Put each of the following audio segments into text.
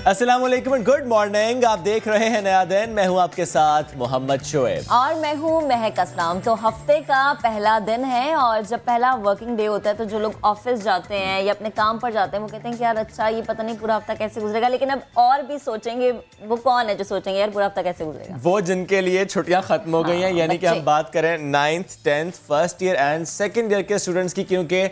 अस्सलाम वालेकुम and good morning. आप देख रहे हैं नया दिन। मैं हूं आपके साथ मोहम्मद शोएब और मैं हूं महक असलाम। तो हफ्ते का पहला दिन है और जब पहला वर्किंग डे होता है तो जो लोग ऑफिस जाते हैं या अपने काम पर जाते हैं वो कहते हैं कि यार अच्छा ये पता नहीं पूरा हफ्ता कैसे गुजरेगा। लेकिन अब और भी सोचेंगे, वो कौन है जो सोचेंगे यार पूरा हफ्ता कैसे गुजरेगा? वो जिनके लिए छुट्टियां खत्म हो गई हैं, यानी कि हम बात करें 9th 10th first year and second year के स्टूडेंट्स की, क्योंकि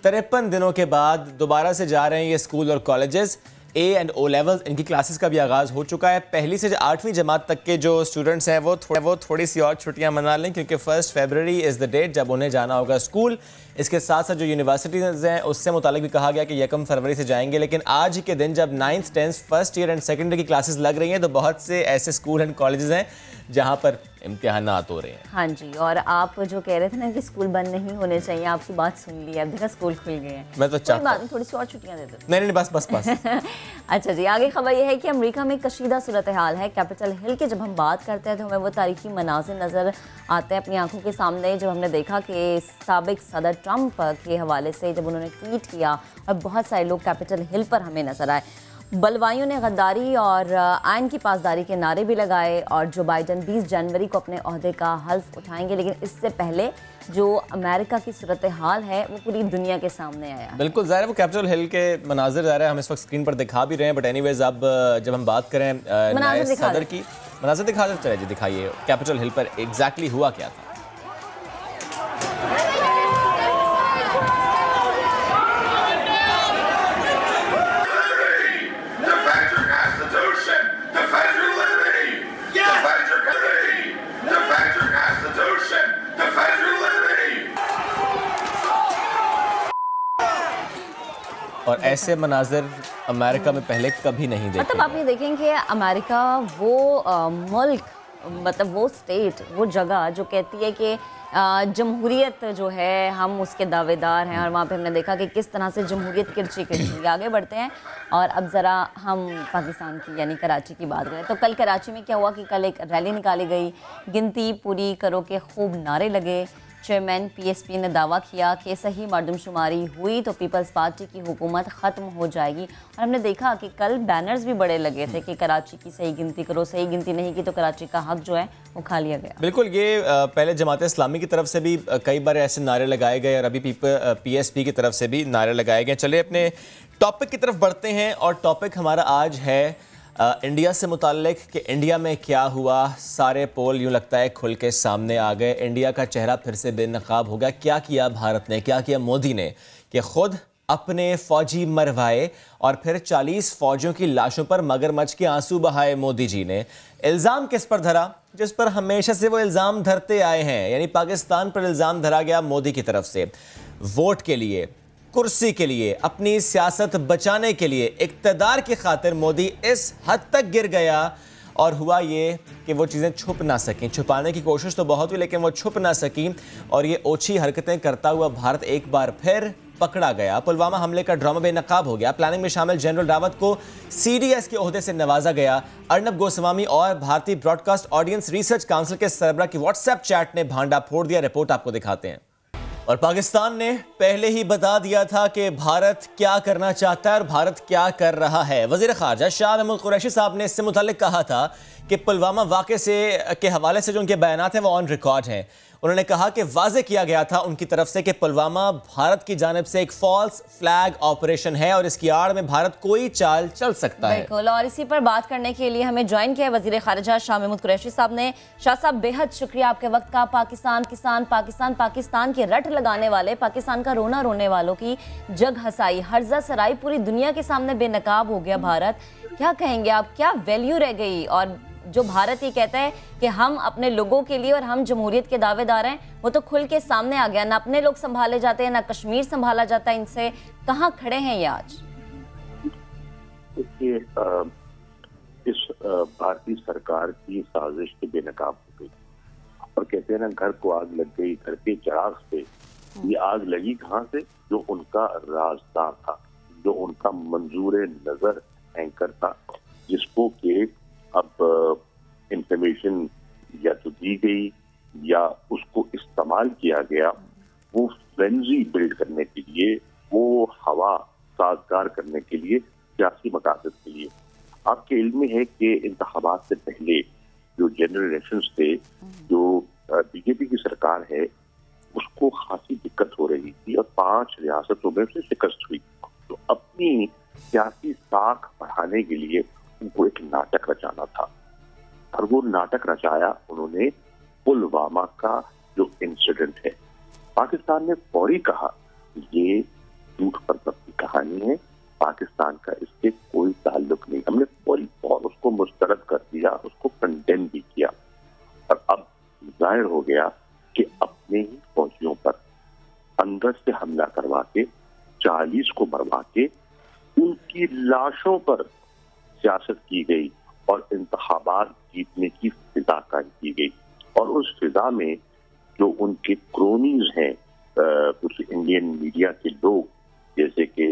53 दिनों के बाद दोबारा से जा रहे हैं ये स्कूल और colleges. A and O level इनकी क्लासेस का भी आगाज़ हो चुका है। पहली से 8वीं जमात तक के जो स्टूडेंट्स हैं वो थोड़ी सी और छुट्टियां मना लें, क्योंकि 1 फरवरी इज़ द डेट जब उन्हें जाना होगा स्कूल। इसके साथ साथ जो यूनिवर्सिटीज़ हैं उससे मुतालिक भी कहा गया कि 1 फरवरी से जाएंगे। लेकिन आज ही के दिन जब 9th 10th first year and second year की क्लासेस लग रही हैं तो बहुत से ऐसे स्कूल एंड कॉलेजेस हैं जहाँ पर इम्तिहानात हो रहे हैं। हाँ जी, और आप जो कह रहे थे ना कि स्कूल बंद नहीं होने चाहिए, आपकी बात सुन ली है। अब देखा स्कूल खुल गए हैं। मैं तो चाहता हूं थोड़ी सी और छुट्टियां दे दो। नहीं बस अच्छा जी, आगे खबर यह है कि अमेरिका में कशीदा सूरत हाल है। कैपिटल हिल के जब हम बात करते हैं तो हमें वो तारीखी मनाज़िर नज़र आते हैं अपनी आंखों के सामने, जब हमने देखा कि साबिक सदर ट्रंप के हवाले से जब उन्होंने ट्वीट किया और बहुत सारे लोग कैपिटल हिल पर हमें नजर आए। बलवाइयों ने गद्दारी और आइन की पासदारी के नारे भी लगाए और जो बाइडन 20 जनवरी को अपने ओहदे का हल्फ उठाएंगे। लेकिन इससे पहले जो अमेरिका की सूरत हाल है वो पूरी दुनिया के सामने आया। बिल्कुल ज़ाहिर है, वो कैपिटल हिल के मनाजिर ज़ाहिर है हम इस वक्त स्क्रीन पर दिखा भी रहे हैं। बट एनीवेज अब जब हम बात करें नए सदर की, मनाजिर दिखा देते चले जी, दिखाइए कैपिटल हिल पर एग्जैक्टली हुआ क्या था। और ऐसे मनाजिर अमेरिका में पहले कभी नहीं देखे। मतलब आप ये देखें कि अमेरिका वो मुल्क, मतलब वो स्टेट, वो जगह जो कहती है कि जमहूरियत जो है हम उसके दावेदार हैं, और वहाँ पे हमने देखा कि किस तरह से जमहूरियत किरची आगे बढ़ते हैं। और अब ज़रा हम पाकिस्तान की यानी कराची की बात करें तो कल कराची में क्या हुआ कि कल एक रैली निकाली गई, गिनती पूरी करो के खूब नारे लगे। चेयरमैन पीएसपी ने दावा किया कि सही मरदमशुमारी हुई तो पीपल्स पार्टी की हुकूमत ख़त्म हो जाएगी। और हमने देखा कि कल बैनर्स भी बड़े लगे थे कि कराची की सही गिनती करो, सही गिनती नहीं की तो कराची का हक जो है वो खा लिया गया। बिल्कुल, ये पहले जमात इस्लामी की तरफ से भी कई बार ऐसे नारे लगाए गए और अभी पीएसपी की तरफ से भी नारे लगाए गए। चलिए अपने टॉपिक की तरफ बढ़ते हैं और टॉपिक हमारा आज है इंडिया से मुताल्लिक कि इंडिया में क्या हुआ। सारे पोल यूँ लगता है खुल के सामने आ गए। इंडिया का चेहरा फिर से बेनकाब हो गया। क्या किया भारत ने, क्या किया मोदी ने कि खुद अपने फौजी मरवाए और फिर 40 फौजियों की लाशों पर मगरमच्छ के आंसू बहाए मोदी जी ने। इल्ज़ाम किस पर धरा? जिस पर हमेशा से वो इल्ज़ाम धरते आए हैं, यानी पाकिस्तान पर इल्ज़ाम धरा गया मोदी की तरफ से। वोट के लिए, कुर्सी के लिए, अपनी सियासत बचाने के लिए, इक़्तिदार की खातिर मोदी इस हद तक गिर गया और हुआ ये कि वो चीज़ें छुप ना सकें। छुपाने की कोशिश तो बहुत हुई लेकिन वो छुप ना सकी और ये ओछी हरकतें करता हुआ भारत एक बार फिर पकड़ा गया। पुलवामा हमले का ड्रामा बेनकाब हो गया। प्लानिंग में शामिल जनरल रावत को CDS के ओहदे से नवाजा गया। अर्नब गोस्वामी और भारतीय ब्रॉडकास्ट ऑडियंस रिसर्च काउंसिल के सरबरा की व्हाट्सएप चैट ने भांडा फोड़ दिया। रिपोर्ट आपको दिखाते हैं। और पाकिस्तान ने पहले ही बता दिया था कि भारत क्या करना चाहता है और भारत क्या कर रहा है। वज़ीर ख़ारजा शाह महमूद कुरैशी साहब ने इससे मुताल्लिक कहा था कि पुलवामा वाक़े से के हवाले से जो उनके बयानात हैं वो ऑन रिकॉर्ड हैं। उन्होंने कहा कि वाज़े किया गया था उनकी तरफ से कि पुलवामा भारत की जानिब से एक फॉल्स फ्लैग ऑपरेशन है और इसकी आड़ में भारत कोई चाल चल सकता है। बिल्कुल, और इसी पर बात करने के लिए हमें ज्वाइन किया वज़ीर ख़ारजा शाह महमूद कुरैशी साहब ने। शाह साहब, बेहद शुक्रिया आपके वक्त का। पाकिस्तान किसान, पाकिस्तान पाकिस्तान के रट लगाने वाले, पाकिस्तान का रोना रोने वालों की जग हसाई, हर्जा सराई पूरी दुनिया के सामने बेनकाब हो गया भारत। क्या कहेंगे आप, क्या वैल्यू रह गई? और जो भारत ये कहता है कि हम अपने लोगों के लिए और हम जमहूरियत के दावेदार हैं, वो तो खुल के सामने आ गया। ना अपने लोग संभाले जाते हैं, ना कश्मीर संभाला जाता है। इनसे कहाँ खड़े हैं ये आज? देखिए, इस भारतीय सरकार की साजिश के बेनकाब हो गई और कहते हैं ना, घर को आग लग गई, घर के चिराग से। ये आग लगी कहाँ से? जो उनका रास्ता था, जो उनका मंजूर नजर एंकर था, जिसको कि अब इंफॉर्मेशन या तो दी गई या उसको इस्तेमाल किया गया, वो फ्रेंजी बिल्ड करने के लिए, वो हवा साजगार करने के लिए, सियासी मकासद के लिए। आपके इल्म में है कि इंतखाबात से पहले जो जनरल इलेक्शंस थे, जो बीजेपी की सरकार है उसको खासी दिक्कत हो रही थी और 5 रियासतों में उसे शिकस्त हुई। तो अपनी सियासी साख बढ़ाने के लिए उनको एक नाटक रचाना था और वो नाटक रचाया उन्होंने पुलवामा का जो इंसिडेंट है। पाकिस्तान ने फौरी कहा ये झूठ पर की कहानी है, पाकिस्तान का इससे कोई ताल्लुक नहीं। हमने फौरी उसको मुस्तरद कर दिया, उसको कंडेम भी किया और अब जाहिर हो गया कि अपने ही फौजियों पर अंदर से हमला करवा के 40 को मरवा के उनकी लाशों पर सियासत की गई और इंतखाबात जीतने की फिजा कायम की गई। और उस फिजा में जो उनके क्रोनीज हैं, कुछ इंडियन मीडिया के लोग जैसे कि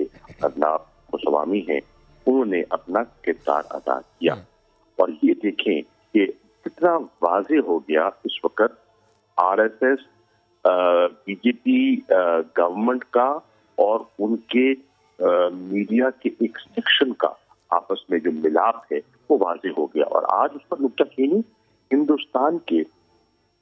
अदनाब मुसवामी हैं, उन्होंने अपना किरदार अदा किया। और ये देखें कि कितना वाज़ेह हो गया इस वक्त आरएसएस, बीजेपी गवर्नमेंट का और उनके मीडिया के एक सेक्शन का आपस में जो मिलाप है वो वाज़ेह हो गया। और आज उस पर नुक्ताचीनी हिंदुस्तान के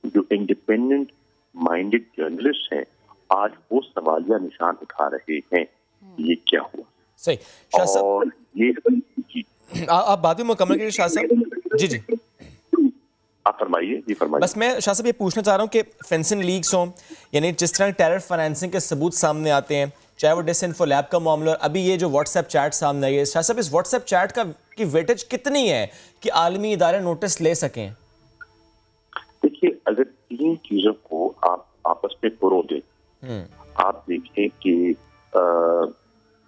जो इंडिपेंडेंट माइंडेड जर्नलिस्ट हैं आज वो सवालिया निशान उठा रहे हैं, ये क्या हुआ। सही शाह साहब, और ये जी आप बाद में मुकम्मल करिए शाह साहब। जी आप फरमाइए। जी फरमाइए। बस मैं शाह साहब ये पूछना चाह रहा हूँ कि फेंसिंग लीक्स हों, यानी जिस तरह टेरर फाइनेंसिंग के सबूत सामने आते हैं, चाहे वो डिसइंफो लैब का मामला और अभी ये जो व्हाट्सएप चैट सामने आई है, शाह साहब इस व्हाट्सएप चैट की वेटेज कितनी है कि आलमी इदारे नोटिस ले सकें? देखिए, अगर 3 चीजों को आप आपस में पुरो दें, आप देखें कि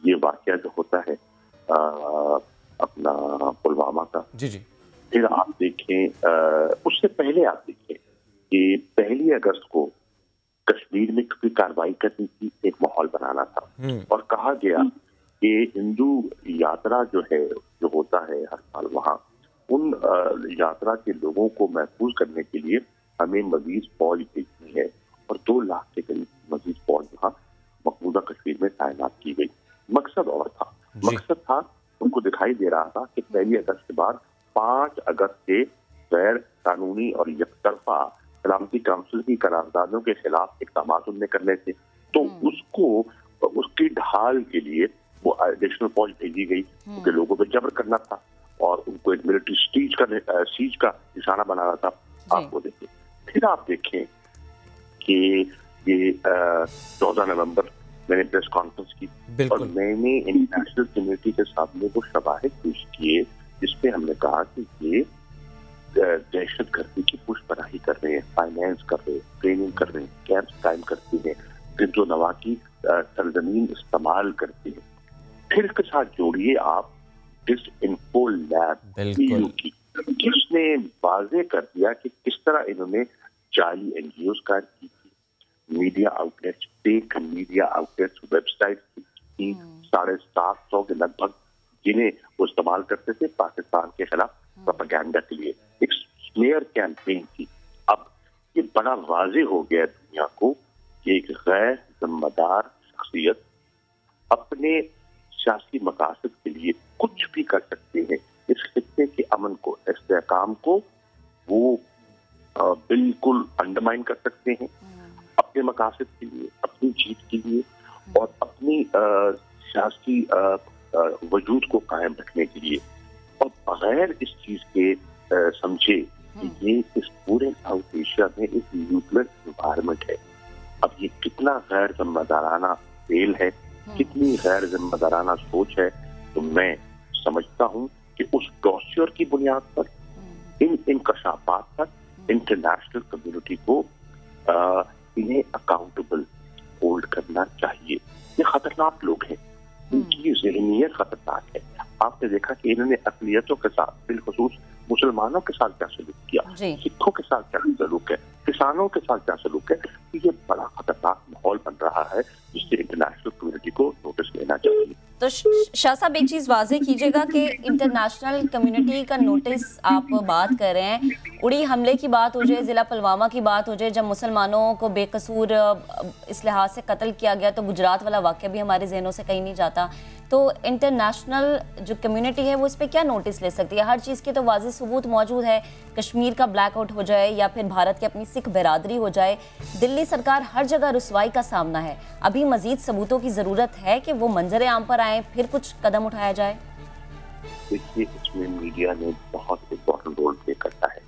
ये वाकया जो होता है अपना पुलवामा का, जी, फिर आप देखें उससे पहले आप देखें कि 1 अगस्त को कश्मीर में कोई कार्रवाई करनी थी, एक माहौल बनाना था और कहा गया कि हिंदू यात्रा जो है, जो होता है हर साल वहाँ, उन यात्रा के लोगों को महफूज करने के लिए हमें मजीद फौज भेजनी है और 2 लाख के करीब मजीद फौज वहाँ मकबूजा कश्मीर में तैनात की गई। मकसद और था, मकसद था उनको दिखाई दे रहा था कि 1 अगस्त के बाद 5 अगस्त से गैर कानूनी और यकतरफा सलामती काउंसिल की करारदादों के खिलाफ इक़दाम उनने करने थे, तो उसको उसकी ढाल के लिए वो एडिशनल फौज भेजी गई क्योंकि लोगों पर जबर करना था और उनको एक मिलिट्री सीज का निशाना बनाना था। आपको देखें, फिर आप देखें कि ये 14 नवंबर मैंने प्रेस कॉन्फ्रेंस की और मैंने इंटरनेशनल कम्युनिटी के सामने वो शवाहिद पेश किए जिसपे हमने कहा कि ये दहशतगर्दी की पुष्पराही कर रहे हैं, फाइनेंस कर रहे हैं, ट्रेनिंग कर रहे हैं, कैंप्स कायम करते हैं, सिंधु नवा की सरजमीन इस्तेमाल करते हैं। फिर इसके साथ जोड़िए आप डिसइंफो लैब की, जिसने वाजे कर दिया कि किस तरह इन्होंने जाली एनजीओ कायम की थी, media outlets, fake media outlets, website की 750 के लगभग, जिन्हें वो इस्तेमाल करते थे पाकिस्तान के खिलाफ प्रोपेगेंडा के लिए। एक स्मेयर कैंपेन थी। अब ये बड़ा वाजे हो गया दुनिया को कि एक गैर जिम्मेदार शख्सियत अपने सियासी मकासद के लिए कुछ भी कर सकते हैं। इस खित्ते के अमन को, इस्तेहकाम को वो बिल्कुल अंडरमाइन कर सकते हैं अपने मकासद के लिए, अपनी जीत के लिए और अपनी सियासी वजूद को कायम रखने के लिए। और बगैर इस चीज के समझे कि ये इस पूरे साउथ एशिया में एक न्यूक्लियर एनवायरनमेंट है। अब ये कितना गैर जिम्मेदाराना फेल है, कितनी गैर जिम्मेदाराना सोच है, तो मैं समझता हूँ कि उस डॉसियर की बुनियाद पर, इन इंकशाफात पर इंटरनेशनल कम्युनिटी को इन्हें अकाउंटेबल होल्ड करना चाहिए। ये खतरनाक लोग हैं, इनकी ज़हनियत खतरनाक है। आपने देखा कि इन्होंने अक़लियतों के साथ, बिलखुसूस मुसलमानों के साथ क्या सलूक किया, सिखों के साथ क्या सलूक है, किसानों के साथ क्या सलूक है। ये बड़ा खतरनाक माहौल बन रहा है जिससे इंटरनेशनल कम्युनिटी को नोटिस लेना चाहिए। तो शाह साहब एक चीज़ वाज़ेह कीजिएगा कि इंटरनेशनल कम्युनिटी का नोटिस आप बात कर रहे हैं, उड़ी हमले की बात हो जाए, ज़िला पुलवामा की बात हो जाए, जब मुसलमानों को बेकसूर इस लिहाज से कत्ल किया गया, तो गुजरात वाला वाक़या भी हमारे जहनों से कहीं नहीं जाता तो इंटरनेशनल जो कम्युनिटी है वो इस पर क्या नोटिस ले सकती है? हर चीज़ के तो वाज़ेह सबूत मौजूद है, कश्मीर का ब्लैकआउट हो जाए या फिर भारत की अपनी सिख बिरादरी हो जाए, दिल्ली सरकार हर जगह रुसवाई का सामना है। अभी मजीद सबूतों की ज़रूरत है कि वो मंजर आम पर आए, फिर कुछ कदम उठाया जाए। देखिए, इसमें मीडिया ने बहुत इम्पोर्टेंट रोल प्ले करता है।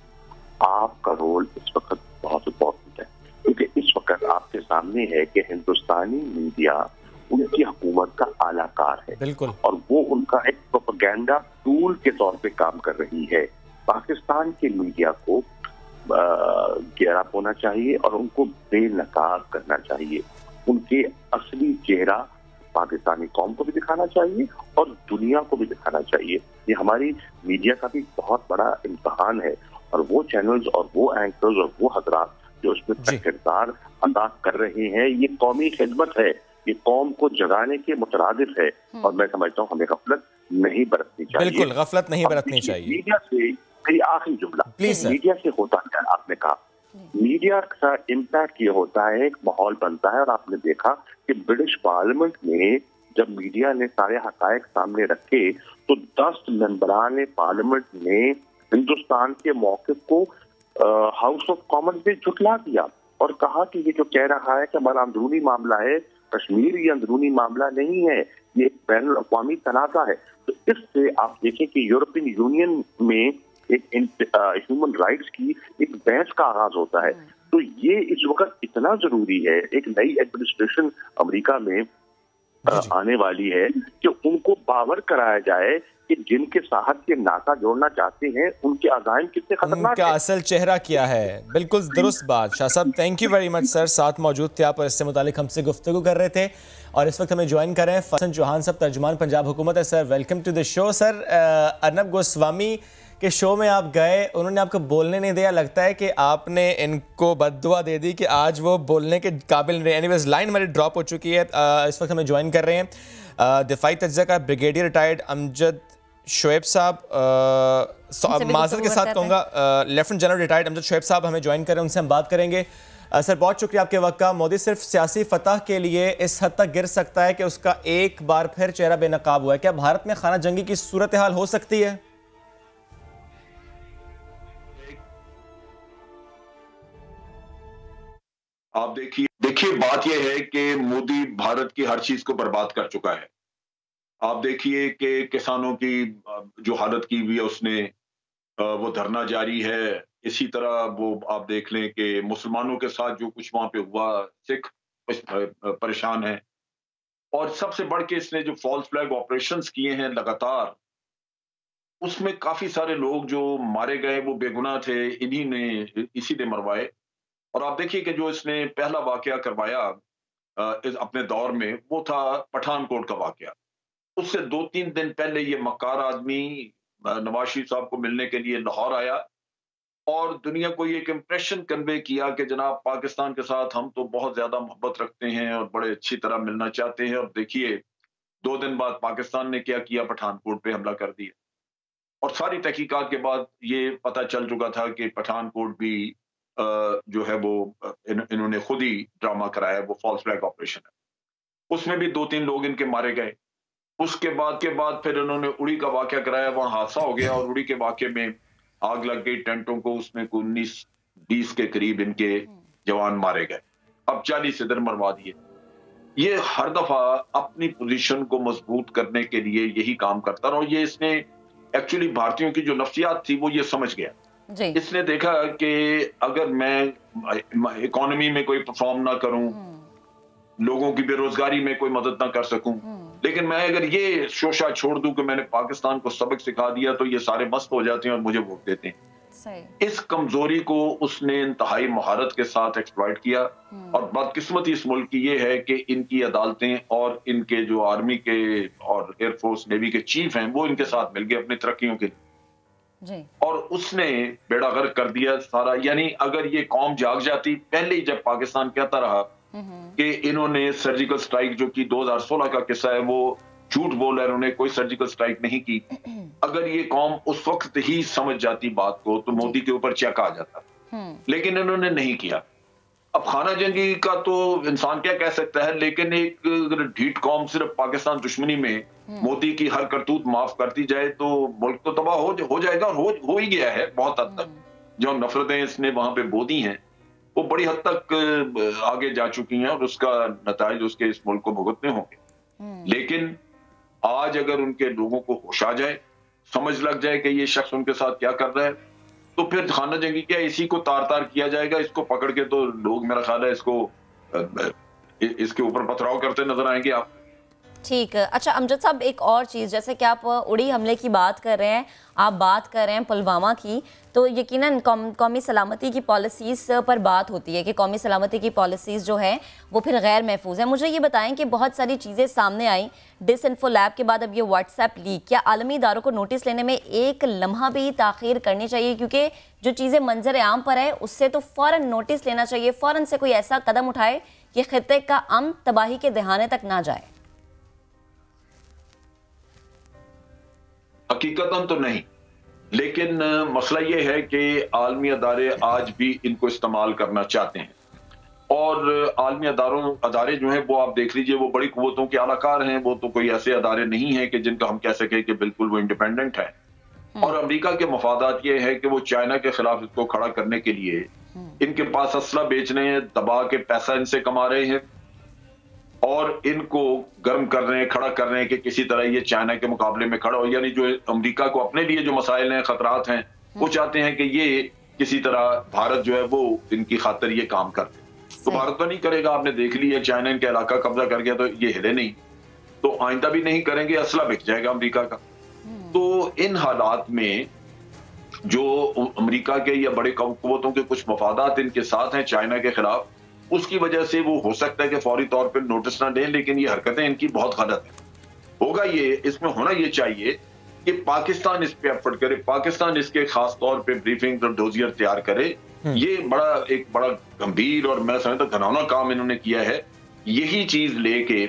आपका रोल इस वक्त बहुत इम्पोर्टेंट है, क्योंकि इस वक्त आपके सामने है कि हिंदुस्तानी मीडिया उनकी हुकूमत का आलाकार है, बिल्कुल, और वो उनका एक प्रोपेगेंडा टूल के तौर पे काम कर रही है। पाकिस्तान के मीडिया को घेरा होना चाहिए और उनको बेनकाब करना चाहिए। उनके असली चेहरा पाकिस्तानी कौम को भी दिखाना चाहिए और दुनिया को भी दिखाना चाहिए। ये हमारी मीडिया का भी बहुत बड़ा इम्तिहान है, और वो चैनल्स और वो एंकर्स और वो हजरात जो उसमें किरदार अदा कर रहे हैं, ये कौमी खिदमत है, ये कौम को जगाने के मुतरादिफ है, और मैं समझता हूँ हमें गफलत नहीं बरतनी चाहिए। बिल्कुल गफलत नहीं बरतनी चाहिए। मीडिया से मेरी आखिरी जुमला, मीडिया से होता क्या, आपने कहा मीडिया का इम्पैक्ट ये होता है, एक माहौल बनता है। और आपने देखा कि ब्रिटिश पार्लियामेंट में जब मीडिया ने सारे हकायक सामने रखे तो 10 मेंबरान पार्लियामेंट ने हिंदुस्तान के मौक़िफ़ को हाउस ऑफ कॉमन्स में झुठला दिया और कहा कि ये जो कह रहा है कि हमारा अंदरूनी मामला है कश्मीर, ये अंदरूनी मामला नहीं है, ये एक बैनुल अक़वामी तनाज़ा है। तो इससे आप देखें कि यूरोपियन यूनियन में एक ह्यूमन राइट्स की एक बहस का आगाज होता है। तो ये इस वक्त इतना जरूरी है, एक नई एडमिनिस्ट्रेशन अमेरिका में आने वाली है कि उनको बावर कराया जाए कि जिनके साथ ये नाता जोड़ना चाहते हैं उनके अज़ाइम कितने खतरनाक उनका असल चेहरा क्या है। बिल्कुल दुरुस्त बात। शाह साहब, thank you very much sir, साथ मौजूद थे आप और इससे मुतालिक हमसे गुफ्तगू कर रहे थे। और इस वक्त हमें ज्वाइन कर रहे हैं फसन चौहान साहब, तर्जुमान पंजाब हुकूमत है। Sir welcome to the show. Sir, Arnab Goswami के शो में आप गए, उन्होंने आपको बोलने नहीं दिया, लगता है कि आपने इनको बद्दुआ दे दी कि आज वो बोलने के काबिल नहीं। एनीवेज, लाइन हमारी ड्रॉप हो चुकी है। इस वक्त हमें ज्वाइन कर रहे हैं दिफाई तज्ज़िया का ब्रिगेडियर रिटायर्ड अमजद शोएब साहब, माजर के साथ कहूँगा lieutenant general retired Amjad Shoaib साहब हमें ज्वाइन कर रहे हैं, उनसे हम बात करेंगे। सर, बहुत शुक्रिया आपके वक्त का। मोदी सिर्फ सियासी फतह के लिए इस हद तक गिर सकता है कि उसका एक बार फिर चेहरा बेनकाब हुआ है। क्या भारत में खाना जंगी की सूरत हाल हो सकती है? आप देखिए बात यह है कि मोदी भारत की हर चीज को बर्बाद कर चुका है। आप देखिए कि किसानों की जो हालत की हुई है उसने, वो धरना जारी है। इसी तरह वो आप देख लें कि मुसलमानों के साथ जो कुछ वहां पे हुआ, सिख परेशान है। और सबसे बढ़ के इसने जो फॉल्स फ्लैग ऑपरेशंस किए हैं लगातार, उसमें काफी सारे लोग जो मारे गए वो बेगुनाह थे, इसी ने मरवाए। और आप देखिए कि जो इसने पहला वाकया करवाया अपने दौर में, वो था पठानकोट का वाकया। उससे 2-3 दिन पहले ये मक्कार आदमी नवाज शरीफ साहब को मिलने के लिए लाहौर आया और दुनिया को ये एक इम्प्रेशन कन्वे किया कि जनाब पाकिस्तान के साथ हम तो बहुत ज्यादा मोहब्बत रखते हैं और बड़े अच्छी तरह मिलना चाहते हैं। और देखिए 2 दिन बाद पाकिस्तान ने क्या किया, पठानकोट पे हमला कर दिया। और सारी तहकीकात के बाद ये पता चल चुका था कि पठानकोट भी जो है वो इन्होंने खुद ही ड्रामा कराया, वो फॉल्स फ्लैग ऑपरेशन है। उसमें भी 2-3 लोग इनके मारे गए। उसके बाद फिर इन्होंने उड़ी का वाकया कराया, वहां हादसा हो गया और उड़ी के वाकये में आग लग गई टेंटों को। उसमें 19-20 के करीब इनके जवान मारे गए। अब 40 इधर मरवा दिए। ये हर दफा अपनी पोजीशन को मजबूत करने के लिए यही काम करता रहा। और ये इसने एक्चुअली भारतीयों की जो नफ्सियात थी वो ये समझ गया। इसने देखा कि अगर मैं इकोनॉमी में कोई परफॉर्म ना करूं, लोगों की बेरोजगारी में कोई मदद ना कर सकूं, लेकिन मैं अगर ये शोशा छोड़ दूं कि मैंने पाकिस्तान को सबक सिखा दिया तो ये सारे मस्त हो जाते हैं और मुझे वोट देते हैं। इस कमजोरी को उसने इंतहाई महारत के साथ एक्सप्लॉइट किया। और बदकिस्मती इस मुल्क की ये है कि इनकी अदालतें और इनके जो आर्मी के और एयरफोर्स नेवी के चीफ हैं वो इनके साथ मिल गए अपनी तरक्कियों के लिए। और उसने बेड़ा गर्क कर दिया सारा। यानी अगर ये कौम जाग जाती, पहले ही जब पाकिस्तान कहता रहा कि इन्होंने सर्जिकल स्ट्राइक, जो कि 2016 का किस्सा है, वो झूठ बोल है, उन्होंने कोई सर्जिकल स्ट्राइक नहीं की। अगर ये कौम उस वक्त ही समझ जाती बात को तो मोदी के ऊपर चेक आ जाता, लेकिन इन्होंने नहीं किया। अब खाना जंगी का तो इंसान क्या कह सकता है, लेकिन एक ढीठ कौम सिर्फ पाकिस्तान दुश्मनी में मोदी की हर करतूत माफ करती जाए तो मुल्क तो तबाह हो जाएगा, और हो ही गया है बहुत हद तक। जो नफरतें इसने वहां पे बो दी हैं वो बड़ी हद तक आगे जा चुकी हैं, और उसका नताइज उसके इस मुल्क को भुगतने होंगे। लेकिन आज अगर उनके लोगों को होश आ जाए, समझ लग जाए कि ये शख्स उनके साथ क्या कर रहा है, तो फिर खाना जंगी क्या, इसी को तार तार किया जाएगा। इसको पकड़ के तो लोग, मेरा ख्याल है, इसके ऊपर पथराव करते नजर आएंगे आप। ठीक है। अच्छा अमजद साहब, एक और चीज़, जैसे कि आप उड़ी हमले की बात कर रहे हैं, आप बात कर रहे हैं पुलवामा की, तो यकीनन कौमी सलामती की पॉलिसीज़ पर बात होती है कि कौमी सलामती की पॉलिसीज़ जो हैं वो फिर गैर महफूज है। मुझे ये बताएं कि बहुत सारी चीज़ें सामने आई डिसइंफो लैब के बाद, अब ये व्हाट्सएप लीक, क्या आलमी इदारों को नोटिस लेने में एक लम्हा भी ताख़ीर करनी चाहिए? क्योंकि जो चीज़ें मंजर आम पर है उससे तो फ़ौरन नोटिस लेना चाहिए, फ़ौरन से कोई ऐसा कदम उठाए कि खित्ते का अमन तबाही के दहाने तक ना जाए। हकीकतन तो नहीं, लेकिन मसला ये है कि आलमी अदारे आज भी इनको इस्तेमाल करना चाहते हैं, और आलमी अदारे जो हैं वो आप देख लीजिए, वो बड़ी कुव्वतों के आलाकार हैं। वो तो कोई ऐसे अदारे नहीं है कि जिनका हम कह सकें कि बिल्कुल वो इंडिपेंडेंट है। और अमेरिका के मफादात ये है कि वो चाइना के खिलाफ इसको खड़ा करने के लिए इनके पास असला बेच रहे हैं, दबा के पैसा इनसे कमा रहे हैं, और इनको गर्म कर रहे हैं, खड़ा कर रहे हैं कि किसी तरह ये चाइना के मुकाबले में खड़ा हो। यानी जो अमेरिका को अपने लिए जो मसाइल हैं, खतरात हैं, वो चाहते हैं कि ये किसी तरह भारत जो है वो इनकी खातिर ये काम करते। तो भारत तो नहीं करेगा, आपने देख लिया, चाइना इनका इलाका कब्जा कर गया तो ये हिले नहीं, तो आइंदा भी नहीं करेंगे, असला बिक जाएगा अमेरिका का। तो इन हालात में जो अमेरिका के या बड़े कुव्वतों के कुछ मफादात इनके साथ हैं चाइना के खिलाफ, उसकी वजह से वो हो सकता है कि फौरी तौर पर नोटिस ना दें, लेकिन ये हरकतें इनकी बहुत गलत है। होगा ये, इसमें होना ये चाहिए कि पाकिस्तान इस पे एफर्ट करे, पाकिस्तान इसके खास तौर पे ब्रीफिंग और डोजियर तैयार करे। ये एक बड़ा गंभीर और मैं समझता हूं घिनौना काम इन्होंने किया है। यही चीज लेके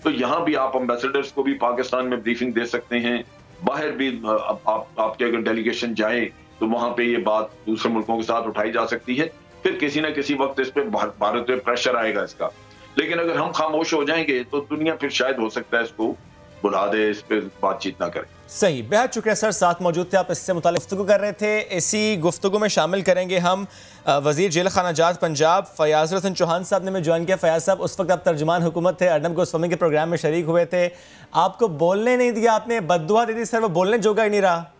तो यहाँ भी आप एम्बेसडर्स को भी पाकिस्तान में ब्रीफिंग दे सकते हैं, बाहर भी आपके अगर डेलीगेशन जाए तो वहां पे ये बात दूसरे मुल्कों के साथ उठाई जा सकती है। फिर किसी ना किसी वक्त इस पे भारत पे प्रेशर आएगा इसका। लेकिन अगर हम खामोश हो जाएंगे तो दुनिया फिर शायद हो सकता है इसको बुला दे, इस पे बातचीत ना करे। सही, बेहद शुक्रिया सर, साथ मौजूद थे, आप इससे मुताल्लिक़ गुफ्तगू कर रहे थे। इसी गुफ्तगू में शामिल करेंगे हम वज़ीर जेल खानाजात पंजाब फयाज़ हसन चौहान साहब ने हमें ज्वाइन किया। फयाज साहब, उस वक्त आप तर्जुमान हुकूमत थे, अर्नब गोस्वामी के प्रोग्राम में शरीक हुए थे, आपको बोलने नहीं दिया, आपने बद्दुआ दे दी सर, वो बोलने जोगा ही नहीं रहा।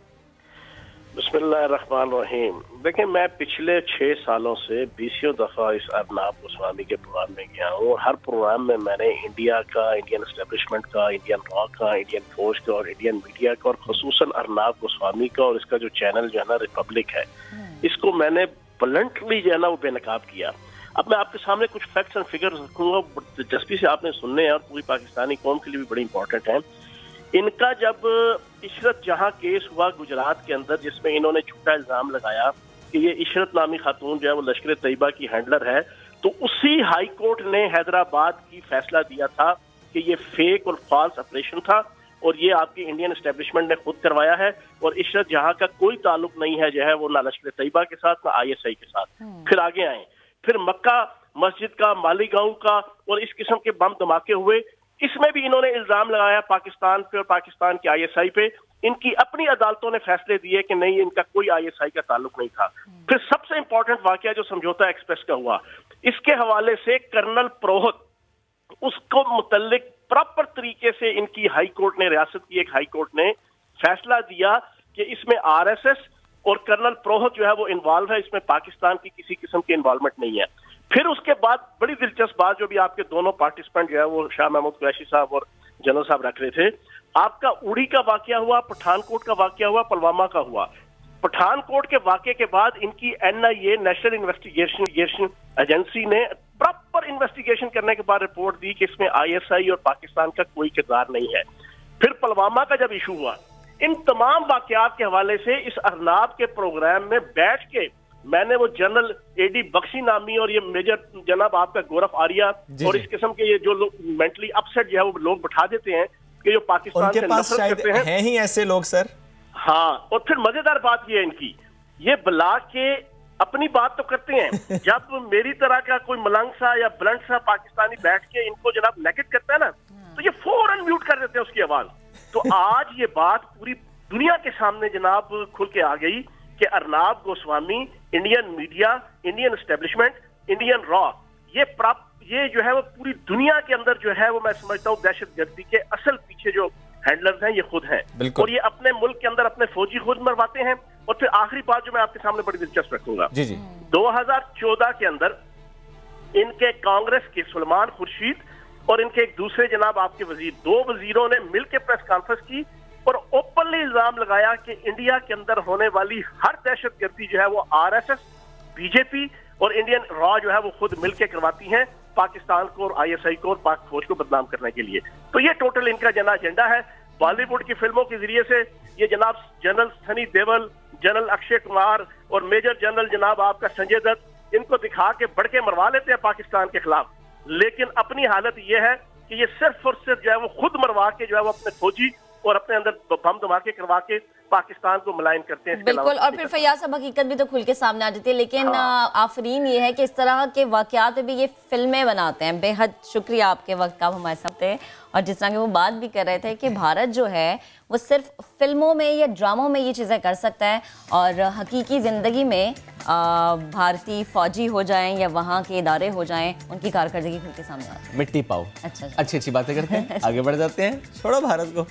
बिस्मिल्लाहिर्रहमानिर्रहीम। देखिए, मैं पिछले 6 सालों से 20 दफ़ा इस अर्नब गोस्वामी के प्रोग्राम में गया हूँ, और हर प्रोग्राम में मैंने इंडिया का, इंडियन एस्टेब्लिशमेंट का, इंडियन लॉ का, इंडियन फौज का और इंडियन मीडिया का, और खुसूसन अर्नब गोस्वामी का और इसका जो चैनल जो है ना रिपब्लिक है, इसको मैंने ब्लंटली जो है ना वो बेनकाब किया। अब मैं आपके सामने कुछ फैक्ट्स एंड फिगर्स रखूंगा, दिलचस्पी से आपने सुनने हैं और पूरी पाकिस्तानी कौम के लिए भी बड़ी इंपॉर्टेंट है। इनका जब इशरत जहां केस हुआ गुजरात के अंदर, जिसमें इन्होंने झूठा इल्जाम लगाया कि ये इशरत नामी खातून जो है वो लश्कर तैयबा की हैंडलर है, तो उसी हाई कोर्ट ने हैदराबाद की फैसला दिया था कि ये फेक और फॉल्स ऑपरेशन था, और ये आपकी इंडियन एस्टेब्लिशमेंट ने खुद करवाया है, और इशरत जहां का कोई ताल्लुक नहीं है जो है वो ना लश्कर तैयबा के साथ ना ISI के साथ। फिर आगे आए, फिर मक्का मस्जिद का, मालीगांव का और इस किस्म के बम धमाके हुए, इसमें भी इन्होंने इल्जाम लगाया पाकिस्तान पे और पाकिस्तान के ISI पे। इनकी अपनी अदालतों ने फैसले दिए कि नहीं, इनका कोई ISI का ताल्लुक नहीं था। फिर सबसे इंपॉर्टेंट वाकया जो समझौता एक्सप्रेस का हुआ, इसके हवाले से कर्नल प्रोहत, उसको मुतल्लिक प्रॉपर तरीके से इनकी हाई कोर्ट ने, रियासत की एक हाई कोर्ट ने फैसला दिया कि इसमें RSS और कर्नल प्रोहत जो है वो इन्वॉल्व है, इसमें पाकिस्तान की किसी किस्म की इन्वॉल्वमेंट नहीं है। फिर उसके बाद बड़ी दिलचस्प बात, जो भी आपके दोनों पार्टिसिपेंट जो है वो शाह महमूद कुरैशी साहब और जनरल साहब रख रहे थे, आपका उड़ी का वाकया हुआ, पठानकोट का वाकया हुआ, पुलवामा का हुआ। पठानकोट के वाकये के बाद इनकी NIA, नेशनल इन्वेस्टिगेशन एजेंसी ने प्रॉपर इन्वेस्टिगेशन करने के बाद रिपोर्ट दी कि इसमें ISI और पाकिस्तान का कोई किरदार नहीं है। फिर पुलवामा का जब इशू हुआ, इन तमाम वाकयात के हवाले से इस अर्नाब के प्रोग्राम में बैठ के मैंने वो जनरल AD बख्शी नामी और ये मेजर जनाब आपका गौरव आर्या और इस किस्म के ये जो लोग मेंटली अपसेट जो है वो लोग बैठा देते हैं कि जो पाकिस्तान से नफरत करते हैं ही ऐसे लोग सर। हाँ, और फिर मजेदार बात ये है इनकी, ये बुला के अपनी बात तो करते हैं, जब मेरी तरह का कोई मलंग सा या ब्लंट सा पाकिस्तानी बैठ के इनको जनाब नेगेट करता है ना, तो ये फौरन म्यूट कर देते हैं उसकी आवाज। तो आज ये बात पूरी दुनिया के सामने जनाब खुल के आ गई कि Arnab Goswami, Indian media, Indian establishment, Indian रॉ, ये जो है वो पूरी दुनिया के अंदर जो है वो मैं समझता हूँ दहशतगर्दी के असल पीछे जो हैंडलर्स हैं ये खुद हैं, और ये अपने मुल्क के अंदर अपने फौजी खुद मरवाते हैं। और फिर आखिरी बात जो मैं आपके सामने बड़ी दिलचस्प रखूंगा, 2014 के अंदर इनके कांग्रेस के सुलेमान खुर्शीद और इनके एक दूसरे जनाब आपके वजीर, 2 वजीरों ने मिलकर प्रेस कॉन्फ्रेंस की और ओपनली इल्जाम लगाया कि इंडिया के अंदर होने वाली हर दहशतगर्दी जो है वो RSS, बीजेपी और इंडियन रॉ जो है वो खुद मिलकर करवाती हैं पाकिस्तान को और ISI को और पाक फौज को बदनाम करने के लिए। तो ये टोटल इनका एजेंडा है। बॉलीवुड की फिल्मों के जरिए से ये जनाब जनरल सनी देओल, जनरल अक्षय कुमार और मेजर जनरल जनाब आपका संजय दत्त इनको दिखा के बढ़के मरवा लेते हैं पाकिस्तान के खिलाफ, लेकिन अपनी हालत ये है कि ये सिर्फ और सिर्फ जो है वो खुद मरवा के जो है वो अपने फौजी और अपने अंदर बम धमाके करवा के पाकिस्तान को मुलायम करते हैं। बिल्कुल, और फिर फैयाज साहब हकीकत भी तो खुल के सामने आ जाती है, लेकिन आफरीन ये है कि इस तरह के वाकयात भी ये फिल्में बनाते हैं। बेहद शुक्रिया आपके वक्त का हमारे साथ थे, और जिस तरह की वो बात भी कर रहे थे कि भारत जो है वो सिर्फ फिल्मों में या ड्रामों में ये चीज़ें कर सकता है, और हकीकी ज़िंदगी में भारतीय फौजी हो जाएं या वहाँ के इदारे हो जाएं, उनकी कारकर्दगी खुल के सामने आती है। मिट्टी पाओ। अच्छा, अच्छी अच्छी बातें करते हैं, आगे बढ़ जाते हैं, छोड़ो भारत को,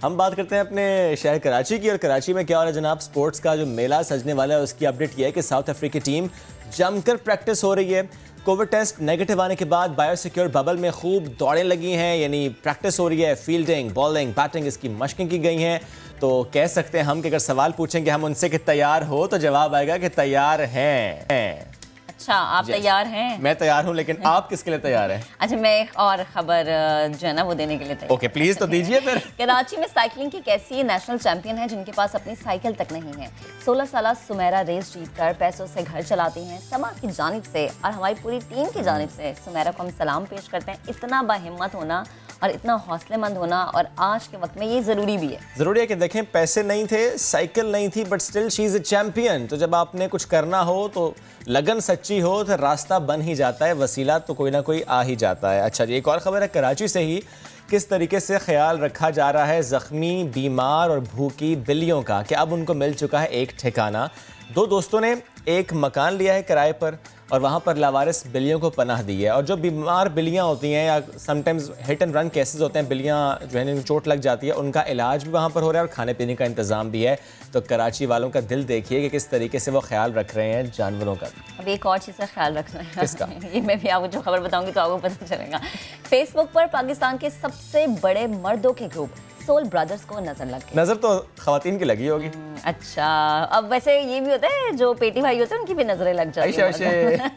हम बात करते हैं अपने शहर कराची की। और कराची में क्या हो रहा है जनाब, स्पोर्ट्स का जो मेला सजने वाला है उसकी अपडेट यह है कि साउथ अफ्रीकी टीम जमकर प्रैक्टिस हो रही है। कोविड टेस्ट नेगेटिव आने के बाद बायोसिक्योर बबल में खूब दौड़ें लगी हैं, यानी प्रैक्टिस हो रही है, फील्डिंग, बॉलिंग, बैटिंग इसकी मशकें की गई हैं। तो कह सकते हैं हम कि अगर सवाल पूछेंगे हम उनसे कि तैयार हो, तो जवाब आएगा कि तैयार हैं। अच्छा, आप तैयार हैं? मैं तैयार हूं, लेकिन आप किसके लिए तैयार हैं? अच्छा, मैं एक और खबर जो है ना वो देने के लिए तैयार। ओके, प्लीज तो दीजिए फिर। कराची में साइकिलिंग की एक ऐसी नेशनल चैंपियन है जिनके पास अपनी साइकिल तक नहीं है। 16 साल सुमेरा रेस जीतकर पैसों से घर चलाती हैं। समा की जानिब से और हमारी पूरी टीम की जानिब से सुमेरा को हम सलाम पेश करते हैं। इतना बाहिम्मत होना और इतना हौसलेमंद होना, और आज के वक्त में ये ज़रूरी भी है। ज़रूरी है कि देखें, पैसे नहीं थे, साइकिल नहीं थी, but still she is a champion. तो जब आपने कुछ करना हो तो लगन सच्ची हो तो रास्ता बन ही जाता है, वसीला तो कोई ना कोई आ ही जाता है। अच्छा जी, एक और ख़बर है कराची से ही, किस तरीके से ख्याल रखा जा रहा है ज़ख्मी, बीमार और भूखी बिल्लियों का, कि अब उनको मिल चुका है एक ठिकाना। 2 दोस्तों ने एक मकान लिया है किराए पर और वहाँ पर लावारिस बिल्लियों को पनाह दी है। और जो बीमार बिल्लियाँ होती हैं या sometimes hit and run cases होते हैं, बिल्लियाँ जो है इनको चोट लग जाती है, उनका इलाज भी वहाँ पर हो रहा है और खाने पीने का इंतज़ाम भी है। तो कराची वालों का दिल देखिए कि किस तरीके से वो ख्याल रख रहे हैं जानवरों का। अब एक और चीज़ का ख्याल रखना है। किसका? ये मैं भी आपको जो खबर बताऊंगी तो आपको पता चलेगा। फेसबुक पर पाकिस्तान के सबसे बड़े मर्दों के ग्रुप सोल ब्रदर्स को नजर लग गई। नजर तो खवातीन की लगी होगी। अच्छा, अब वैसे ये भी होता है जो पेटी भाई होते हैं उनकी भी नजरें लग जाती हैं।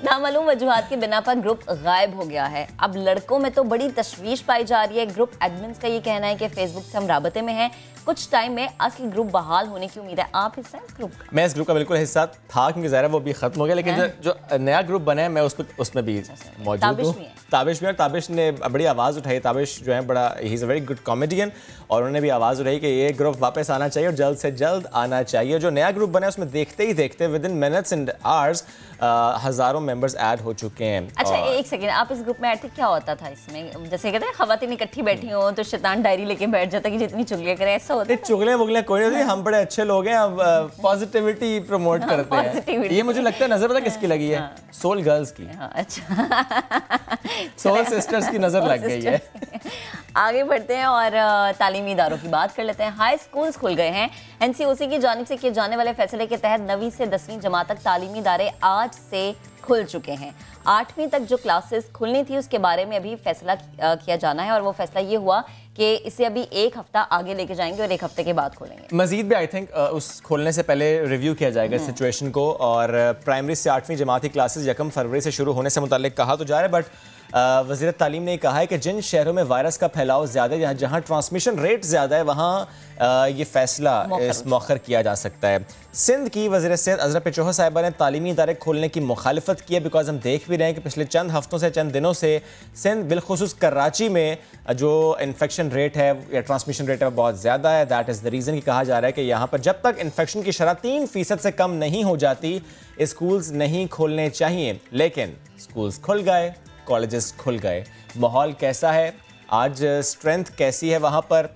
नामालूम वजूहात की बिना पर ग्रुप गायब हो गया है। अब लड़कों में तो बड़ी तशवीश पाई जा रही है। ग्रुप एडमिन्स का ये कहना है कि फेसबुक से हम राबते में हैं, कुछ टाइम में असली ग्रुप बहाल होने की उम्मीद है। आप हिस्सा इस ग्रुप का? मैं इस ग्रुप का बिल्कुल हिस्सा था, क्योंकि ज़रा वो भी खत्म हो गया, लेकिन जो नया ग्रुप बना है मैं उसमें भी मौजूद हूँ। ताबिश भी, और ताबिश ने बड़ी आवाज़ उठाई। ताबिश जो है बड़ा, he is a very good comedian, और उन्होंने भी आवाज़ उठाई कि ये ग्रुप वापस आना चाहिए और जल्द से जल्द आना चाहिए। जो नया ग्रुप बना है उसमें देखते ही देखते with in minutes and hours हज़ारों मेंबर्स ऐड हो चुके हैं। अच्छा, एक सेकंड, आप इस ग्रुप में ऐड थे, क्या होता था इसमें? जैसे कहते हैं खवातीन इकट्ठी बैठी हो तो शैतान डायरी लेके बैठ जाता कि जितनी चुगलियां करे, ऐसा होता है? चुगलियां वुगलियां कोई नहीं होती, हम बड़े अच्छे लोग हैं, अब पॉजिटिविटी प्रमोट करते हैं। ये मुझे लगता है नजर पता किसकी लगी है? सोल गर्ल्स की। अच्छा, सोल सिस्टर्स की नजर लग गई है। आगे बढ़ते हैं और तालीमी इदारों की बात कर लेते हैं। हाई स्कूल्स खुल गए हैं। NCOC की जानिब से किए जाने वाले फैसले के तहत 9वीं से 10वीं जमात तक तालीमी इदारे आज से खुल चुके हैं। 8वीं तक जो क्लासेस खुलनी थी उसके बारे में अभी फैसला किया जाना है, और वो फैसला ये हुआ कि इसे अभी 1 हफ्ता आगे लेके जाएंगे और 1 हफ्ते के बाद खोलेंगे। मजीद भी आई थिंक उस खोलने से पहले रिव्यू किया जाएगा सिचुएशन को। और प्राइमरी से 8वीं जमात की क्लासेस 1 फरवरी से शुरू होने से मुताल्लिक कहा तो जा रहा है, बट वज़ीर तालीम ने कहा है कि जिन शहरों में वायरस का फैलाव ज़्यादा है, जहाँ ट्रांसमिशन रेट ज़्यादा है, वहाँ ये फैसला मौखर किया जा सकता है। सिंध की वज़ीर सेहत अज़रा पेचोहा साहिबा ने तालीमी इदारे खोलने की मुखालिफत की है, बिकॉज हम देख भी रहे हैं कि पिछले चंद हफ्तों से, चंद दिनों से सिंध बिलखुसूस कराची में जो इन्फेक्शन रेट है या ट्रांसमिशन रेट है वो बहुत ज़्यादा है। दैट इज़ द रीज़न कि कहा जा रहा है कि यहाँ पर जब तक इन्फेक्शन की शरह 3% से कम नहीं हो जाती, स्कूल्स नहीं खोलने चाहिए। लेकिन स्कूल्स खुल गए, कॉलेजेस खुल गए। माहौल कैसा है आज, स्ट्रेंथ कैसी है वहाँ पर?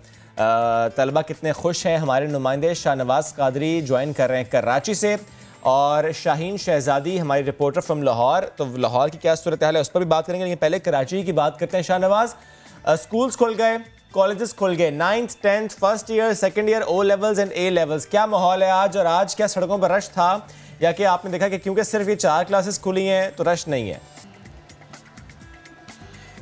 तलबा कितने खुश हैं। हमारे नुमाइंदे शाहनवाज कादरी ज्वाइन कर रहे हैं कराची से, और शाहीन शहजादी हमारी रिपोर्टर फ्रॉम लाहौर। तो लाहौर की क्या सूरत हाल है उस पर भी बात करेंगे, लेकिन पहले कराची की बात करते हैं। शाहनवाज, स्कूल्स खुल गए, कॉलेजेस खुल गए, 9th 10th first year second year O levels and A levels, क्या माहौल है आज? और आज क्या सड़कों पर रश था, या कि आपने देखा कि क्योंकि सिर्फ ये 4 क्लासेस खुली हैं तो रश नहीं है?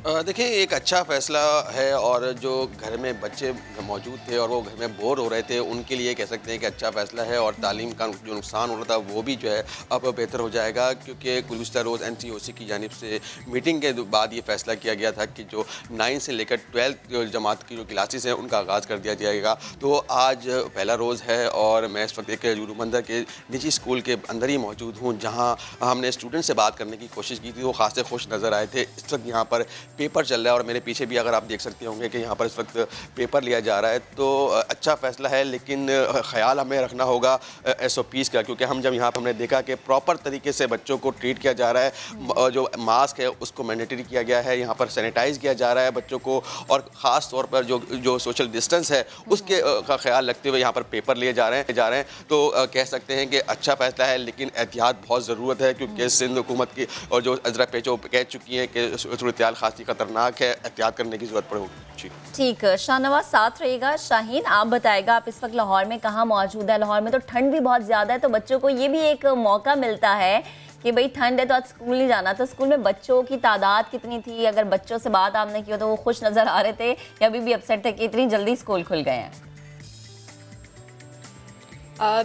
देखिए, एक अच्छा फ़ैसला है, और जो घर में बच्चे मौजूद थे और वो घर में बोर हो रहे थे उनके लिए कह सकते हैं कि अच्छा फ़ैसला है। और तालीम का जो नुकसान हो रहा था वो भी जो है अब बेहतर हो जाएगा, क्योंकि गुज़िश्ता रोज़ NCOC की जानिब से मीटिंग के बाद ये फ़ैसला किया गया था कि जो 9 से लेकर 12 जमात की जो क्लासेस हैं उनका आगाज़ कर दिया जाएगा। तो आज पहला रोज़ है और मैं इस वक्त एक यूरुबंदर के निजी स्कूल के अंदर ही मौजूद हूँ, जहाँ हमने स्टूडेंट से बात करने की कोशिश की थी। वो खासे खुश नज़र आए थे। इस वक्त यहाँ पर पेपर चल रहा है और मेरे पीछे भी अगर आप देख सकते होंगे कि यहाँ पर इस वक्त पेपर लिया जा रहा है। तो अच्छा फ़ैसला है, लेकिन ख्याल हमें रखना होगा SOPs का, क्योंकि हम जब यहाँ पर हमने देखा कि प्रॉपर तरीके से बच्चों को ट्रीट किया जा रहा है। जो मास्क है उसको मैंडेटरी किया गया है, यहाँ पर सैनिटाइज़ किया जा रहा है बच्चों को, और ख़ास तौर पर जो सोशल डिस्टेंस है उसके का ख्याल रखते हुए यहाँ पर पेपर लिए जा रहे हैं। तो कह सकते हैं कि अच्छा फ़ैसला है, लेकिन एहतियात बहुत ज़रूरत है, क्योंकि सिंध हुकूमत की और जो अजरा पेचो कह चुकी है कि सूरत हाल खासी खतरनाक है, एहतियात करने की जरूरत पड़ेगी। ठीक, शाहनवाज साथ रहेगा। शाहीन, आप बताएगा, आप इस वक्त लाहौर में कहाँ मौजूद है? लाहौर में तो ठंड भी बहुत ज़्यादा है, तो बच्चों को ये भी एक मौका मिलता है कि भाई ठंड है तो आज स्कूल नहीं जाना। तो स्कूल में बच्चों की तादाद कितनी थी? अगर बच्चों से बात आपने की हो तो वो खुश नज़र आ रहे थे या अभी भी अपसेट थे कि इतनी जल्दी स्कूल खुल गए हैं?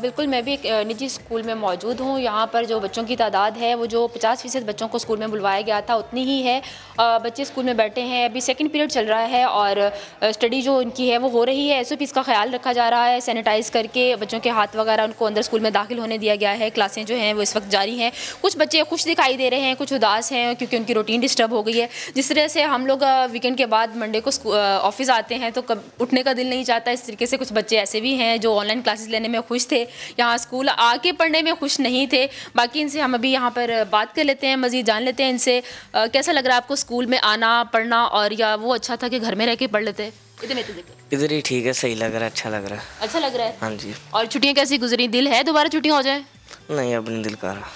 बिल्कुल, मैं भी एक निजी स्कूल में मौजूद हूँ। यहाँ पर जो बच्चों की तादाद है वो जो 50% बच्चों को स्कूल में बुलवाया गया था उतनी ही है। बच्चे स्कूल में बैठे हैं, अभी सेकंड पीरियड चल रहा है और स्टडी जो उनकी है वो हो रही है। SOPs का ख्याल रखा जा रहा है, सैनिटाइज़ करके बच्चों के हाथ वगैरह उनको अंदर स्कूल में दाखिल होने दिया गया है। क्लासें जो हैं वो इस वक्त जारी हैं। कुछ बच्चे खुश दिखाई दे रहे हैं, कुछ उदास हैं क्योंकि उनकी रूटीन डिस्टर्ब हो गई है। जिस तरह से हम लोग वीकेंड के बाद मंडे को ऑफिस आते हैं तो कब उठने का दिल नहीं चाहता, इस तरीके से कुछ बच्चे ऐसे भी हैं जो ऑनलाइन क्लासेस लेने में खुश थे, यहाँ स्कूल आके पढ़ने में खुश नहीं थे। बाकी इनसे हम अभी यहाँ पर बात कर लेते हैं, मज़ीद जान लेते हैं इनसे कैसा लग रहा है आपको स्कूल में आना पढ़ना, और या वो अच्छा था कि घर में रह के पढ़ लेते? इधर ही ठीक है, सही लग रहा है, अच्छा लग रहा है। अच्छा लग रहा है? हाँ जी। और छुट्टियाँ कैसी गुजरी? दिल है दोबारा छुट्टियाँ हो जाए? नहीं, अब नहीं दिल कर रहा,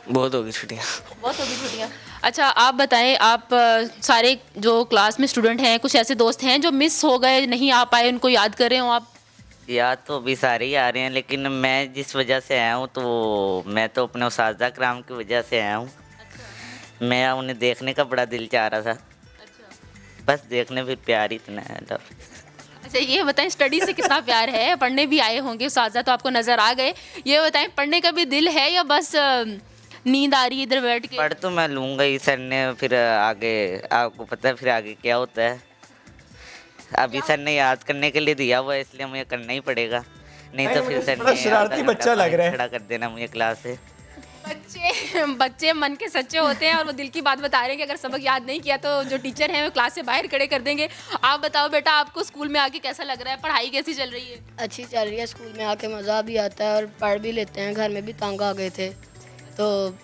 बहुत होगी छुट्टियाँ। बहुत होगी छुट्टियाँ। अच्छा, आप बताएं, आप सारे जो क्लास में स्टूडेंट हैं, कुछ ऐसे दोस्त हैं जो मिस हो गए, नहीं आ पाए, उनको याद कर रहे हो आप? याद तो अभी सारे ही आ रहे हैं, लेकिन मैं जिस वजह से आया हूँ तो मैं तो अपने उस्ताद कराम की वजह से आया हूँ। अच्छा। मैं उन्हें देखने का बड़ा दिल चाह रहा था। अच्छा। बस देखने भी प्यार ही इतना है। अच्छा, ये बताएं, स्टडी से कितना प्यार है? पढ़ने भी आए होंगे, उस्ताद तो आपको नज़र आ गए। ये बताएं, पढ़ने का भी दिल है या बस नींद आ रही है इधर बैठ के? पढ़ तो मैं लूँगा ही, सर ने फिर आगे आपको पता है फिर आगे क्या होता है। अभी सर ने याद करने के लिए दिया हुआ है, इसलिए मुझे करना ही पड़ेगा, नहीं तो फिर सर ने शरारती बच्चा लग रहा है, खड़ा कर देना मुझे क्लास से। बच्चे मन के सच्चे होते हैं और वो दिल की बात बता रहे हैं कि अगर सबक याद नहीं किया तो जो टीचर हैं वो क्लास से बाहर खड़े कर देंगे। आप बताओ बेटा, आपको स्कूल में आके कैसा लग रहा है? पढ़ाई कैसी चल रही है? अच्छी चल रही है, स्कूल में आके मज़ा भी आता है और पढ़ भी लेते हैं। घर में भी तंग आ गए थे तो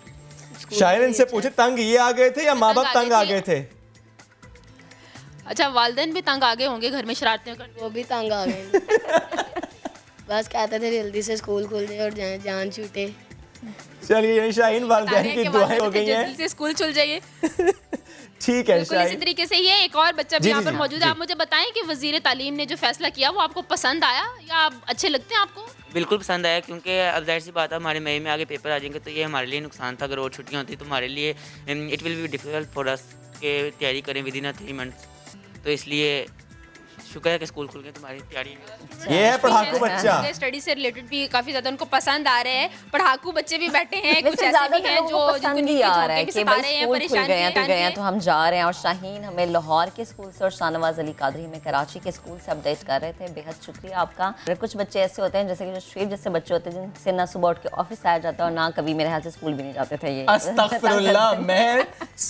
शायद इनसे पूछे, तंग ये आ गए थे या माँ बाप तंग आ गए थे? अच्छा, वालिदैन भी तंग आ गए होंगे घर में शरारतें करने? वो भी तंग आ गए। बस कहते थे जल्दी से स्कूल खुल जाए और जान छूटे। चलिए शाहीन, वालिदैन की दुआएं हो गई हैं, जल्दी से स्कूल चल जाइए। ठीक है शाहीन। इसी तरीके से ये एक और बच्चा भी यहाँ पर मौजूद है। आप मुझे बताएं कि वजीर तालीम ने जो फैसला किया वो आपको पसंद आया या अच्छे लगते हैं आपको? बिल्कुल पसंद आया, क्योंकि अब जाहिर सी बात है हमारे मई में आगे पेपर आ जाएंगे तो ये हमारे लिए नुकसान था। अगर और छुट्टियाँ होती तो हमारे लिए it will be difficult for us के तैयारी करें विद इन 3 मंथ्स। तो इसलिए शुक्र है कि स्कूल खुल गए, तुम्हारी तैयारी ये है पढ़ाकू बच्चा। स्टडी से रिलेटेड भी काफी ज्यादा उनको पसंद आ रहे हैं। पढ़ाकू बच्चे भी बैठे हैं, कुछ ऐसे भी हैं जो पसंद ही आ रहा है कि भाई स्कूल खुल गए तो हम जा रहे हैं। और शाहीन हमें लाहौर के स्कूल से और शाहनवाज अली कादरी हमें कराची के स्कूल से अपडेट कर रहे थे। बेहद शुक्रिया आपका। कुछ बच्चे ऐसे होते हैं जैसे कि जो श्वेब जैसे बच्चे होते हैं जिनसे ना सुबह उठ के ऑफिस आया जाता है और ना कभी मेरे ख्याल से स्कूल भी नहीं जाते थे। ये अस्तगफिरुल्लाह,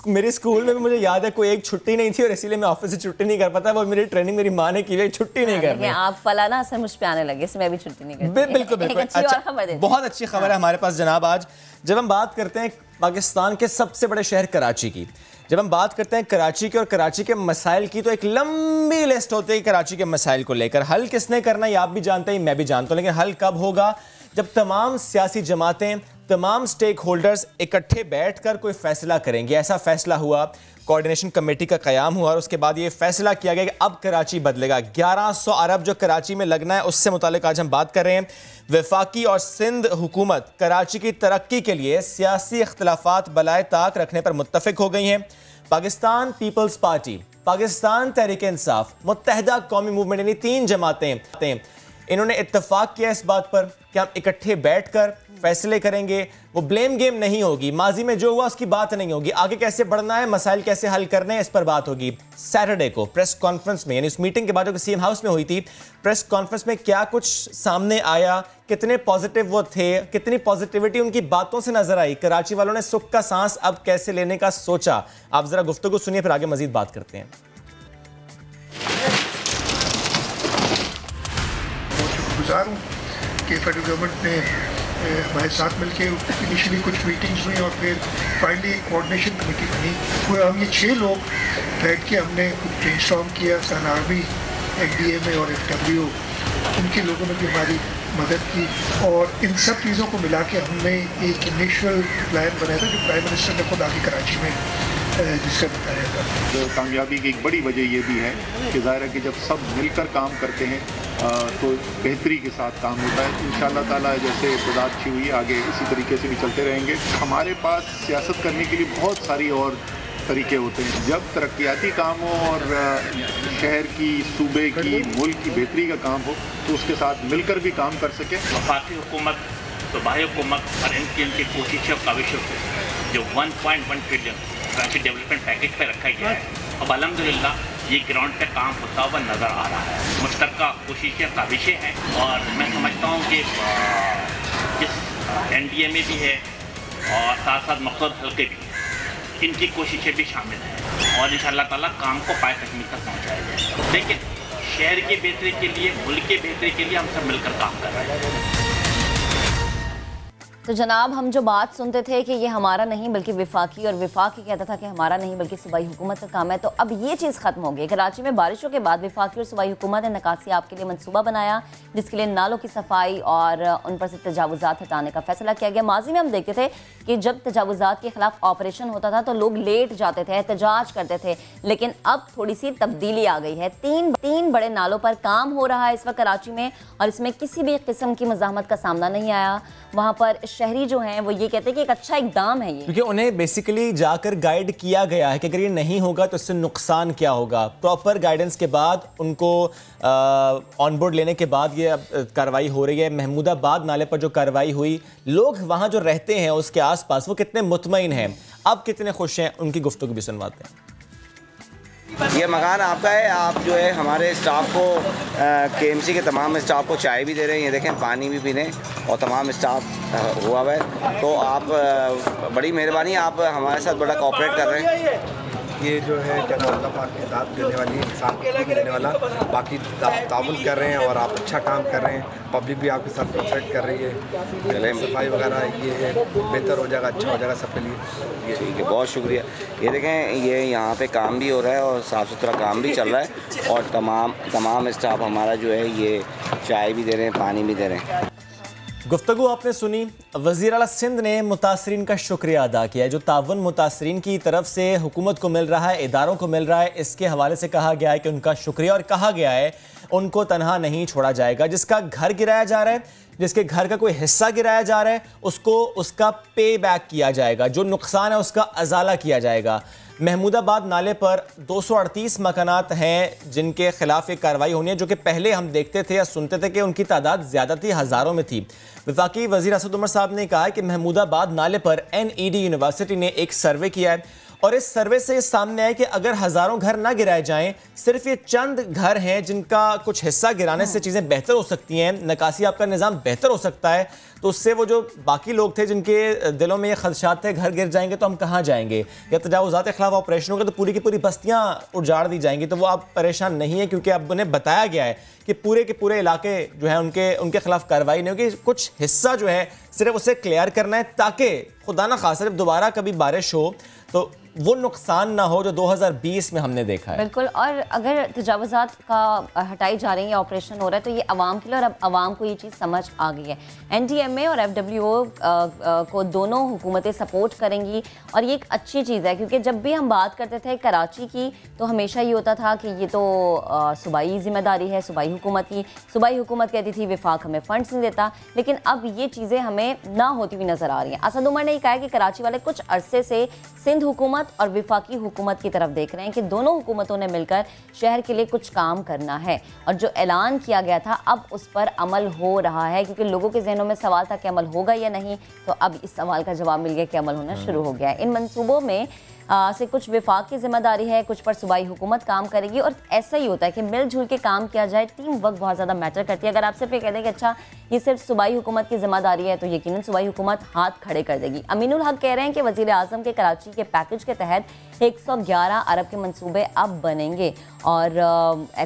मेरे स्कूल में भी मुझे याद है कोई एक छुट्टी नहीं थी और इसीलिए मैं ऑफिस से छुट्टी नहीं कर पाता। वो मेरी ट्रेनिंग मेरी माँ कमाने की लिए छुट्टी नहीं करनी। आप फलाना असर मुझ पे आने लगे, इसमें मैं भी छुट्टी नहीं करती। बिल्कुल बिल्कुल। अच्छा, बहुत अच्छी खबर है हमारे पास जनाब। आज जब हम बात करते हैं पाकिस्तान के सबसे बड़े शहर कराची की, जब हम बात करते हैं कराची के और कराची के मसाइल की, तो एक लंबी लिस्ट होती है कराची के मसाइल को लेकर। हल किसने करना है आप भी जानते हैं, मैं भी जानता हूं, लेकिन हल कब होगा? जब तमाम सियासी जमातें, तमाम स्टेक होल्डर्स इकट्ठे बैठकर कोई फैसला करेंगे। ऐसा फैसला हुआ, कोऑर्डिनेशन कमेटी का क़याम हुआ और उसके बाद ये फैसला किया गया कि अब कराची बदलेगा। 1100 अरब जो कराची में लगना है उससे मुतालिक आज हम बात कर रहे हैं। वफाकी और सिंध हुकूमत कराची की तरक्की के लिए सियासी इख्तलाफात बलाए ताक रखने पर मुत्तफिक हो गई हैं। पाकिस्तान पीपल्स पार्टी, पाकिस्तान तहरीक इंसाफ, मुत्तहदा कौमी मूवमेंट, यानी 3 जमातें, इन्होंने इत्तफाक किया इस बात पर कि हम इकट्ठे बैठकर फैसले करेंगे। वो ब्लेम गेम नहीं होगी, माजी में जो हुआ उसकी बात नहीं होगी, आगे कैसे बढ़ना है, मसाइल कैसे हल करने हैं, इस पर बात होगी। सैटरडे को प्रेस कॉन्फ्रेंस में, यानी उस मीटिंग के बाद जो सीएम हाउस में हुई थी, प्रेस कॉन्फ्रेंस में क्या कुछ सामने आया, कितने पॉजिटिव वो थे, कितनी पॉजिटिविटी उनकी बातों से नजर आई, कराची वालों ने सुख का सांस अब कैसे लेने का सोचा, आप जरा गुफ्तगू सुनिए, फिर आगे मजीद बात करते हैं। गुजार हूँ कि फेडरल गवर्नमेंट ने हमारे साथ मिलकर इनिशियली कुछ मीटिंग्स हुई और फिर फाइनली कोऑर्डिनेशन कमेटी बनी। वो हम ये 6 लोग बैठ के हमने कुछ ब्रेनस्टॉर्म किया। सन आर्मी, एफडीएमए और एफडब्ल्यू, उनके लोगों ने भी हमारी मदद की और इन सब चीज़ों को मिला के हमने एक इनिशियल प्लान बनाया था जो प्राइम मिनिस्टर ने खुद आके कराची में जिससे बताया था। तो कामयाबी की एक बड़ी वजह ये भी है कि ज़ाहिर है कि जब सब मिलकर काम करते हैं तो बेहतरी के साथ काम होता है। इंशाअल्लाह ताला जैसे इब्तदा अच्छी हुई, आगे इसी तरीके से भी चलते रहेंगे। हमारे पास सियासत करने के लिए बहुत सारी और तरीके होते हैं। जब तरक्याती काम हो और शहर की, सूबे की, मुल्क की बेहतरी का काम हो तो उसके साथ मिलकर भी काम कर सकें। वफाकी हुकूमत, सूबाई हुकूमत और इनकी कोशिशों काविशों को जो 1.1 ट्रिलियन कराची डेवलपमेंट पैकेज पे रखा गया है, अब अल्हम्दुलिल्लाह ये ग्राउंड पे काम होता हुआ नज़र आ रहा है। मुश्तरका कोशिशें काविशें हैं और मैं समझता हूँ कि जिस NDMA भी है और साथ साथ मकसद हल्के भी, इनकी कोशिशें भी शामिल हैं और इंशाअल्लाह ताला काम को पाए तकमील तक पहुँचाया जाए। लेकिन शहर की बेहतरी के लिए, मुल्क की बेहतरी के लिए हम सब मिलकर काम कर रहे हैं। तो जनाब, हम जो बात सुनते थे कि ये हमारा नहीं बल्कि विफाकी, और विफाकी कहता था कि हमारा नहीं बल्कि सूबाई हुकूमत का काम है, तो अब ये चीज़ खत्म हो गई। कराची में बारिशों के बाद विफाकी और सूबाई हुकूमत ने निकासी आप के लिए मंसूबा बनाया, जिसके लिए नालों की सफाई और उन पर से तजावुज़ात हटाने का फैसला किया गया। माजी में हम देखते थे कि जब तजावुज़ात के खिलाफ ऑपरेशन होता था तो लोग लेट जाते थे, एहतजाज करते थे, लेकिन अब थोड़ी सी तब्दीली आ गई है। तीन बड़े नालों पर काम हो रहा है इस वक्त कराची में और इसमें किसी भी किस्म की मज़ाहमत का सामना नहीं आया। वहाँ पर शहरी जो हैं वो ये कहते हैं कि एक अच्छा इकदाम है ये, क्योंकि उन्हें बेसिकली जाकर गाइड किया गया है कि अगर ये नहीं होगा तो इससे नुकसान क्या होगा। प्रॉपर गाइडेंस के बाद उनको ऑन बोर्ड लेने के बाद ये कार्रवाई हो रही है। महमूदाबाद नाले पर जो कार्रवाई हुई, लोग वहाँ जो रहते हैं उसके आसपास वो कितने मुतमईन हैं, अब कितने खुश हैं, उनकी गुफ्तगू भी सुनवाते हैं। ये मकान आपका है, आप जो है हमारे स्टाफ को KMC के तमाम स्टाफ को चाय भी दे रहे हैं, ये देखें पानी भी पीने और तमाम स्टाफ हुआ है, तो आप बड़ी मेहरबानी, आप हमारे साथ बड़ा कोऑपरेट कर रहे हैं। ये जो है क्या अल्लाह पाक की दाद देने वाली, इंसान को देने वाला, बाकी ताउन कर रहे हैं और आप अच्छा काम कर रहे हैं, पब्लिक भी आपके साथ कोऑपरेट कर रही है, सफाई वगैरह ये है बेहतर हो जाएगा, अच्छा हो जाएगा सबके लिए। ये ठीक है, बहुत शुक्रिया। ये देखें, ये यहाँ पे काम भी हो रहा है और साफ़ सुथरा काम भी चल रहा है और तमाम स्टाफ हमारा जो है ये चाय भी दे रहे हैं, पानी भी दे रहे हैं। गुफ्तगू आपने सुनी। वज़ीर आला सिंध ने मुतासरीन का शुक्रिया अदा किया है। जो तावन मुतासरीन की तरफ से हुकूमत को मिल रहा है, इदारों को मिल रहा है, इसके हवाले से कहा गया है कि उनका शुक्रिया, और कहा गया है उनको तनहा नहीं छोड़ा जाएगा। जिसका घर गिराया जा रहा है, जिसके घर का कोई हिस्सा गिराया जा रहा है, उसको उसका पे बैक किया जाएगा, जो नुकसान है उसका अजाला किया जाएगा। महमूदाबाद नाले पर 238 मकानात हैं जिनके खिलाफ एक कार्रवाई होनी है, जो कि पहले हम देखते थे या सुनते थे कि उनकी तादाद ज़्यादा थी, हज़ारों में थी। वफाकी वज़ीर असद उमर साहब ने कहा है कि महमूदाबाद नाले पर NED यूनिवर्सिटी ने एक सर्वे किया है और इस सर्वे से ये सामने आया कि अगर हजारों घर ना गिराए जाएं, सिर्फ ये चंद घर हैं जिनका कुछ हिस्सा गिराने से चीजें बेहतर हो सकती हैं, नकासी आपका निजाम बेहतर हो सकता है, तो उससे वो जो बाकी लोग थे जिनके दिलों में ये खदशात थे घर गिर जाएंगे तो हम कहाँ जाएंगे, या तजावुज़ात के खिलाफ ऑपरेशन होगा तो पूरी की पूरी बस्तियाँ उजाड़ दी जाएंगी, तो वो आप परेशान नहीं है क्योंकि अब उन्हें बताया गया है कि पूरे के पूरे इलाके जो है उनके खिलाफ कार्रवाई नहीं होगी, कुछ हिस्सा जो है सिर्फ उसे क्लियर करना है ताकि खुदा ना खासा जब दोबारा कभी बारिश हो तो वो नुकसान ना हो जो 2020 में हमने देखा है। बिल्कुल, और अगर तजावुज़ात का हटाई जा रही है, ऑपरेशन हो रहा है, तो ये अवाम के लिए, और अब अवाम को ये चीज़ समझ आ गई है। NDMA और FWO को दोनों हुकूमतें सपोर्ट करेंगी और ये एक अच्छी चीज़ है क्योंकि जब भी हम बात करते थे कराची की तो हमेशा ये होता था कि ये तो सूबाई जिम्मेदारी है, सूबाई हुकूमत की। सूबाई हुकूमत कहती थी वफाक हमें फंड्स नहीं देता, लेकिन अब ये चीज़ें हमें ना होती हुई नज़र आ रही हैं। असद उमर ने कहा है कि कराची वाले कुछ अरसे से सिंध हुकूमत और विफाकी हुकूमत की तरफ देख रहे हैं कि दोनों हुकूमतों ने मिलकर शहर के लिए कुछ काम करना है, और जो ऐलान किया गया था अब उस पर अमल हो रहा है क्योंकि लोगों के जहनों में सवाल था कि अमल होगा या नहीं, तो अब इस सवाल का जवाब मिल गया कि अमल होना शुरू हो गया है। इन मंसूबों में से कुछ विफाक की जिम्मेदारी है, कुछ पर सूबाई हुकूमत काम करेगी, और ऐसा ही होता है कि मिलजुल के काम किया जाए, टीम वर्क बहुत ज़्यादा मैटर करती है। अगर आप सिर्फ ये कह दें कि अच्छा ये सिर्फ सूबाई हुकूमत की जिम्मेदारी है तो यकीनन सूबाई हुकूमत हाथ खड़े कर देगी। अमीनुल हक कह रहे हैं कि वज़ीर आज़म के कराची के पैकेज के तहत 111 अरब के मंसूबे अब बनेंगे, और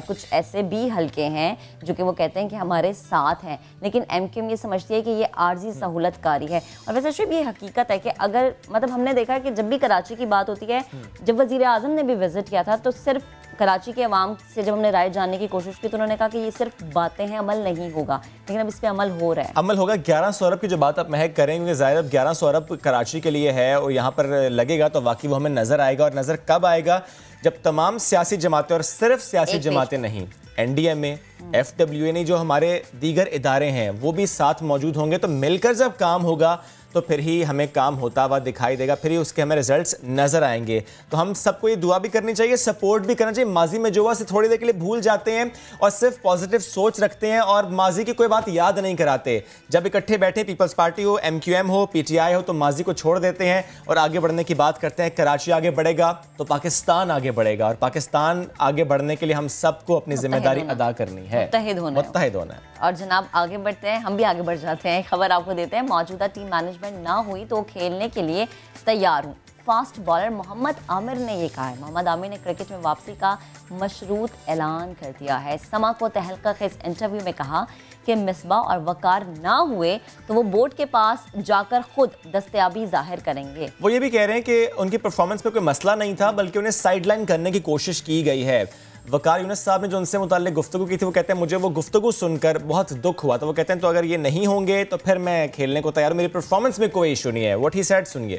कुछ ऐसे भी हल्के हैं जो कि वो कहते हैं कि हमारे साथ हैं, लेकिन MQM ये समझती है कि ये आर्जी सहूलतकारी है। और वैसे सिर्फ ये हकीकत है कि अगर मतलब हमने देखा है कि जब भी कराची की बात होती है, जब वज़ीर आज़म ने भी विजिट किया था तो सिर्फ कराची के अवाम से जब हमने राय जानने की कोशिश की तो उन्होंने कहा कि ये सिर्फ बातें हैं, अमल नहीं होगा, लेकिन अब इस पर अमल हो रहा है। अमल होगा। 1100 अरब की जो बात आप महक करें, क्योंकि ज़ाहिर अब 1100 अरब कराची के लिए है और यहाँ पर लगेगा तो वाकई वो हमें नज़र आएगा, और नज़र कब आएगा जब तमाम सियासी जमातें, और सिर्फ सियासी जमातें नहीं, NDMA, FWA नहीं, जो हमारे दीगर इदारे हैं वो भी साथ मौजूद होंगे, तो मिलकर जब काम होगा तो फिर ही हमें काम होता हुआ दिखाई देगा, फिर ही उसके हमें रिजल्ट्स नज़र आएंगे। तो हम सबको ये दुआ भी करनी चाहिए, सपोर्ट भी करना चाहिए। माजी में जो हुआ से थोड़ी देर के लिए भूल जाते हैं और सिर्फ पॉजिटिव सोच रखते हैं और माजी की कोई बात याद नहीं कराते। जब इकट्ठे बैठे पीपल्स पार्टी हो, MQM हो, PTI हो, तो माजी को छोड़ देते हैं और आगे बढ़ने की बात करते हैं। कराची आगे बढ़ेगा तो पाकिस्तान आगे बढ़ेगा, और पाकिस्तान आगे बढ़ने के लिए हम सबको अपनी जिम्मेदारी अदा करनी है, मुत्तहिद होना है। और जनाब आगे बढ़ते हैं, हम भी आगे बढ़ जाते हैं। खबर आपको देते हैं, मौजूदा टीम मैनेजमेंट ना हुई तो खेलने के लिए तैयार हूँ। फास्ट बॉलर मोहम्मद आमिर ने ये कहा है। मोहम्मद आमिर ने क्रिकेट में वापसी का मशरूत ऐलान कर दिया है। समा को तहलका इस इंटरव्यू में कहा कि मिसबा और वकार ना हुए तो वो बोर्ड के पास जाकर खुद दस्तयाबी जाहिर करेंगे। वो ये भी कह रहे हैं कि उनकी परफॉर्मेंस में कोई मसला नहीं था, बल्कि उन्हें साइडलाइन करने की कोशिश की गई है। वकार यूनुस साहब ने जो उनसे मुताल्लिक गुफ्तगू की थी, वो कहते हैं मुझे वो गुफ्तगू सुनकर बहुत दुख हुआ। तो वो कहते हैं तो अगर ये नहीं होंगे तो फिर मैं खेलने को तैयार हूँ, मेरी परफॉर्मेंस में कोई इशू नहीं है। व्हाट ही सेड सुनिए।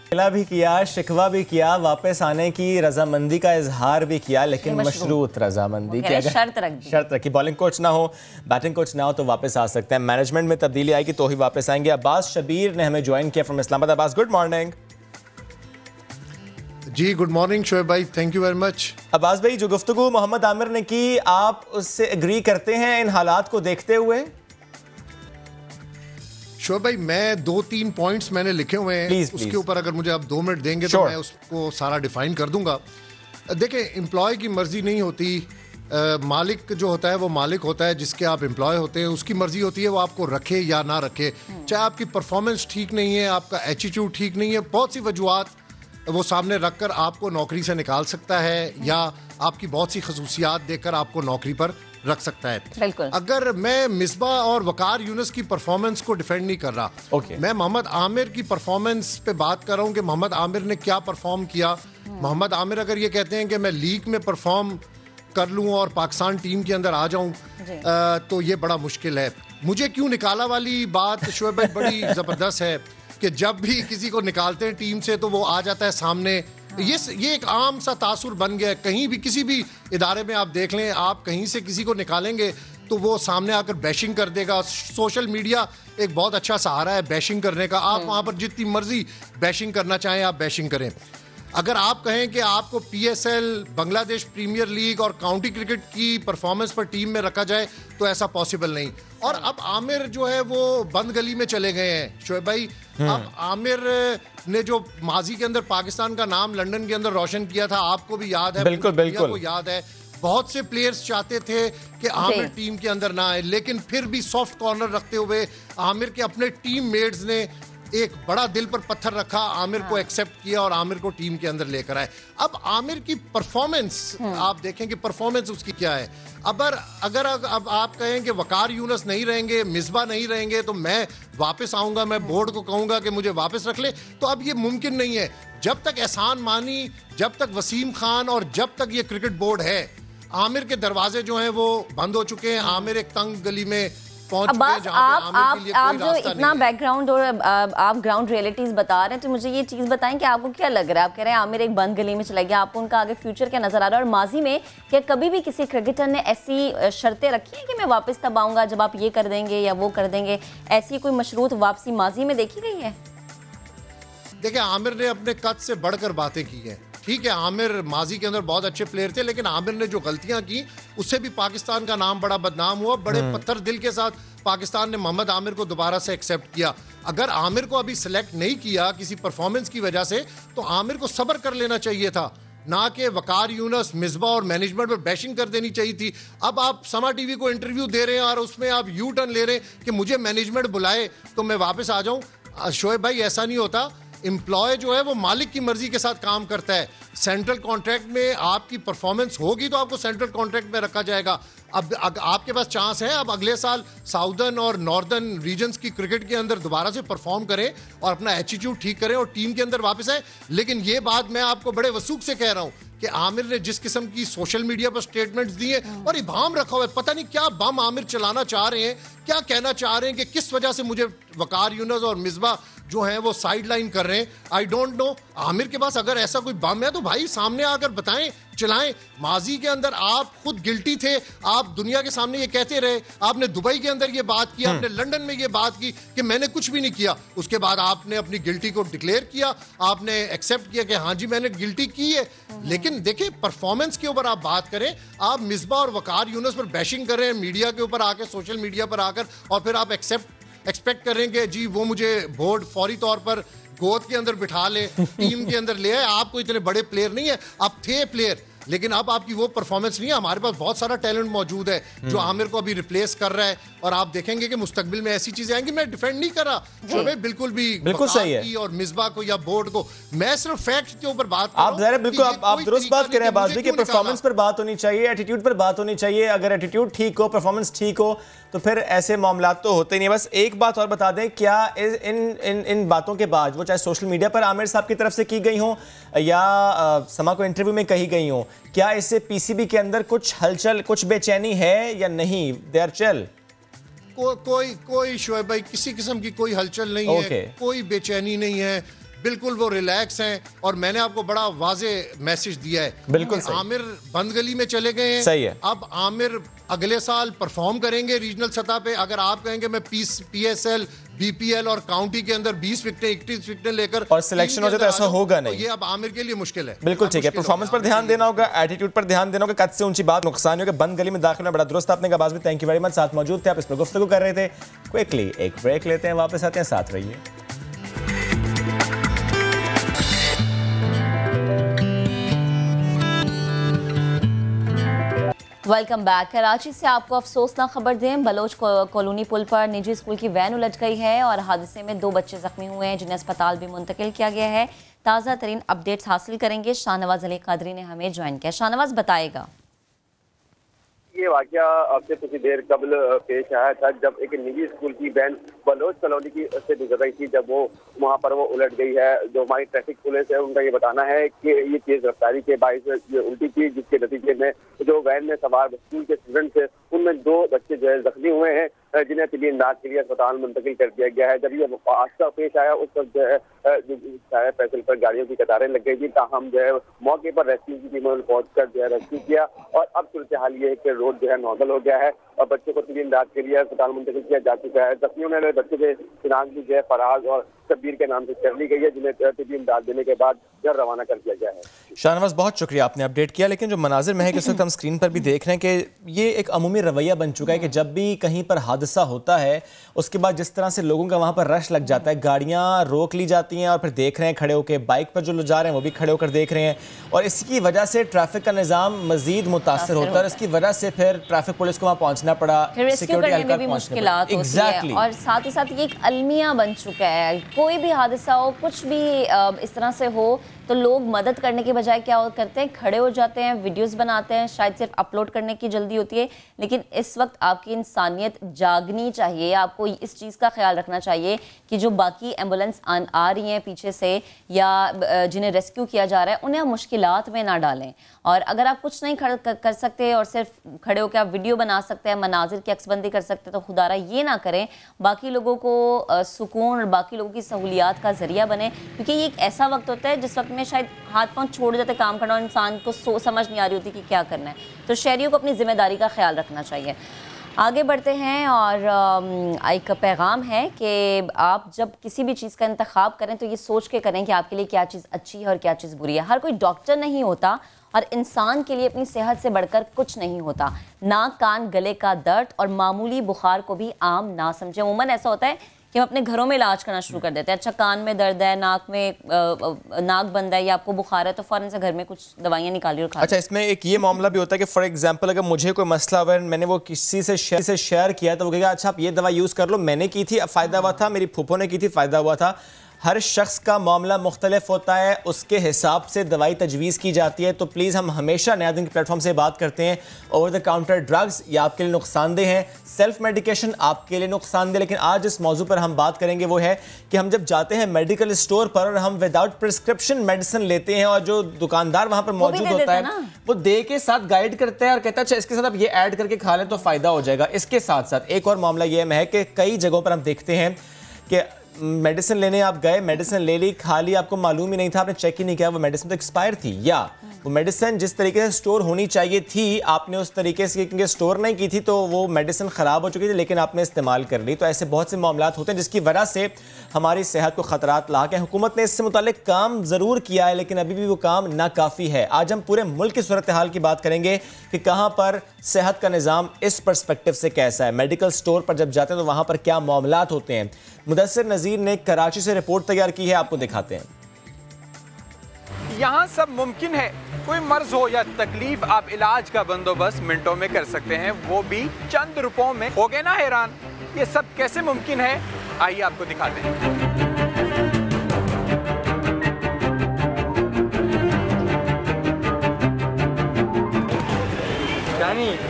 खेला भी किया, शिकवा भी किया, वापस आने की रजामंदी का इजहार भी किया, लेकिन मशरूत रजामंदी की शर्त रखी। बॉलिंग कोच ना हो, बैटिंग कोच ना हो तो वापस आ सकते हैं। मैनेजमेंट में तब्दीली आएगी तो ही वापस आएंगे। अब्बास शबीर ने हमें ज्वाइन किया from Islamabad. Abbas, good morning. जी गुड मॉर्निंग शोएब भाई, thank you very much. Abbas भाई, जो गुफ्तगू मोहम्मद आमिर ने की, आप उससे एग्री करते हैं इन हालात को देखते हुए? शोएब भाई, मैं 2-3 पॉइंट्स मैंने लिखे हुए हैं, उसके ऊपर अगर मुझे आप 2 मिनट देंगे तो मैं उसको सारा डिफाइन कर दूंगा। देखिए, एम्प्लॉय की मर्जी नहीं होती, मालिक जो होता है वो मालिक होता है, जिसके आप एम्प्लॉय होते हैं उसकी मर्जी होती है वो आपको रखे या ना रखे। चाहे आपकी परफॉर्मेंस ठीक नहीं है, आपका एटीट्यूड ठीक नहीं है, बहुत सी वजूहत वो सामने रखकर आपको नौकरी से निकाल सकता है या आपकी बहुत सी खसूसियात देखकर आपको नौकरी पर रख सकता है। बिल्कुल। अगर मैं मिसबा और वकार यूनुस की परफॉर्मेंस को डिफेंड नहीं कर रहा, मैं मोहम्मद आमिर की परफॉर्मेंस पे बात कर रहा हूँ कि मोहम्मद आमिर ने क्या परफॉर्म किया। मोहम्मद आमिर अगर ये कहते हैं कि मैं लीग में परफॉर्म कर लूँ और पाकिस्तान टीम के अंदर आ जाऊँ तो ये बड़ा मुश्किल है। मुझे क्यों निकाला वाली बात शोएब भाई बड़ी ज़बरदस्त है कि जब भी किसी को निकालते हैं टीम से तो वो आ जाता है सामने। ये एक आम सा तासुर बन गया है। कहीं भी किसी भी इदारे में आप देख लें, आप कहीं से किसी को निकालेंगे तो वो सामने आकर बैशिंग कर देगा। सोशल मीडिया एक बहुत अच्छा सहारा है बैशिंग करने का। आप वहाँ पर जितनी मर्जी बैशिंग करना चाहें आप बैशिंग करें। अगर आप कहें कि आपको PSL, बांग्लादेश प्रीमियर लीग और काउंटी क्रिकेट की परफॉर्मेंस पर टीम में रखा जाए तो ऐसा पॉसिबल नहीं। और अब आमिर जो है वो बंद गली में चले गए हैं शोएब भाई। अब आमिर ने जो माजी के अंदर पाकिस्तान का नाम लंदन के अंदर रोशन किया था, आपको भी याद है, बिल्कुल बिल्कुल को याद है। बहुत से प्लेयर्स चाहते थे कि आमिर टीम के अंदर ना आए, लेकिन फिर भी सॉफ्ट कॉर्नर रखते हुए आमिर के अपने टीम मेट्स ने एक बड़ा दिल पर पत्थर रखा, आमिर को एक्सेप्ट किया और आमिर को टीम के अंदर लेकर आए। अब आमिर की परफॉर्मेंस आप देखें कि परफॉर्मेंस उसकी क्या है। अगर अब आप कहें कि वकार यूनुस नहीं रहेंगे, मिसबा नहीं रहेंगे, तो मैं वापस आऊंगा, मैं बोर्ड को कहूंगा कि मुझे वापस रख ले, तो अब ये मुमकिन नहीं है। जब तक एहसान मानी, जब तक वसीम खान और जब तक ये क्रिकेट बोर्ड है, आमिर के दरवाजे जो हैं वो बंद हो चुके हैं। आमिर एक तंग गली में अब्बास, आप जो इतना बैकग्राउंड और आप ग्राउंड रियलिटीज बता रहे हैं, तो मुझे ये चीज़ बताएं कि आपको क्या लग रहा है। आप कह रहे हैं आमिर एक बंद गली में चला गया, आपको उनका आगे फ्यूचर क्या नजर आ रहा है? और माजी में क्या कभी भी किसी क्रिकेटर ने ऐसी शर्तें रखी हैं कि मैं वापस तब आऊंगा जब आप ये कर देंगे या वो कर देंगे? ऐसी कोई मशरूत वापसी माजी में देखी गई है? देखिए, आमिर ने अपने कद से बढ़कर बातें की हैं। ठीक है, आमिर माजी के अंदर बहुत अच्छे प्लेयर थे, लेकिन आमिर ने जो गलतियां की उससे भी पाकिस्तान का नाम बड़ा बदनाम हुआ। बड़े पत्थर दिल के साथ पाकिस्तान ने मोहम्मद आमिर को दोबारा से एक्सेप्ट किया। अगर आमिर को अभी सिलेक्ट नहीं किया किसी परफॉर्मेंस की वजह से, तो आमिर को सब्र कर लेना चाहिए था, ना कि वकार यूनुस, मिसबा और मैनेजमेंट पर बैशिंग कर देनी चाहिए थी। अब आप समा टीवी को इंटरव्यू दे रहे हैं और उसमें आप यू टर्न ले रहे हैं कि मुझे मैनेजमेंट बुलाए तो मैं वापस आ जाऊं। शोएब भाई, ऐसा नहीं होता। एम्प्लॉय जो है वो मालिक की मर्जी के साथ काम करता है। सेंट्रल कॉन्ट्रैक्ट में आपकी परफॉर्मेंस होगी तो आपको सेंट्रल कॉन्ट्रैक्ट में रखा जाएगा। अब आपके पास चांस है, अब अगले साल साउदर्न और नॉर्दर्न रीजन्स की क्रिकेट के अंदर दोबारा से परफॉर्म करें और अपना एटीट्यूड ठीक करें और टीम के अंदर वापस आए। लेकिन ये बात मैं आपको बड़े वसूख से कह रहा हूं कि आमिर ने जिस किस्म की सोशल मीडिया पर स्टेटमेंट्स दिए और इबाम रखा हुआ है, पता नहीं क्या बम आमिर चलाना चाह रहे हैं, क्या कहना चाह रहे हैं कि किस वजह से मुझे वकार यूनुस और मिसबा जो हैं वो साइड लाइन कर रहे हैं। I don't know. आमिर के पास अगर ऐसा कोई बम है तो भाई सामने आकर बताएं, चलाएं। माजी के अंदर आप खुद गिल्टी थे, आप दुनिया के सामने ये कहते रहे, आपने दुबई के अंदर ये बात की, आपने लंदन में ये बात की कि मैंने कुछ भी नहीं किया। उसके बाद आपने अपनी गिल्टी को डिक्लेयर किया, आपने एक्सेप्ट किया कि हाँ जी मैंने गिल्टी की है। लेकिन देखिए, परफॉर्मेंस के ऊपर आप बात करें, आप मिसबा और वकार यूनुस पर बैशिंग कर रहे हैं मीडिया के ऊपर आकर, सोशल मीडिया पर आकर, और फिर आप एक्सपेक्ट कर रहे हैं कि जी वो मुझे बोर्ड फौरी तौर पर गोद के अंदर बिठा ले, टीम के अंदर ले आए। आपको इतने बड़े प्लेयर नहीं है, आप थे प्लेयर, लेकिन अब आपकी वो परफॉर्मेंस नहीं है। हमारे पास बहुत सारा टैलेंट मौजूद है जो आमिर को अभी रिप्लेस कर रहा है, और आप देखेंगे कि मुस्तकबिल में ऐसी चीजें आएंगी। मैं डिफेंड नहीं कर रहा बिल्कुल भी, बिल्कुल सही है, और मिसबा को या बोर्ड को, मैं सिर्फ फैक्ट के ऊपर बात कर रहा हूं। आप जरा बिल्कुल आप दुरुस्त बात करें, बाजवी के परफॉर्मेंस पर बात होनी चाहिए, एटीट्यूड पर बात होनी चाहिए। अगर एटीट्यूड ठीक हो, परफॉर्मेंस ठीक हो, तो फिर ऐसे मामला तो होते ही नहीं। बस एक बात और बता दें, क्या इन बातों के बाद, वो चाहे सोशल मीडिया पर आमिर साहब की तरफ से की गई हो या समा को इंटरव्यू में कही गई हो, क्या इससे पीसीबी के अंदर कुछ हलचल, कुछ बेचैनी है या नहीं? They are chill? कोई शोएब भाई, किसी किस्म की कोई हलचल नहीं है, कोई बेचैनी नहीं है, बिल्कुल वो रिलैक्स हैं। और मैंने आपको बड़ा वाजे मैसेज दिया है, बिल्कुल आमिर बंद गली में चले गए हैं। सही है। अब आमिर अगले साल परफॉर्म करेंगे रीजनल सतह पे। अगर आप कहेंगे मैं PSL, BPL और काउंटी के अंदर 20 विकेटें, 21 विकेटें लेकर और सिलेक्शन हो जाए तो ऐसा होगा नहीं। तो ये अब आमिर के लिए मुश्किल है। बिल्कुल ठीक है, परफॉर्मेंस पर ध्यान देना होगा, एटीट्यूड पर ध्यान देना होगा। कद से ऊंची बात नुकसान होगा। बंद गली में दाखिल में बड़ा दुरुस्त आपने कहा। बाजवी, थैंक यू वेरी मच, साथ मौजूद थे, आप इस पर गुफ्तगू कर रहे थे। क्विकली एक ब्रेक लेते हैं, वापस आते हैं, साथ रहिए। Welcome back. कराची से आपको अफसोसनाक खबर दें, बलोच कॉलोनी पुल पर निजी स्कूल की वैन उलट गई है और हादसे में 2 बच्चे जख्मी हुए हैं, जिन्हें अस्पताल भी मुंतकिल किया गया है। ताज़ा तरीन अपडेट्स हासिल करेंगे, शाहनवाज अली कादरी ने हमें ज्वाइन किया। शाहनवाज, बताएगा। ये वाकया अब से कुछ देर कबल पेश आया था, जब एक निजी स्कूल की वैन बलोच कॉलोनी की से गुजर रही थी, जब वो वहाँ पर वो उलट गई है। जो हमारी ट्रैफिक पुलिस है उनका ये बताना है कि ये तेज रफ्तारी के बाइस ये उल्टी थी, जिसके नतीजे में जो वैन में सवार स्कूल के स्टूडेंट थे उनमें 2 बच्चे जो है जख्मी हुए हैं। जिन्हें तिबी इमदाद के लिए अस्पताल मुंतकिल कर दिया गया है। जब ये हादसा पेश आया उस वक्त जो है साया फैसल पर गाड़ियों की कतारें लग गई थी, ताहम जो है मौके पर रेस्क्यू की टीमों ने पहुंचकर जो है रेस्क्यू किया और अब सूरत हाल ये है कि रोड जो है नॉर्मल हो गया है और बच्चों को तिबी इमदाद के लिए अस्पताल मुंतकिल किया जा चुका है। जख्मियों ने बच्चों के शिनाख्त भी जो है फराज और शब्बीर के नाम से कर ली गई है, जिन्हें तिबी इमदाद देने के बाद घर रवाना कर दिया गया है। शाहनवाज, बहुत शुक्रिया, आपने अपडेट किया। लेकिन जो मनाजिर में है कि इस वक्त हम स्क्रीन पर भी देख रहे हैं कि ये एक अमूमी रवैया बन चुका है कि जब भी कहीं पर हादसा होता है उसके बाद जिस तरह से लोगों का वहाँ पर रश लग जाता है, गाड़ियाँ रोक ली जाती हैं और फिर देख रहे हैं खड़े होकर, बाइक पर जो लोग जा रहे हैं वो भी खड़े होकर देख रहे हैं और इसकी वजह से ट्रैफिक का निज़ाम मजीद मुतासर होता है और इसकी वजह से फिर ट्रैफिक पुलिस को वहाँ पहुँचना पड़ा, सिक्योरिटी एहलकार भी मुश्किलात होती है और साथ ही साथ ये एक अलमिया बन चुका है। कोई भी हादसा हो, कुछ भी इस तरह से हो तो लोग मदद करने के बजाय क्या करते हैं, खड़े हो जाते हैं, वीडियोस बनाते हैं, शायद सिर्फ अपलोड करने की जल्दी होती है। लेकिन इस वक्त आपकी इंसानियत जागनी चाहिए, आपको इस चीज़ का ख्याल रखना चाहिए कि जो बाकी एम्बुलेंस आ रही हैं पीछे से या जिन्हें रेस्क्यू किया जा रहा है उन्हें आप मुश्किलात में ना डालें। और अगर आप कुछ नहीं कर सकते और सिर्फ खड़े होकर आप वीडियो बना सकते हैं, मनाजिर की अक्सबंदी कर सकते हैं, तो खुदारा ये ना करें, बाकी लोगों को सुकून और बाकी लोगों की सहूलियात का जरिया बने, क्योंकि ये एक ऐसा वक्त होता है जिस वक्त में शायद हाथ पांव छोड़ जाते काम करना और इंसान को समझ नहीं आ रही होती कि क्या करना है। तो शहरियों को अपनी जिम्मेदारी का ख्याल रखना चाहिए। आगे बढ़ते हैं और एक पैगाम है कि आप जब किसी भी चीज़ का इंतखाब करें तो ये सोच के करें कि आपके लिए क्या चीज़ अच्छी है और क्या चीज़ बुरी है। हर कोई डॉक्टर नहीं होता और इंसान के लिए अपनी सेहत से बढ़कर कुछ नहीं होता। नाक, कान, गले का दर्द और मामूली बुखार को भी आम ना समझें। उमूमन ऐसा होता है कि हम अपने घरों में इलाज करना शुरू कर देते हैं। अच्छा, कान में दर्द है, नाक बंद है या आपको बुखार है तो फ़ौरन से घर में कुछ दवाइयाँ निकाली और खा। अच्छा, इसमें एक ये मामला भी होता है कि फॉर एग्जांपल अगर मुझे कोई मसला हुआ, मैंने वो किसी से शेयर किया तो वो कहेगा अच्छा आप ये दवा यूज़ कर लो, मैंने की थी फ़ायदा हुआ था, मेरी फूफो ने की थी फ़ायदा हुआ था। हर शख्स का मामला मुख्तलिफ होता है, उसके हिसाब से दवाई तजवीज़ की जाती है। तो प्लीज़ हम हमेशा नयादिन के प्लेटफॉर्म से बात करते हैं, ओवर द काउंटर ड्रग्स ये आपके लिए नुकसानदेह हैं, सेल्फ मेडिकेशन आपके लिए नुकसानदेह। लेकिन आज इस मौजू पर हम बात करेंगे वो है कि हम जब जाते हैं मेडिकल स्टोर पर और हम विदाउट प्रिस्क्रिप्शन मेडिसिन लेते हैं और जो दुकानदार वहाँ पर मौजूद होता है वो दे के साथ गाइड करता है और कहता है अच्छा इसके साथ आप ये ऐड करके खा लें तो फ़ायदा हो जाएगा। इसके साथ साथ एक और मामला ये है कि कई जगहों पर हम देखते हैं कि मेडिसिन लेने आप गए, मेडिसिन ले ली, खा ली, आपको मालूम ही नहीं था, आपने चेक ही नहीं किया वो मेडिसिन तो एक्सपायर थी, या वो मेडिसिन जिस तरीके से स्टोर होनी चाहिए थी आपने उस तरीके से क्योंकि स्टोर नहीं की थी तो वो मेडिसिन ख़राब हो चुकी थी लेकिन आपने इस्तेमाल कर ली। तो ऐसे बहुत से मामलात होते हैं जिसकी वजह से हमारी सेहत को ख़तरात लाक हैं। हुकूमत ने इससे मुतालिक काम ज़रूर किया है लेकिन अभी भी वो काम नाकाफ़ी है। आज हम पूरे मुल्क की सूरत हाल की बात करेंगे कि कहाँ पर सेहत का निज़ाम इस परस्पेक्टिव से कैसा है। मेडिकल स्टोर पर जब जाते हैं तो वहाँ पर क्या मामलात होते हैं। मुदस्सिर नज़ीर ने कराची से रिपोर्ट तैयार की है, आपको दिखाते हैं। यहाँ सब मुमकिन है, कोई मर्ज हो या तकलीफ आप इलाज का बंदोबस्त मिनटों में कर सकते हैं, वो भी चंद रुपयों में। हो गए ना हैरान, ये सब कैसे मुमकिन है? आइए आपको दिखाते हैं।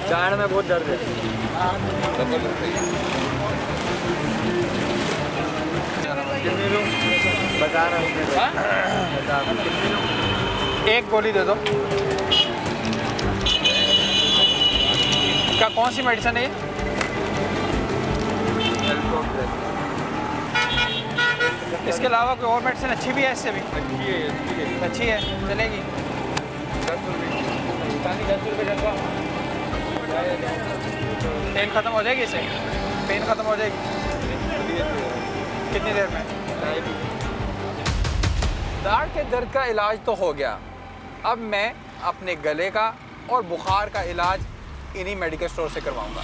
जान में बहुत दर्द है। बता रहा हूँ, एक गोली दे दो। क्या कौन सी मेडिसिन है ये? इसके अलावा कोई और मेडिसिन अच्छी भी है? इससे भी अच्छी है, चलेगी। 10 रुपये पेन ख़त्म हो जाएगी, इससे पेन ख़त्म हो जाएगी। कितनी देर में? दाढ़ के दर्द का इलाज तो हो गया, अब मैं अपने गले का और बुखार का इलाज इन्हीं मेडिकल स्टोर से करवाऊंगा।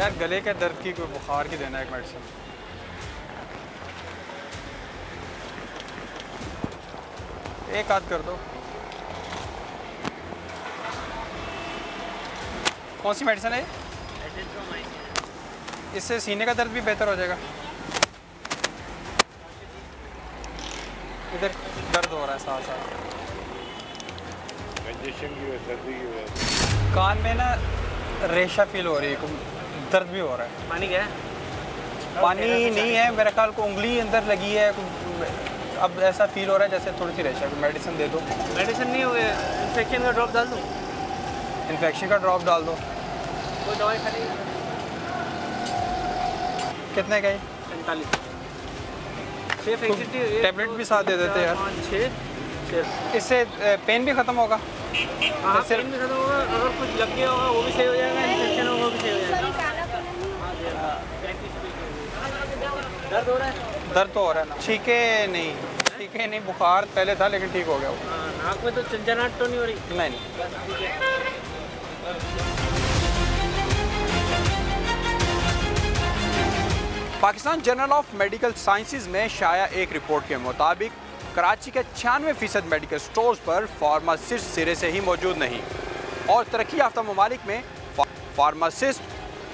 यार गले के दर्द की, कोई बुखार की देना एक मेडिसिन। एक आध कर दो। कौन सी मेडिसिन है? इससे सीने का दर्द भी बेहतर हो जाएगा। इधर दर्द हो रहा है साथ साथ, कंजेशन की वजह, सर्दी की वजह। कान में ना रेशा फील हो रही है, दर्द भी हो रहा है। पानी क्या है? पानी नहीं है मेरे ख्याल को, उंगली अंदर लगी है, अब ऐसा फील हो रहा है जैसे थोड़ी सी रेशा। मेडिसिन दे दो। मेडिसिन नहीं हो, इन्फेक्शन का ड्रॉप डाल दूँ? इन्फेक्शन का ड्रॉप डाल दो। वो दवाई खाली कितने का? 45। 6 फैक्ट्री टैबलेट भी साथ दे देते यार। 6 इससे पेन भी ख़त्म होगा? हाँ, पेन भी खत्म होगा। अगर कुछ लग गया होगा वो भी सही हो जाएगा, इन्फेक्शन होगा वो भी सही हो जाएगा। दर्द हो रहा है? दर्द तो हो रहा है ना। छीके नहीं, छीके नहीं, बुखार पहले था लेकिन ठीक हो गया वो। नाक में तो चंचनाहट तो नहीं हो रही? नहीं। Pakistan journal of medical sciences में शाया एक रिपोर्ट के मुताबिक कराची के 96% मेडिकल स्टोर्स पर फार्मासिस्ट सिरे से ही मौजूद नहीं और तरक्की याफ्ता ममालिक में फार्मासिस्ट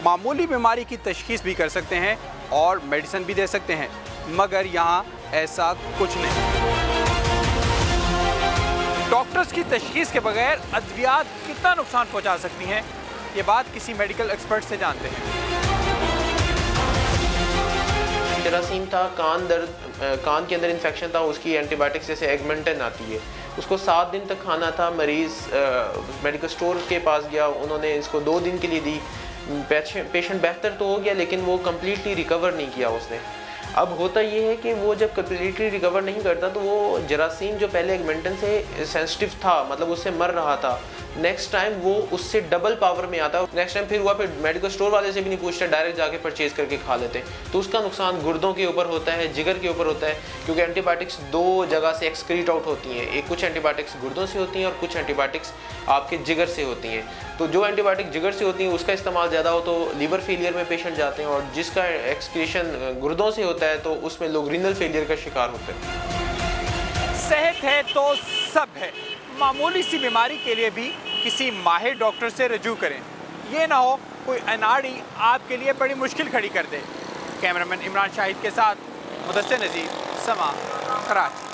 मामूली बीमारी की तशखीस भी कर सकते हैं और मेडिसिन भी दे सकते हैं, मगर यहाँ ऐसा कुछ नहीं। डॉक्टर्स की तशखीस के बगैर अद्वियात कितना नुकसान पहुँचा सकती हैं, ये बात किसी मेडिकल एक्सपर्ट से जानते हैं। जरासीम था, कान के अंदर इन्फेक्शन था, उसकी एंटीबायोटिक्स जैसे एगमेंटन आती है, उसको 7 दिन तक खाना था। मरीज़ मेडिकल स्टोर के पास गया, उन्होंने इसको 2 दिन के लिए दी। पेशेंट बेहतर तो हो गया लेकिन वो कम्प्लीटली रिकवर नहीं किया उसने। अब होता ये है कि वो जब कम्प्लीटली रिकवर नहीं करता तो वो जरासीम जो पहले एगमेंटन से सेंसिटिव था, मतलब उससे मर रहा था, नेक्स्ट टाइम वो उससे डबल पावर में आता है। नेक्स्ट टाइम फिर हुआ, फिर मेडिकल स्टोर वाले से भी नहीं पूछते, डायरेक्ट जाके परचेज करके खा लेते हैं। तो उसका नुकसान गुर्दों के ऊपर होता है, जिगर के ऊपर होता है, क्योंकि एंटीबायोटिक्स 2 जगह से एक्सक्रीट आउट होती हैं। एक कुछ एंटीबायोटिक्स गुर्दों से होती हैं और कुछ एंटीबायोटिक्स आपके जिगर से होती हैं। तो जो एंटीबायोटिक जिगर से होती हैं उसका इस्तेमाल ज़्यादा हो तो लीवर फेलियर में पेशेंट जाते हैं, और जिसका एक्सक्रीशन गुर्दों से होता है तो उसमें लोग रीनल फेलियर का शिकार होते हैं। सेहत है तो सब है। मामूली सी बीमारी के लिए भी किसी माहिर डॉक्टर से रजू करें, ये ना हो कोई अनाड़ी आपके लिए बड़ी मुश्किल खड़ी कर दे। कैमरामैन इमरान शाहिद के साथ मुदस्सिर नज़ीर, समा, कराची।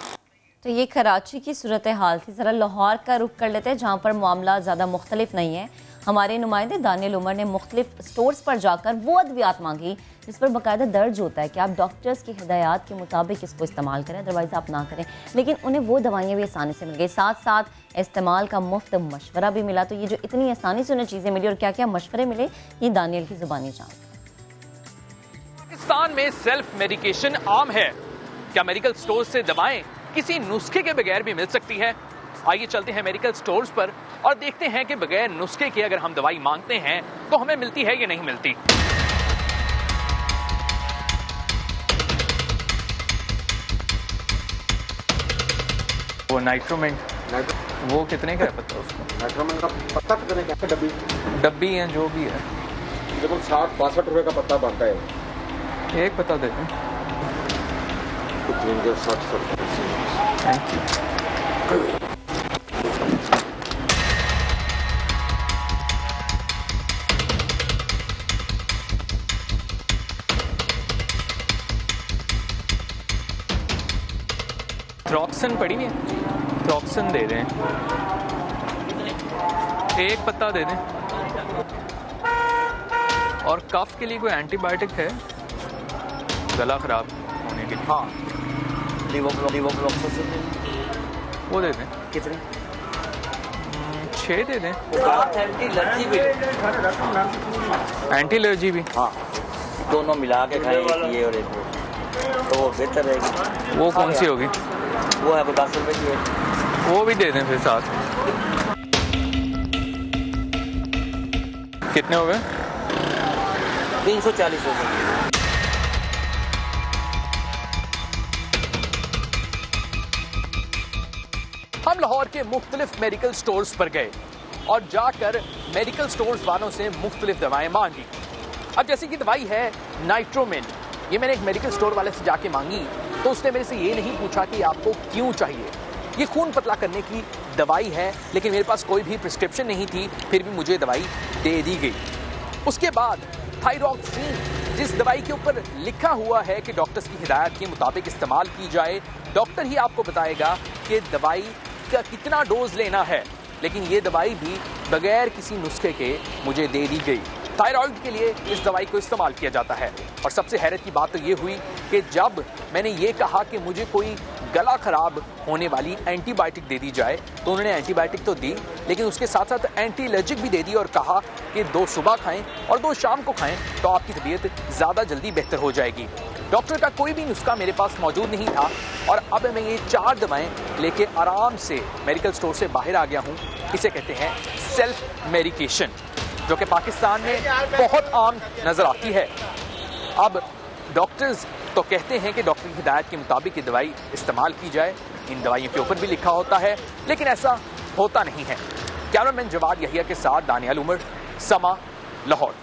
तो ये कराची की सूरत हाल थी। ज़रा लाहौर का रुख कर लेते हैं जहाँ पर मामला ज़्यादा मुख्तलिफ नहीं है। हमारे नुमाइंदे दानियल उमर ने मुख्तलिफ स्टोर्स पर जाकर वो अद्वियात मांगी जिस पर बाकायदा दर्ज होता है कि आप डॉक्टर्स की हिदायत के मुताबिक इसको इस्तेमाल करें, अदरवाइज़ आप ना करें। लेकिन उन्हें वो दवाइयाँ भी आसानी से मिल गई, साथ साथ इस्तेमाल का मुफ्त मशवरा भी मिला। तो ये जो इतनी आसानी से उन्हें चीज़ें मिली और क्या क्या मशवरे मिले, ये दानियल की ज़ुबानी जान। पाकिस्तान में सेल्फ मेडिकेशन आम है। क्या मेडिकल स्टोर से दवाएं किसी नुस्खे के बगैर भी मिल सकती है? आइए चलते हैं मेडिकल स्टोर्स पर और देखते हैं कि बगैर नुस्खे के अगर हम दवाई मांगते हैं तो हमें मिलती है या नहीं मिलती। वो नाइट्रोमेंट, वो कितने का है पता उसको? नाइट्रोमेंट का पत्ता कितने का है? डब्बी है जो भी है, देखो 60-62 रुपए का पत्ता बनता है। एक पत्ता दे दें। कुछ रेंजर 60 रुपए। Thank you. थ्रॉक्सन पड़ी है, थ्रॉक्सन दे दें, एक पत्ता दे दें। और कफ के लिए कोई एंटीबायोटिक है गला खराब होने के लिए? हाँ, वो दे दें। कितने? 6 दे दें। एंटी-एलर्जी भी, एंटी एलर्जी भी, हाँ, दोनों मिला के खाएं, एक ये और एक वो, तो वो बेहतर रहेगी। वो कौन सी होगी? वो है 10 रुपए की है। वो भी दे दें फिर साथ। कितने हो गए? 340 रुपए। हम लाहौर के मुख्तलिफ मेडिकल स्टोर्स पर गए और जाकर मेडिकल स्टोर्स वालों से मुख्तलिफ दवाएं मांगी। अब जैसे कि दवाई है नाइट्रोमेंट, ये मैंने एक मेडिकल स्टोर वाले से जाके मांगी तो उसने मेरे से ये नहीं पूछा कि आपको क्यों चाहिए। ये खून पतला करने की दवाई है, लेकिन मेरे पास कोई भी प्रिस्क्रिप्शन नहीं थी, फिर भी मुझे दवाई दे दी गई। उसके बाद थायरॉक्सिन, जिस दवाई के ऊपर लिखा हुआ है कि डॉक्टर्स की हिदायत के मुताबिक इस्तेमाल की जाए, डॉक्टर ही आपको बताएगा कि दवाई का कितना डोज लेना है, लेकिन ये दवाई भी बगैर किसी नुस्खे के मुझे दे दी गई। थायराइड के लिए इस दवाई को इस्तेमाल किया जाता है। और सबसे हैरत की बात तो ये हुई कि जब मैंने ये कहा कि मुझे कोई गला खराब होने वाली एंटीबायोटिक दे दी जाए, तो उन्होंने एंटीबायोटिक तो दी, लेकिन उसके साथ साथ एंटी एलर्जिक भी दे दी और कहा कि 2 सुबह खाएं और 2 शाम को खाएं तो आपकी तबीयत ज़्यादा जल्दी बेहतर हो जाएगी। डॉक्टर का कोई भी नुस्खा मेरे पास मौजूद नहीं था और अब मैं ये 4 दवाएं लेके आराम से मेडिकल स्टोर से बाहर आ गया हूँ। इसे कहते हैं सेल्फ मेडिकेशन, जो कि पाकिस्तान में बहुत आम नज़र आती है। अब डॉक्टर्स तो कहते हैं कि डॉक्टर की हिदायत के मुताबिक ये दवाई इस्तेमाल की जाए, इन दवाइयों के ऊपर भी लिखा होता है, लेकिन ऐसा होता नहीं है। कैमरामैन जवाद यहिया के साथ दानियाल उमर, समा, लाहौर।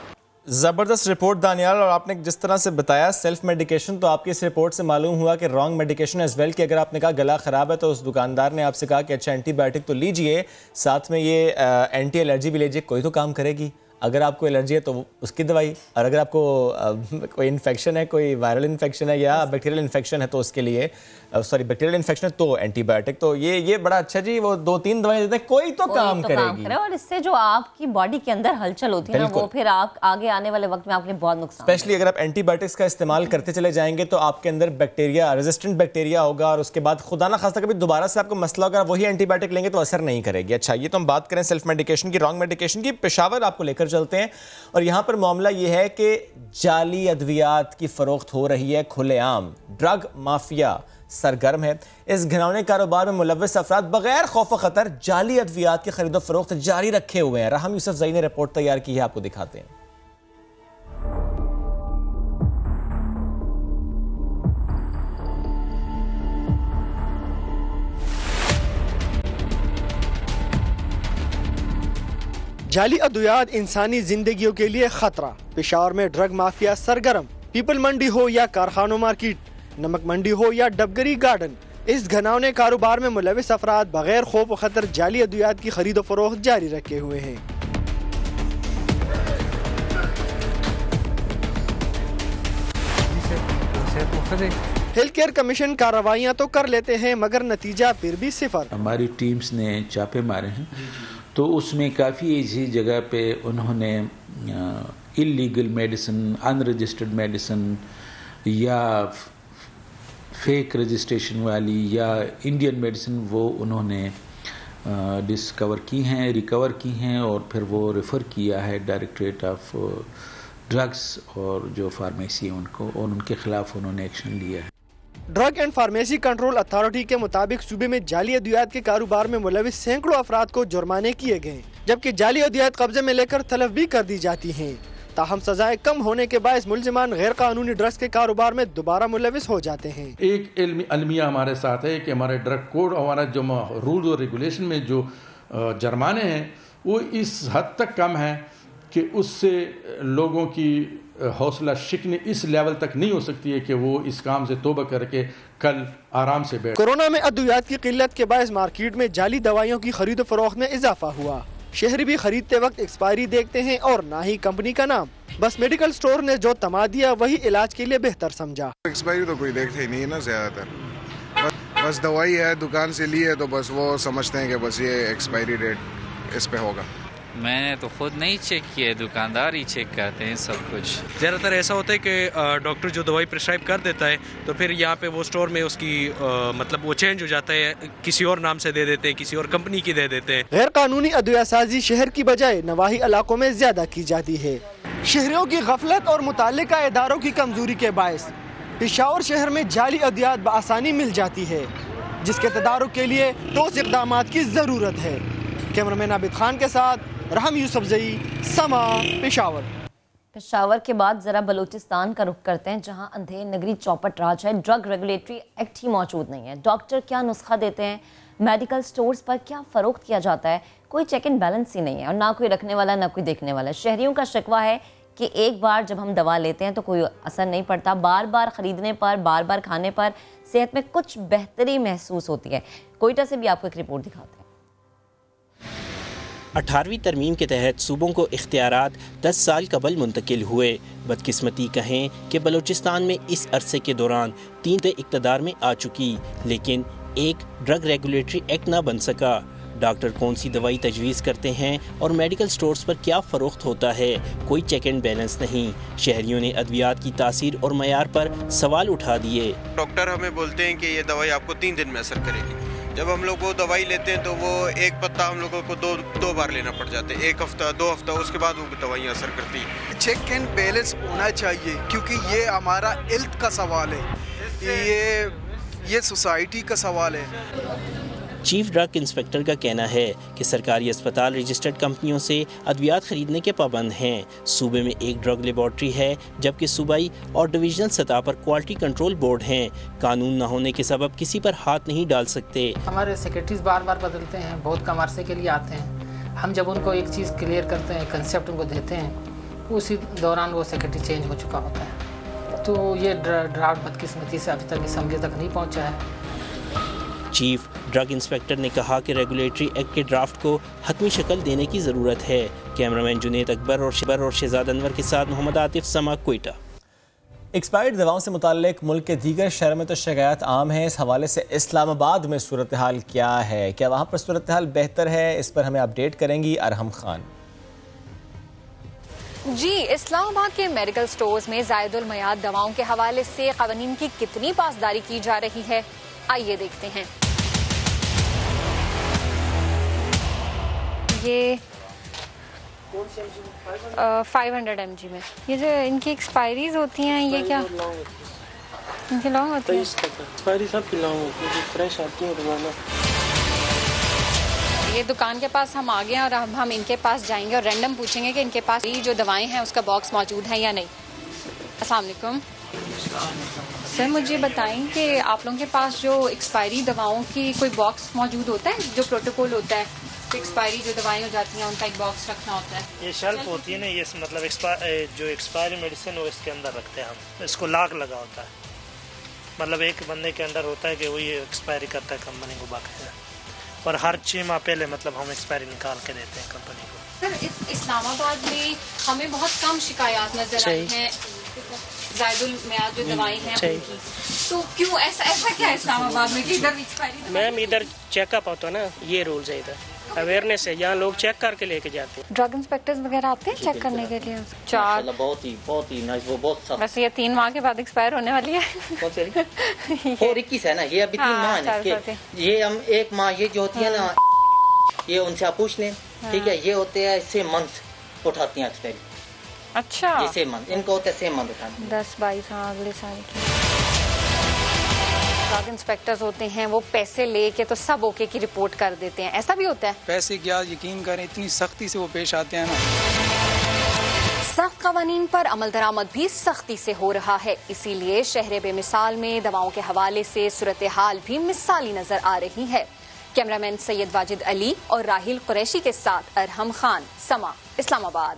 ज़बरदस्त रिपोर्ट दानियाल, और आपने जिस तरह से बताया सेल्फ मेडिकेशन, तो आपकी इस रिपोर्ट से मालूम हुआ कि रॉन्ग मेडिकेशन एज वेल, कि अगर आपने कहा गला ख़राब है तो उस दुकानदार ने आपसे कहा कि अच्छा एंटीबायोटिक तो लीजिए, साथ में ये एंटी एलर्जी भी लीजिए, कोई तो काम करेगी। अगर आपको एलर्जी है तो उसकी दवाई, और अगर आपको कोई इन्फेक्शन है, कोई वायरल इन्फेक्शन है या बैक्टीरियल इन्फेक्शन है तो उसके लिए बैक्टीरियल इन्फेक्शन है तो एंटीबायोटिक। तो ये बड़ा अच्छा जी, वो 2-3 दवाएं देते हैं, कोई तो काम करेगी। और इससे जो आपकी बॉडी के अंदर हलचल होती है ना, वो फिर आगे आने वाले वक्त में आपके बहुत नुकसान, स्पेशली अगर आप एंटीबायोटिक्स का इस्तेमाल करते चले जाएंगे तो आपके अंदर बैक्टीरिया, रेजिस्टेंट बैक्टीरिया होगा, और उसके बाद खुदा ना खास्ता कभी दोबारा से आपको मसला होगा, वही एंटीबायोटिक लेंगे तो असर नहीं करेगी। अच्छा, ये तो हम बात करें सेल्फ मेडिकेशन की, रॉन्ग मेडिकेशन की। पेशावर आपको लेकर चलते हैं, और यहाँ पर मामला ये है कि जाली अद्वियात की फरोख्त हो रही है खुलेआम। ड्रग माफिया सरगर्म है। इस घिनौने कारोबार में मुलव्वस अफराद बगैर खौफ खतर जाली अद्वियात की खरीदो फरोख्त जारी रखे हुए हैं। राहम यूसुफजई ने रिपोर्ट तैयार की है, आपको दिखाते हैं। जाली अद्वियात इंसानी जिंदगियों के लिए खतरा। पेशावर में ड्रग माफिया सरगर्म। पीपल मंडी हो या कारखानों मार्केट, नमक मंडी हो या डबगरी गार्डन, इस घिनौने कारोबार में मुलव्वस अफराद बगैर खौफ खतर जाली अद्वियात की खरीदो फरोख्त जारी रखे हुए हैं। हेल्थ केयर कमीशन कार्रवाइयाँ तो कर लेते हैं मगर नतीजा फिर भी सिफर। हमारी टीम्स ने छापे मारे हैं तो उसमें काफ़ी ऐसी जगह पे उन्होंने इलीगल मेडिसिन, अनरजिस्टर्ड मेडिसिन या फेक रजिस्ट्रेशन वाली या इंडियन मेडिसिन वो उन्होंने डिस्कवर की हैं, रिकवर की हैं, और फिर वो रेफ़र किया है डायरेक्टरेट ऑफ ड्रग्स और जो फार्मेसी है उनको, और उनके खिलाफ उन्होंने एक्शन लिया है। Drug and pharmacy control authority के मुताबिक सूबे में जाली अद्वियात के कारोबार में मुलव्वस सैकड़ों अफराद को जुर्माने किए गए, जबकि जाली अद्वियात कब्जे में लेकर तलब भी कर दी जाती हैं। ताहम सजाएं कम होने के बायस मुलजिमान गैर कानूनी ड्रग्स के कारोबार में दोबारा मुलव्वस हो जाते हैं। एक अलमिया हमारे साथ है कि हमारे ड्रग कोड, हमारा जो रूल्स और रेगुलेशन में जो जुर्माने हैं वो इस हद तक कम है कि उससे लोगों की हौसला शिकनी इस लेवल तक नहीं हो सकती है कि वो इस काम से तौबा करके कल आराम से बैठ। कोरोना में अद्वियात की किल्लत के बायस मार्केट में जाली दवाइयों की खरीद फरोख्त में इजाफा हुआ। शहरी भी खरीदते वक्त एक्सपायरी देखते हैं और ना ही कंपनी का नाम, बस मेडिकल स्टोर ने जो तमा दिया वही इलाज के लिए बेहतर समझा। एक्सपायरी तो कोई देखते ही नहीं है ना, ज्यादातर बस दवाई है दुकान से ली है तो बस वो समझते हैं कि बस ये एक्सपायरी डेट इस पे होगा। मैंने तो खुद नहीं चेक किया, दुकानदार ही चेक करते हैं सब कुछ। ज़्यादातर ऐसा होता है कि डॉक्टर जो दवाई प्रिस्क्राइब कर देता है तो फिर यहाँ पे वो स्टोर में उसकी मतलब वो चेंज हो जाता है, किसी और नाम से दे देते हैं, किसी और कंपनी की दे देते हैं। गैर कानूनी अद्विया साजी शहर की बजाय नवाही इलाकों में ज्यादा की जाती है। शहरियों की गफलत और मुताल्लिका इदारों की कमजोरी के बायस पेशावर शहर में जाली अद्वियात बआसानी मिल जाती है, जिसके तदारुक के लिए ठोस इक़दामात की जरूरत है। कैमरामैन आबिद खान के साथ राहम यूसुफजई, समा, पेशावर। पेशावर के बाद ज़रा बलूचिस्तान का रुख करते हैं, जहां अंधेर नगरी चौपट राज है। ड्रग रेगुलेटरी एक्ट ही मौजूद नहीं है। डॉक्टर क्या नुस्खा देते हैं, मेडिकल स्टोर्स पर क्या फ़रोख्त किया जाता है, कोई चेक एंड बैलेंस ही नहीं है, और ना कोई रखने वाला ना कोई देखने वाला। शहरियों का शिकवा है कि एक बार जब हम दवा लेते हैं तो कोई असर नहीं पड़ता, बार बार ख़रीदने पर, बार बार खाने पर सेहत में कुछ बेहतरी महसूस होती है। कोयटा से भी आपको एक रिपोर्ट दिखाते हैं। 18वीं तरमीम के तहत सूबों को इख्तियारात 10 साल कबल मुंतकिल हुए। बदकिस्मती कहें कि बलूचिस्तान में इस अरसे के दौरान 3 इक़्तिदार में आ चुकी, लेकिन एक ड्रग रेगुलेटरी एक्ट ना बन सका। डॉक्टर कौन सी दवाई तजवीज़ करते हैं और मेडिकल स्टोर्स पर क्या फ़रोख्त होता है, कोई चेक एंड बैलेंस नहीं। शहरियों ने अद्वियात की तासीर और मयार पर सवाल उठा दिए। डॉक्टर हमें बोलते हैं कि ये दवाई आपको 3 दिन में असर करेगी। जब हम लोग वो दवाई लेते हैं तो वो एक पत्ता हम लोगों को दो बार लेना पड़ जाता है, 1 हफ्ता 2 हफ्ता, उसके बाद वो दवाइयाँ असर करती हैं। चेक एंड बैलेंस होना चाहिए क्योंकि ये हमारा हेल्थ का सवाल है, ये सोसाइटी का सवाल है। चीफ ड्रग इंस्पेक्टर का कहना है कि सरकारी अस्पताल रजिस्टर्ड कंपनियों से अद्वियात खरीदने के पाबंद हैं। सूबे में एक ड्रग लेबॉर्ट्री है जबकि सूबाई और डिवीजनल सतह पर क्वालिटी कंट्रोल बोर्ड हैं। कानून न होने के सबब किसी पर हाथ नहीं डाल सकते। हमारे सेक्रेटरीज बार बार बदलते हैं, बहुत कम अरसे के लिए आते हैं। हम जब उनको एक चीज़ क्लियर करते हैं, कंसेप्ट उनको देते हैं, उसी दौरान वो सेक्रेटरी चेंज हो चुका होता है। तो ये ड्राफ्ट बदकिस्मती से अभी तक असम्बली तक नहीं पहुँचा है। चीफ ड्रग इंस्पेक्टर ने कहा कि रेगुलेटरी एक्ट के ड्राफ्ट को हतमी शक्ल देने की ज़रूरत है। कैमरामैन जुनेद अकबर और शहजाद अनवर के साथ मोहम्मद आतिफ, समा, क्वेटा। एक्सपायर्ड दवाओं से मुताल्लिक मुल्क के दीगर शहरों में तो शिकायत आम है। इस हवाले से इस्लामाबाद में सूरत हाल क्या है, क्या वहाँ पर सूरत हाल बेहतर है, इस पर हमें अपडेट करेंगी अरहम खान। जी, इस्लामाबाद के मेडिकल स्टोर्स में ज़ायदुल मयाद दवाओं के हवाले से क़वानीन की कितनी पासदारी की जा रही है, आइए देखते हैं। ये 500 mg में ये जो इनकी एक्सपायरीज होती हैं, ये क्या इनकी लॉन्ग होती है? एक्सपायरी सब की लॉन्ग होती है, फ्रेश आती है रोजाना। ये दुकान के पास हम आ गए और अब हम इनके पास जाएंगे और रैंडम पूछेंगे कि इनके पास ये जो दवाएं हैं उसका बॉक्स मौजूद है या नहीं। अस्सलाम वालेकुम सर, मुझे बताएं कि आप लोगों के पास जो एक्सपायरी दवाओं की कोई बॉक्स मौजूद होता है, जो प्रोटोकॉल होता है, तो एक्सपायरी जो दवाएं हो जाती हैं उनका एक बॉक्स रखना होता है। ये शेल्फ होती है ना, ये मतलब जो एक्सपायरी मेडिसिन वो इसके अंदर रखते हैं हम, इसको लॉक लगा होता है, मतलब एक बंदे के अंदर होता है कि वही एक्सपायरी करता है कंपनी को बाकायदा, और हर 6 माह पहले मतलब हम एक्सपायरी निकाल के देते हैं कंपनी को। सर, इस्लामाबाद में हमें बहुत कम शिकायत नजर आई हैं ज़ायदुल मयाद जो दवाएं हैं उनकी, तो क्यों ऐसा क्या है इस्लामाबाद में कि इधर एक्सपायरी? मैम इधर चेकअप होता है ना, ये रूल्स है, इधर अवेयरनेस है, यहाँ लोग चेक करके लेके जाते हैं। ड्रग इंस्पेक्टर्स वगैरह आते हैं चेक करने के लिए? 4 बहुत ही नाइस, वो बहुत सख्त। बस ये 3 माह के बाद एक्सपायर होने वाली है। और 21 है ना, ये अभी 3 माह है। ये हम 1 माह ये जो होती है ना, ये उनसे आप पूछ लें, ठीक है। ये होते हैं सेम मंथ उठाती हैं एक्सपायरी। अच्छा, ये सेम मंथ इनको होता है, सेम मंथ उठाते हैं 10-22 अगले साल की। ड्रग इंस्पेक्टर्स होते हैं वो पैसे लेके तो सब ओके की रिपोर्ट कर देते हैं, ऐसा भी होता है? पैसे क्या, यकीन करें इतनी सख्ती से वो पेश आते हैं ना। सख्त कवानीन पर अमल दरामद भी सख्ती से हो रहा है, इसीलिए शहर बेमिसाल में दवाओं के हवाले से सूरत हाल भी मिसाली नजर आ रही है। कैमरामैन सैयद वाजिद अली और राहिल कुरैशी के साथ अरहम खान, समा, इस्लामाबाद।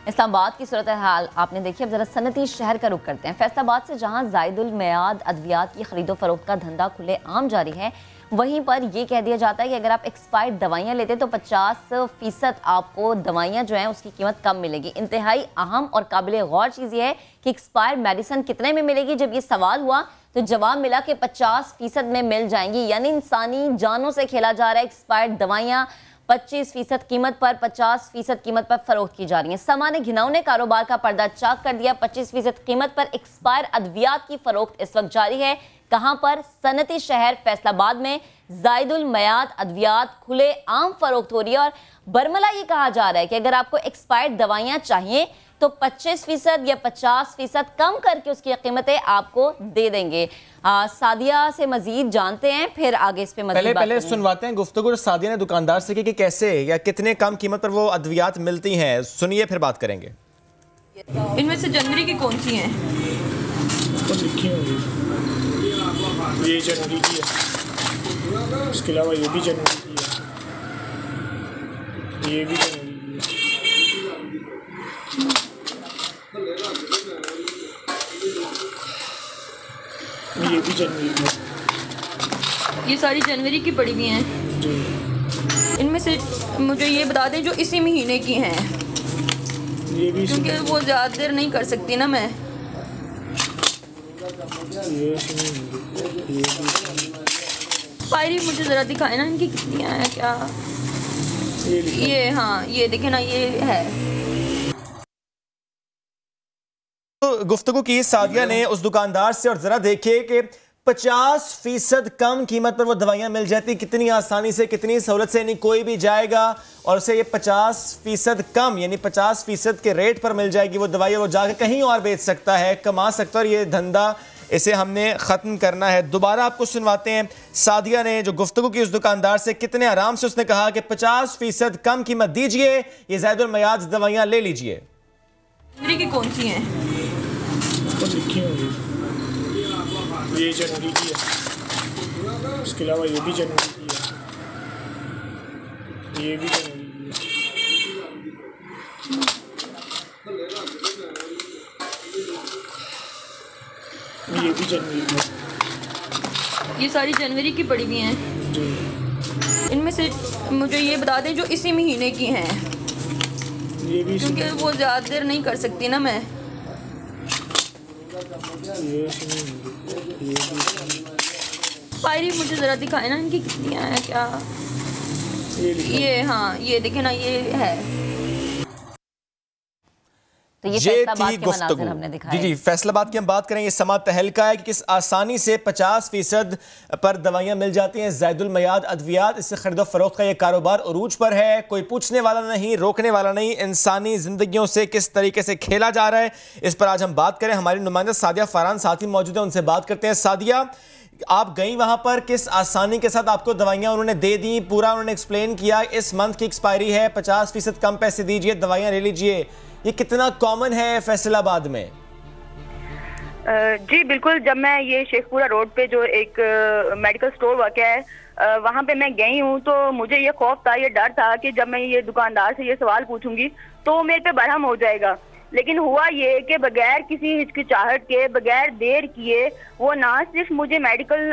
इस्लामाबाद की सूरत हाल आपने देखी। अब जरा सनती शहर का रुख करते हैं। फैसलाबाद से जहां ज़ायदुल मयाद अद्वियात की खरीदो फरोख्त का धंधा खुले आम जारी है, वहीं पर यह कह दिया जाता है कि अगर आप एक्सपायर्ड दवाइयां लेते तो 50% आपको दवाइयां जो हैं उसकी कीमत कम मिलेगी। इंतहाई अहम और काबिल गौर चीज़ ये है कि एक्सपायर्ड मेडिसिन कितने में मिलेगी। जब ये सवाल हुआ तो जवाब मिला कि 50% में मिल जाएंगी, यानी इंसानी जानों से खेला जा रहा है। एक्सपायर्ड दवाइयाँ 25% कीमत पर 50% कीमत पर फरोख्त की जा रही हैं। समा ने घिनौने कारोबार का पर्दा चाक कर दिया। 25% कीमत पर एक्सपायर अद्वियात की फरोख्त इस वक्त जारी है। कहां पर? सनती शहर फैसलाबाद में ज़ायदुल मयाद अद्वियात खुले आम फरोख्त हो रही है। और बरमला ये कहा जा रहा है कि अगर आपको एक्सपायर्ड दवाइयां चाहिए तो 25% या 50% कम करके उसकी कीमतें आपको दे देंगे। सादिया से मजीद जानते हैं, फिर आगे इस पे मजीद पहले सुनवाते हैं गुफ्तगू सादिया ने दुकानदार से कि कैसे या कितने कम कीमत पर वो अद्वियात मिलती हैं। सुनिए फिर बात करेंगे। इनमें से जनवरी की कौन सी हैं? ये जनवरी की है, उसके अलावा ये भी जनवरी की है, ये भी जनवरी की है, ये भी जनवरी की है। ये सारी जनवरी की पड़ी हुई हैं। इनमें से मुझे ये बता दें जो इसी महीने की हैं, ये भी, क्योंकि वो ज़्यादा देर नहीं कर सकती ना मैं। एक्सपायरी मुझे ज़रा दिखाए ना, इनकी कितनी है क्या? ये हाँ, ये देखे ना, ये है। तो गुफ्तगू की सादिया ने उस दुकानदार से, और जरा देखिए कि 50% कम कीमत पर वो दवाइयाँ मिल जाती, कितनी आसानी से, कितनी सहूलत से। यानी कोई भी जाएगा और उसे ये 50% कम, यानी 50% के रेट पर मिल जाएगी वो दवाई, और वो जाकर कहीं और बेच सकता है, कमा सकता है। और ये धंधा इसे हमने ख़त्म करना है। दोबारा आपको सुनवाते हैं सादिया ने जो गुफ्तगू की उस दुकानदार से, कितने आराम से उसने कहा कि 50% कम कीमत दीजिए, ये ज़ैदुल मयाद दवाइयाँ ले लीजिए। मेरी की कौन सी हैं? ये जनवरी की है, उसके अलावा ये भी जनवरी की है, ये भी जनवरी की है, ये भी जनवरी की है। ये सारी जनवरी की पड़ी हुई हैं। इनमें से मुझे ये बता दें जो इसी महीने की हैं, ये भी, क्योंकि वो ज़्यादा देर नहीं कर सकती ना मैं। एक्सपायरी मुझे ज़रा दिखाए ना, इनकी कितनी है क्या? ये हाँ, ये देखे ना, ये है। तो ये फैसलाबाद के मनाज़िर हमने दिखाए। जी, फैसलाबाद की हम बात करें। ये समा तहलका है कि किस आसानी से 50% पर दवाइयाँ मिल जाती हैं। ज़ैदुल मयाद अद्वियात, इससे खरीदो फरोख्त का ये कारोबार उरूज पर है। कोई पूछने वाला नहीं, रोकने वाला नहीं। इंसानी ज़िंदगियों से किस तरीके से खेला जा रहा है, इस पर आज हम बात करें। हमारी नुमाइंदा सादिया फरहान साथ ही मौजूद है, उनसे बात करते हैं। सादिया, आप गई वहां पर, किस आसानी के साथ आपको दवाइयां उन्होंने दे दी, पूरा उन्होंने एक्सप्लेन किया, इस मंथ की एक्सपायरी है, 50% कम पैसे दीजिए, दवाइयां ले लीजिए। ये कितना कॉमन है फैसलाबाद में? जी बिल्कुल। जब मैं ये शेखपुरा रोड पे जो एक मेडिकल स्टोर वाक़या है वहाँ पे मैं गई हूँ, तो मुझे ये खौफ था, ये डर था कि जब मैं ये दुकानदार से ये सवाल पूछूंगी तो मेरे पे बरहम हो जाएगा। लेकिन हुआ ये कि बगैर किसी हिचकिचाहट के, बगैर देर किए, वो ना सिर्फ मुझे मेडिकल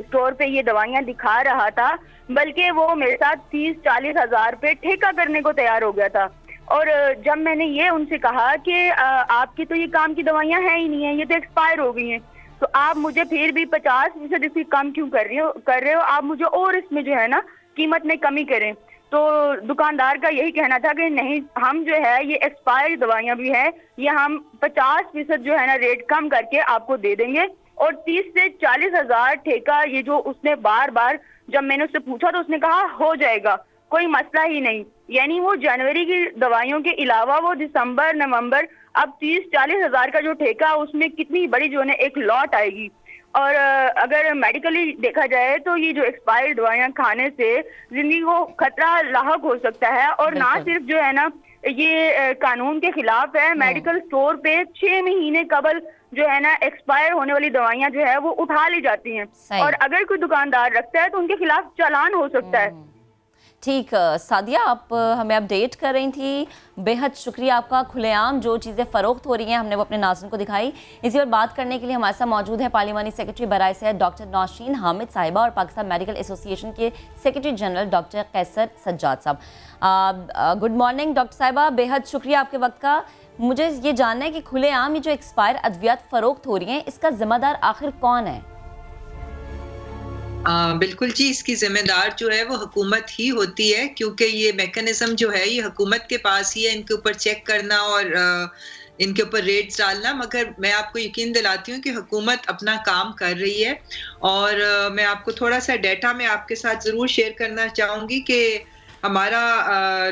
स्टोर पे ये दवाइयाँ दिखा रहा था, बल्कि वो मेरे साथ 30-40 हज़ार पे ठेका करने को तैयार हो गया था। और जब मैंने ये उनसे कहा कि आपकी तो ये काम की दवाइयाँ हैं ही नहीं है, ये तो एक्सपायर हो गई हैं, तो आप मुझे फिर भी 50% इसकी कम क्यों कर रहे हो? आप मुझे और इसमें जो है ना कीमत में कमी करें। तो दुकानदार का यही कहना था कि नहीं, हम जो है ये एक्सपायर्ड दवाइयाँ भी हैं, ये हम 50% जो है ना रेट कम करके आपको दे देंगे। और 30 से 40 हज़ार ठेका, ये जो उसने बार बार जब मैंने उससे पूछा तो उसने कहा हो जाएगा, कोई मसला ही नहीं। यानी वो जनवरी की दवाइयों के अलावा वो दिसंबर, नवंबर, अब 30-40 हज़ार का जो ठेका, उसमें कितनी बड़ी जो है एक लॉट आएगी। और अगर मेडिकली देखा जाए तो ये जो एक्सपायर्ड दवाइयाँ खाने से जिंदगी को खतरा लाहक हो सकता है। और ना सिर्फ जो है ना ये कानून के खिलाफ है, मेडिकल स्टोर पे 6 महीने कबल जो है ना एक्सपायर होने वाली दवाइयाँ जो है वो उठा ली जाती हैं, और अगर कोई दुकानदार रखता है तो उनके खिलाफ चालान हो सकता है। ठीक सादिया, आप हमें अपडेट कर रही थी, बेहद शुक्रिया आपका। खुलेआम जो चीज़ें फ़रोख्त हो रही हैं हमने वो अपने नाज़रीन को दिखाई। इसी पर बात करने के लिए हमारे साथ मौजूद है पार्लिमानी सेक्रेटरी बराए सेहत डॉक्टर नौशीन हामिद साहिबा और पाकिस्तान मेडिकल एसोसिएशन के सेक्रेटरी जनरल डॉक्टर कैसर सज्जाद साहब। गुड मॉर्निंग डॉक्टर साहिबा, बेहद शुक्रिया आपके वक्त का। मुझे ये जानना है कि खुलेआम ये जो एक्सपायर अद्वियात फ़रोख्त हो रही हैं, इसका ज़िम्मेदार आखिर कौन है? बिल्कुल जी, इसकी जिम्मेदार जो है वो हुकूमत ही होती है, क्योंकि ये मैकेनिज्म जो है ये हुकूमत के पास ही है, इनके ऊपर चेक करना और इनके ऊपर रेट्स डालना। मगर मैं आपको यकीन दिलाती हूँ कि हुकूमत अपना काम कर रही है। और मैं आपको थोड़ा सा डाटा मैं आपके साथ ज़रूर शेयर करना चाहूँगी कि हमारा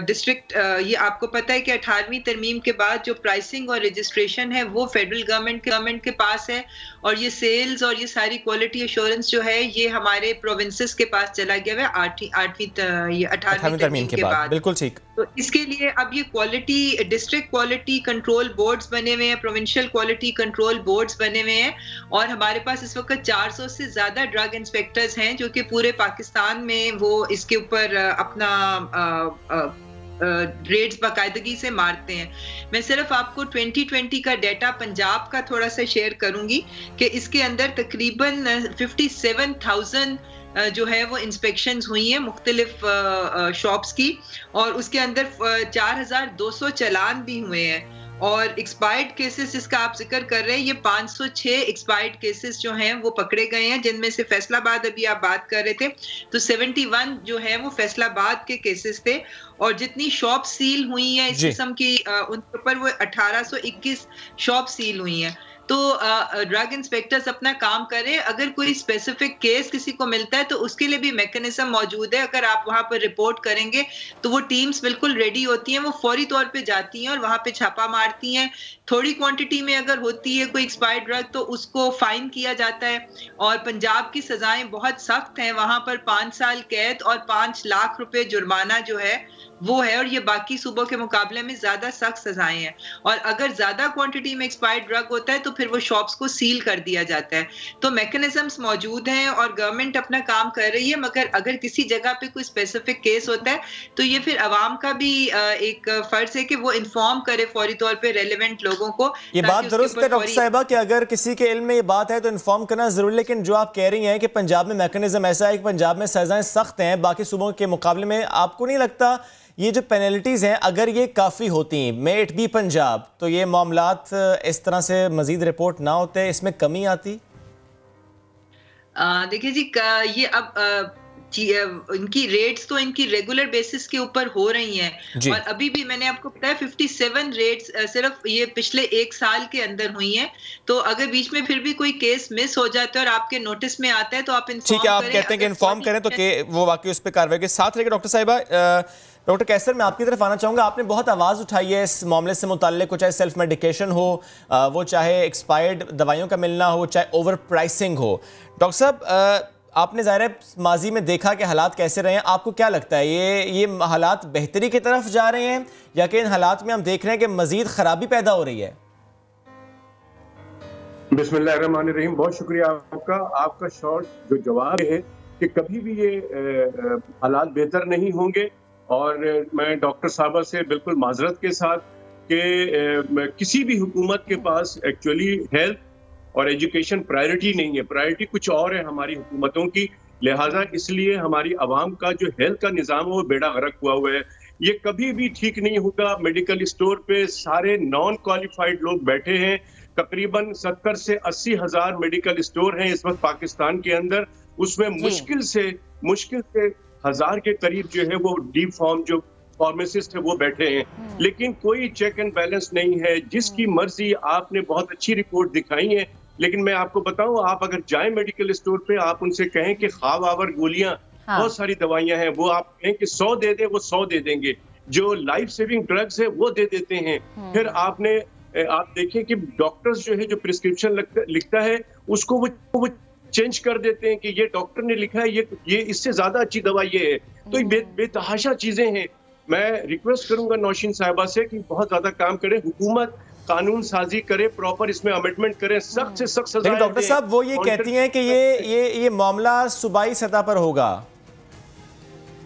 डिस्ट्रिक्ट, ये आपको पता है कि 18वीं तरमीम के बाद जो प्राइसिंग और रजिस्ट्रेशन है वो फेडरल गवर्नमेंट के पास है, और ये सेल्स और ये सारी क्वालिटी एश्योरेंस जो है ये हमारे प्रोविंसेस के पास चला गया है 18वीं तरमीम के बाद। बिल्कुल ठीक। तो इसके लिए अब ये quality, district quality control boards बने हुए हैं, प्रोविंशियल क्वालिटी कंट्रोल बोर्ड्स बने हुए हैं, और हमारे पास इस वक्त 400 से ज्यादा ड्रग इंस्पेक्टर्स हैं जो कि पूरे पाकिस्तान में वो इसके ऊपर अपना रेट्स बाकायदगी से मारते हैं। मैं सिर्फ आपको 2020 का डाटा पंजाब का थोड़ा सा शेयर करूंगी कि इसके अंदर तकरीबन 57,000 जो है वो इंस्पेक्शंस हुई हैं मुख्तलिफ शॉप्स की, और उसके अंदर 4,200 चालान भी हुए हैं। और एक्सपायर्ड केसेस जिसका आप जिक्र कर रहे हैं, ये 506 एक्सपायर्ड केसेस जो हैं वो पकड़े गए हैं, जिनमें से फैसलाबाद अभी आप बात कर रहे थे तो 71 जो है वो फैसलाबाद के केसेस थे। और जितनी शॉप सील हुई हैं इस किस्म की उनके ऊपर वो 1821 शॉप सील हुई हैं। तो ड्रग इंस्पेक्टर्स अपना काम करें। अगर कोई स्पेसिफिक केस किसी को मिलता है तो उसके लिए भी मैकेनिज्म मौजूद है। अगर आप वहां पर रिपोर्ट करेंगे तो वो टीम्स बिल्कुल रेडी होती हैं, वो फौरी तौर पे जाती हैं और वहां पे छापा मारती हैं। थोड़ी क्वांटिटी में अगर होती है कोई एक्सपायर्ड ड्रग तो उसको फाइन किया जाता है। और पंजाब की सजाएं बहुत सख्त हैं, वहां पर 5 साल कैद और 5 लाख रुपए जुर्माना जो है वो है, और ये बाकी सूबों के मुकाबले में ज्यादा सख्त सजाएं हैं। और अगर ज्यादा क्वांटिटी में एक्सपायर्ड ड्रग होता है तो फिर वो शॉप्स को सील कर दिया जाता है। तो मैकेनिज्म्स मौजूद हैं और गवर्नमेंट अपना काम कर रही है, मगर अगर किसी जगह पे कोई स्पेसिफिक केस होता है तो ये फिर अवाम का भी एक फर्ज है कि वो इन्फॉर्म करे फौरी तौर पे रेलेवेंट लोगों को। ये बात दुरुस्त है डॉक्टर साहिबा कि अगर किसी के इल्म में ये बात है तो इन्फॉर्म करना जरूरी, लेकिन जो आप कह रही हैं कि पंजाब में मैकेनिज्म ऐसा है कि पंजाब में सजाएं सख्त हैं बाकी सूबों के मुकाबले में, आपको नहीं लगता ये जो पेनल्टीज हैं अगर ये काफ़ी होती मे इट बी पंजाब तो ये मामलात इस तरह से मजीद रिपोर्ट ना होते, इसमें कमी आती? देखिए जी, ये अब इनकी रेट्स तो इनकी रेगुलर बेसिस के ऊपर हो रही हैं और अभी भी मैंने आपको बताया 57 रेट्स सिर्फ ये पिछले 1 साल के अंदर हुई हैं। तो अगर बीच में फिर भी कोई केस मिस हो जाता है और आपके नोटिस में आता है तो आप इन्फॉर्म करें। ठीक है, आप कहते हैं कि इन्फॉर्म करें तो वो वाकई उस पर कार्रवाई के साथ रहेगी। डॉक्टर साहिबा, डॉक्टर कैसर, मैं आपकी तरफ आना चाहूँगा। आपने बहुत आवाज़ उठाई है इस मामले से मुताल्लिक, चाहे सेल्फ मेडिकेशन हो, वो चाहे एक्सपायर्ड दवाइयों का मिलना हो, चाहे ओवर प्राइसिंग हो। डॉक्टर साहब, आपने ज़ाहिर है माजी में देखा कि हालात कैसे रहे हैं, आपको क्या लगता है ये हालात बेहतरी की तरफ जा रहे हैं या कि इन हालात में हम देख रहे हैं कि मज़ीद ख़राबी पैदा हो रही है? बिस्मिल्लाहिर्रहमानिर्रहीम, बहुत शुक्रिया आपका शॉर्ट जो जवाब है कि कभी भी ये हालात बेहतर नहीं होंगे। और मैं डॉक्टर साहबा से बिल्कुल माजरत के साथ कि किसी भी हुकूमत के पास एक्चुअली हेल्थ और एजुकेशन प्रायोरिटी नहीं है, प्रायोरिटी कुछ और है हमारी हुकूमतों की। लिहाजा इसलिए हमारी आवाम का जो हेल्थ का निज़ाम है वो बेड़ा गर्क हुआ है। ये कभी भी ठीक नहीं होगा। मेडिकल स्टोर पे सारे नॉन क्वालिफाइड लोग बैठे हैं। तकरीबन 70 से 80 हज़ार मेडिकल स्टोर हैं इस वक्त पाकिस्तान के अंदर। उसमें मुश्किल से 1000 के करीब जो है वो डीप फॉर्म जो फार्मासिस्ट है वो बैठे हैं, लेकिन कोई चेक एंड बैलेंस नहीं है। जिसकी मर्जी, आपने बहुत अच्छी रिपोर्ट दिखाई है, लेकिन मैं आपको बताऊं, आप अगर जाएं मेडिकल स्टोर पे, आप उनसे कहें कि ख्वाब आवर गोलियां, बहुत सारी दवाइयां हैं, वो आप कहें कि 100 दे दे, वो 100 दे देंगे। जो लाइफ सेविंग ड्रग्स है वो दे देते हैं। फिर आप देखें कि डॉक्टर्स जो है जो प्रिस्क्रिप्शन लिखता है उसको वो चेंज कर देते हैं कि ये डॉक्टर ने लिखा है, ये इससे ज्यादा अच्छी दवा ये है। तो ये बेतहाशा चीजें हैं। मैं रिक्वेस्ट करूंगा नौशीन साहिबा से कि बहुत ज्यादा काम करें, हुकूमत कानून साजी करे, प्रॉपर इसमें अमेंडमेंट करें, सख्त से सख्त सजा। डॉक्टर साहब, वो ये कहती हैं कि ये मामला सूबाई सतह पर होगा।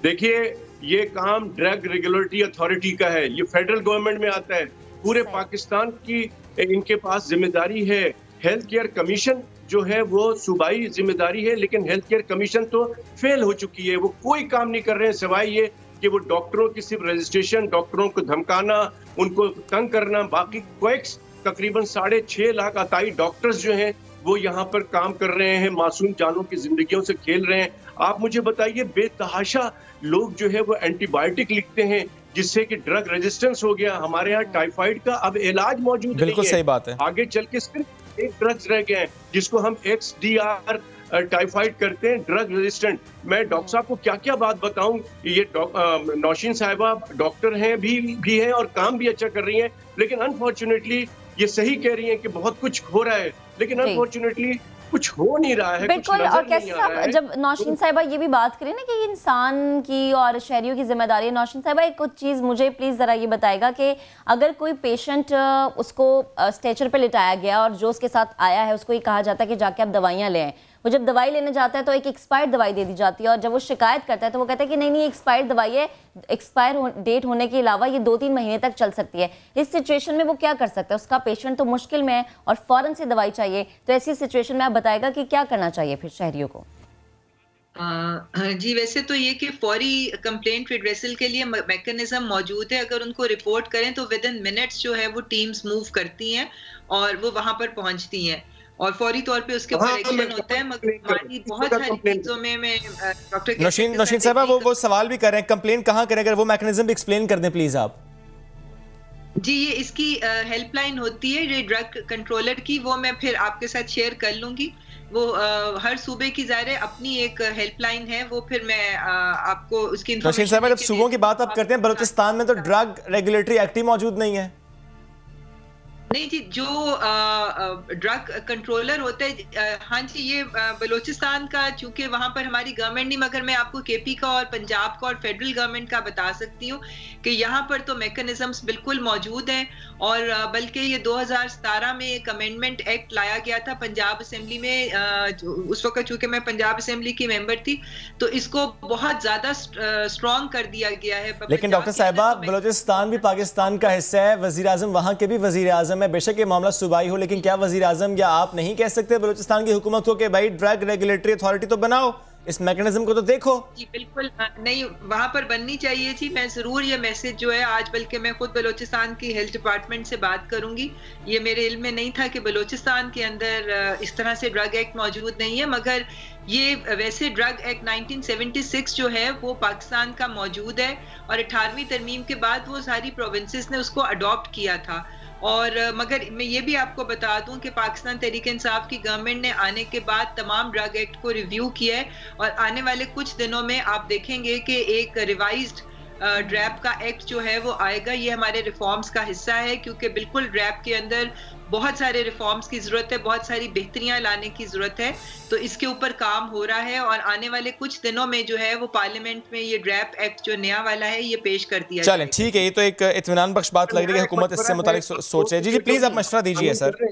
देखिए, ये काम ड्रग रेगुलेटरी अथॉरिटी का है, ये फेडरल गवर्नमेंट में आता है। पूरे पाकिस्तान की इनके पास जिम्मेदारी है। हेल्थ केयर कमीशन जो है वो सूबाई जिम्मेदारी है, लेकिन हेल्थ केयर कमीशन तो फेल हो चुकी है। वो कोई काम नहीं कर रहे हैं सिवाय ये कि वो डॉक्टरों की सिर्फ रजिस्ट्रेशन, डॉक्टरों को धमकाना, उनको तंग करना। बाकी क्वेक्स तकरीबन 6.5 लाख अताई डॉक्टर्स जो हैं वो यहाँ पर काम कर रहे हैं, मासूम जानों की जिंदगियों से खेल रहे हैं। आप मुझे बताइए, बेतहाशा लोग जो है वो एंटीबायोटिक लिखते हैं जिससे कि ड्रग रेजिस्टेंस हो गया। हमारे यहाँ टाइफाइड का अब इलाज मौजूद नहीं है। बिल्कुल सही बात है। आगे चल के सिर्फ एक ड्रग्स रह गए हैं जिसको हम XDR टाइफाइड करते हैं, ड्रग रेजिस्टेंट। मैं डॉक्टर साहब को क्या क्या बात बताऊं। ये नौशीन साहिबा डॉक्टर हैं भी हैं और काम भी अच्छा कर रही हैं, लेकिन अनफॉर्चुनेटली ये सही कह रही हैं कि बहुत कुछ हो रहा है, लेकिन अनफॉर्चुनेटली कुछ हो नहीं रहा है। बिल्कुल। और कैसे साहब, जब नौशीन साहिबा ये भी बात करें ना कि इंसान की और शहरियों की जिम्मेदारी है, नौशीन साहिबा एक कुछ चीज़ मुझे प्लीज़ ज़रा ये बताएगा कि अगर कोई पेशेंट उसको स्ट्रेचर पे लिटाया गया और जो उसके साथ आया है उसको ये कहा जाता है कि जाके आप दवाइयाँ लें, वो जब दवाई लेने जाता है तो एक एक्सपायर्ड दवाई दे दी जाती है और जब वो शिकायत करता है तो वो कहता है कि नहीं एक्सपायर्ड दवाई है, एक्सपायर डेट होने के अलावा ये 2-3 महीने तक चल सकती है। इस सिचुएशन में वो क्या कर सकता है? उसका पेशेंट तो मुश्किल में है और फौरन से दवाई चाहिए, तो ऐसी सिचुएशन में आप बताएगा कि क्या करना चाहिए फिर शहरियों को? जी, वैसे तो ये कि फौरी कंप्लेंट रिड्रेसल के लिए मैकेनिज्म मौजूद है। अगर उनको रिपोर्ट करें तो विद इन मिनट्स जो है वो टीम्स मूव करती हैं और वो वहां पर पहुंचती हैं और फौरी तौर पे उसके ऊपर एक्शन होता है। हमारी बहुत सारी चीजों में मैं डॉक्टर नौशीन साहब वो सवाल भी कर रहे हैं, कंप्लेंट कहाँ करें, अगर वो मैकेनिज्म भी एक्सप्लेन कर दें प्लीज आप। जी, ये इसकी हेल्पलाइन होती है ये ड्रग कंट्रोलर की, वो मैं फिर आपके साथ शेयर कर लूंगी। वो हर सूबे की ज़ाहिर है अपनी एक हेल्पलाइन है, वो फिर मैं आपको उसकी नौशीन साहब जब सूबों की बात आप करते हैं, बलूचिस्तान में तो ड्रग रेगुलेटरी एक्ट ही मौजूद नहीं है। नहीं जी, जो ड्रग कंट्रोलर होते हैं, हाँ जी, ये बलूचिस्तान का चूंकि वहाँ पर हमारी गवर्नमेंट नहीं, मगर मैं आपको केपी का और पंजाब का और फेडरल गवर्नमेंट का बता सकती हूँ कि यहाँ पर तो मैकेनिज्म्स बिल्कुल मौजूद हैं। और बल्कि ये 2017 में एक अमेंडमेंट एक्ट लाया गया था पंजाब असेंबली में, उस वक्त चूंकि मैं पंजाब असेंबली की मेंबर थी, तो इसको बहुत ज्यादा स्ट्रॉन्ग कर दिया गया है। लेकिन डॉक्टर साहिबा, बलूचिस्तान भी पाकिस्तान का हिस्सा है, वजीर आजम वहाँ के भी वजीर आजम है, बेशक ये मामला सूबाई हो, लेकिन क्या वजीर आजम या आप नहीं कह सकते बलूचिस्तान की हुकूमत को कि भाई ड्रग रेगुलेटरी अथॉरिटी तो बनाओ, इस मैकेनिज्म को तो देखो? जी बिल्कुल नहीं, वहां पर बननी चाहिए थी। मैं जरूर ये मैसेज जो है आज, बल्कि मैं खुद बलूचिस्तान की हेल्थ डिपार्टमेंट से बात करूंगी। ये मेरे इल्म में नहीं था कि बलूचिस्तान के अंदर इस तरह से ड्रग एक्ट मौजूद नहीं है, मगर ये वैसे ड्रग एक्ट 1976 जो है वो पाकिस्तान का मौजूद है और 18वीं तरमीम के बाद वो सारी प्रोविंसेस ने उसको अडॉप्ट किया था। और मगर मैं ये भी आपको बता दूं कि पाकिस्तान तहरीक इंसाफ की गवर्नमेंट ने आने के बाद तमाम ड्रग एक्ट को रिव्यू किया है और आने वाले कुछ दिनों में आप देखेंगे कि एक रिवाइज्ड ड्रैप का एक्ट जो है वो आएगा। ये हमारे रिफॉर्म्स का हिस्सा है, क्योंकि बिल्कुल ड्रैप के अंदर बहुत सारे रिफॉर्म्स की जरूरत है, बहुत सारी बेहतरियां लाने की जरूरत है, तो इसके ऊपर काम हो रहा है और आने वाले कुछ दिनों में जो है वो पार्लियामेंट में ये ड्रैप एक्ट जो नया वाला है ये पेश कर दिया जाएगा। चलें ठीक है, ये तो एक इत्मीनान बख्श बात लग रही है, हुकूमत इससे मुतालिक सोच है। जी प्लीज आप मशवरा दीजिए सर।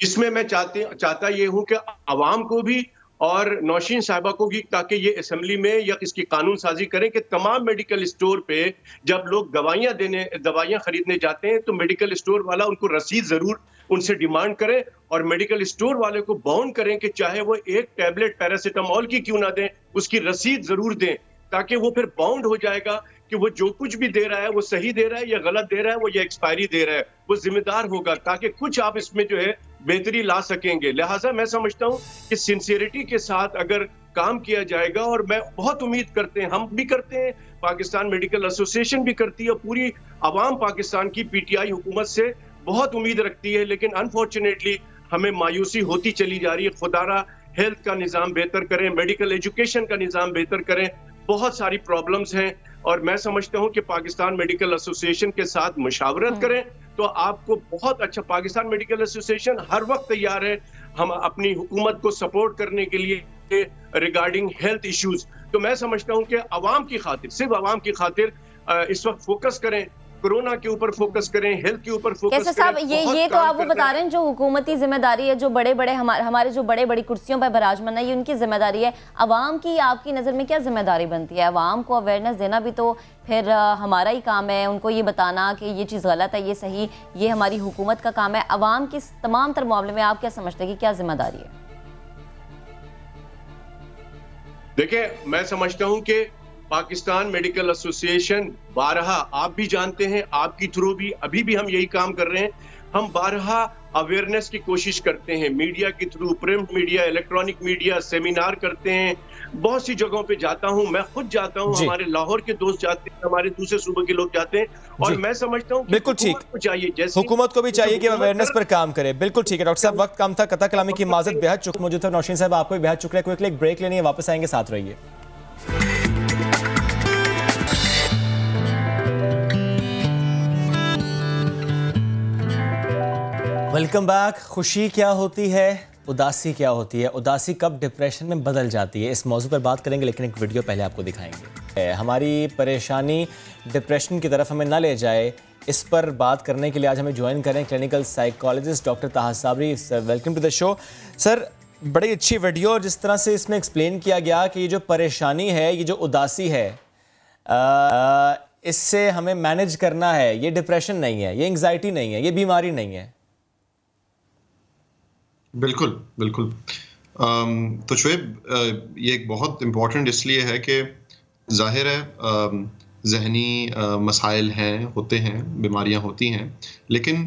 इसमें मैं चाहता ये हूँ कि आवाम को भी और नौशीन साहिबा को भी, ताकि ये असेंबली में या इसकी कानून साजी करें कि तमाम मेडिकल स्टोर पे जब लोग दवाइयां खरीदने जाते हैं तो मेडिकल स्टोर वाला उनको रसीद जरूर उनसे डिमांड करे और मेडिकल स्टोर वाले को बाउंड करें कि चाहे वो एक टैबलेट पैरासीटामोल की क्यों ना दें, उसकी रसीद जरूर दें, ताकि वो फिर बाउंड हो जाएगा कि वो जो कुछ भी दे रहा है वो सही दे रहा है या गलत दे रहा है, वो ये एक्सपायरी दे रहा है, वो जिम्मेदार होगा, ताकि कुछ आप इसमें जो है बेहतरी ला सकेंगे। लिहाजा मैं समझता हूँ कि सिंसियरिटी के साथ अगर काम किया जाएगा, और मैं बहुत उम्मीद करते हैं, हम भी करते हैं, पाकिस्तान मेडिकल एसोसिएशन भी करती है, पूरी आवाम पाकिस्तान की पीटीआई हुकूमत से बहुत उम्मीद रखती है, लेकिन अनफॉर्चुनेटली हमें मायूसी होती चली जा रही है। खुदारा हेल्थ का निज़ाम बेहतर करें, मेडिकल एजुकेशन का निज़ाम बेहतर करें, बहुत सारी प्रॉब्लम्स हैं और मैं समझता हूं कि पाकिस्तान मेडिकल एसोसिएशन के साथ मुशावरत करें तो आपको बहुत अच्छा, पाकिस्तान मेडिकल एसोसिएशन हर वक्त तैयार है हम अपनी हुकूमत को सपोर्ट करने के लिए रिगार्डिंग हेल्थ इश्यूज। तो मैं समझता हूं कि आवाम की खातिर, सिर्फ आवाम की खातिर इस वक्त फोकस करें, कोरोना के ऊपर फोकस करें, हेल्थ के ऊपर फोकस करें। साहब ये तो आप वो बता रहे हैं जो हुकूमती जिम्मेदारी है, जो बड़े बड़े हमारे जो बड़े बड़ी कुर्सियों पर बराजमान है, ये उनकी जिम्मेदारी है। अवाम की आपकी नज़र में क्या जिम्मेदारी बनती है? अवाम को अवेयरनेस देना भी तो फिर हमारा ही काम है, उनको ये बताना कि ये चीज़ गलत है, ये सही, ये हमारी हुकूमत का काम है। अवाम की तमाम तर मामले में आप क्या समझते हैं कि क्या जिम्मेदारी है? देखिए, मैं समझता हूँ कि पाकिस्तान मेडिकल एसोसिएशन बारहा, आप भी जानते हैं, आपकी थ्रू भी अभी भी हम यही काम कर रहे हैं, हम बारहा अवेयरनेस की कोशिश करते हैं, मीडिया के through, print media, electronic media, seminar करते हैं, बहुत सी जगहों पे जाता हूं, मैं खुद जाता हूं, हमारे लाहौर के दोस्त जाते हैं, हमारे दूसरे सूबे के लोग जाते हैं, और मैं समझता हूं बिल्कुल ठीक चाहिए, जैसे हुकूमत को भी चाहिए कि अवेयरनेस पर काम करे। बिल्कुल ठीक है डॉक्टर साहब, वक्त कम था, कथा कलामी की माजरत, बेहद चुक मौजूद था। नौशीन साहब आपको भी बेहद शुक्रिया। क्विकली एक ब्रेक लेनी है, वापस आएंगे, साथ रहिए। Welcome back. खुशी क्या होती है, उदासी क्या होती है, उदासी कब डिप्रेशन में बदल जाती है, इस मौजू पर बात करेंगे, लेकिन एक वीडियो पहले आपको दिखाएंगे। हमारी परेशानी डिप्रेशन की तरफ हमें ना ले जाए, इस पर बात करने के लिए आज हमें ज्वाइन करें clinical psychologist doctor Taha Sabri. Welcome to the show sir. बड़ी अच्छी वीडियो, और जिस तरह से इसमें एक्सप्लेन किया गया कि ये जो परेशानी है, ये जो उदासी है, इससे हमें मैनेज करना है, ये डिप्रेशन नहीं है, ये एंग्जाइटी नहीं है, ये बीमारी नहीं है। बिल्कुल बिल्कुल। तो शुएब, ये एक बहुत इम्पोर्टेंट इसलिए है कि जाहिर है जहनी मसाइल हैं, होते हैं, बीमारियां होती हैं, लेकिन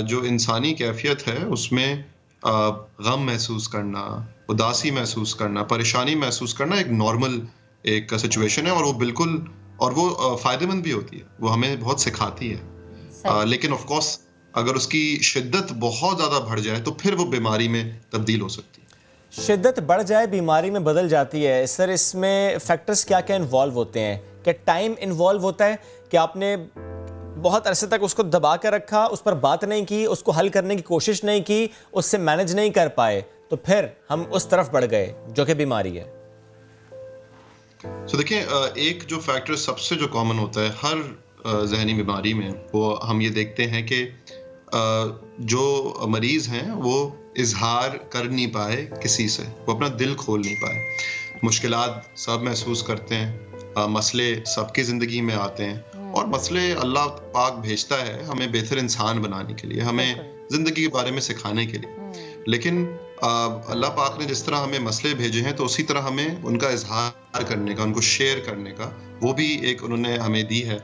जो इंसानी कैफियत है उसमें गम महसूस करना, उदासी महसूस करना, परेशानी महसूस करना एक नॉर्मल एक सिचुएशन है, और वो बिल्कुल, और वो फ़ायदेमंद भी होती है, वो हमें बहुत सिखाती है। लेकिन ऑफ कोर्स अगर उसकी शिद्दत बहुत ज़्यादा बढ़ जाए तो फिर वो बीमारी में तब्दील हो सकती है। शिद्दत बढ़ जाए, बीमारी में बदल जाती है। सर, इसमें फैक्टर्स क्या क्या इन्वॉल्व होते हैं? क्या टाइम इन्वॉल्व होता है कि आपने बहुत अरसे तक उसको दबा कर रखा, उस पर बात नहीं की, उसको हल करने की कोशिश नहीं की, उससे मैनेज नहीं कर पाए, तो फिर हम उस तरफ बढ़ गए जो कि बीमारी है? तो देखिए, एक जो फैक्टर सबसे जो कॉमन होता है हर जहनी बीमारी में, वो हम ये देखते हैं कि जो मरीज़ हैं वो इजहार कर नहीं पाए किसी से, वो अपना दिल खोल नहीं पाए। मुश्किलात सब महसूस करते हैं, मसले सबकी ज़िंदगी में आते हैं, और मसले अल्लाह पाक भेजता है हमें बेहतर इंसान बनाने के लिए, हमें ज़िंदगी के बारे में सिखाने के लिए। लेकिन अल्लाह पाक ने जिस तरह हमें मसले भेजे हैं, तो उसी तरह हमें उनका इजहार करने का, उनको शेयर करने का, वो भी एक उन्होंने हमें दी है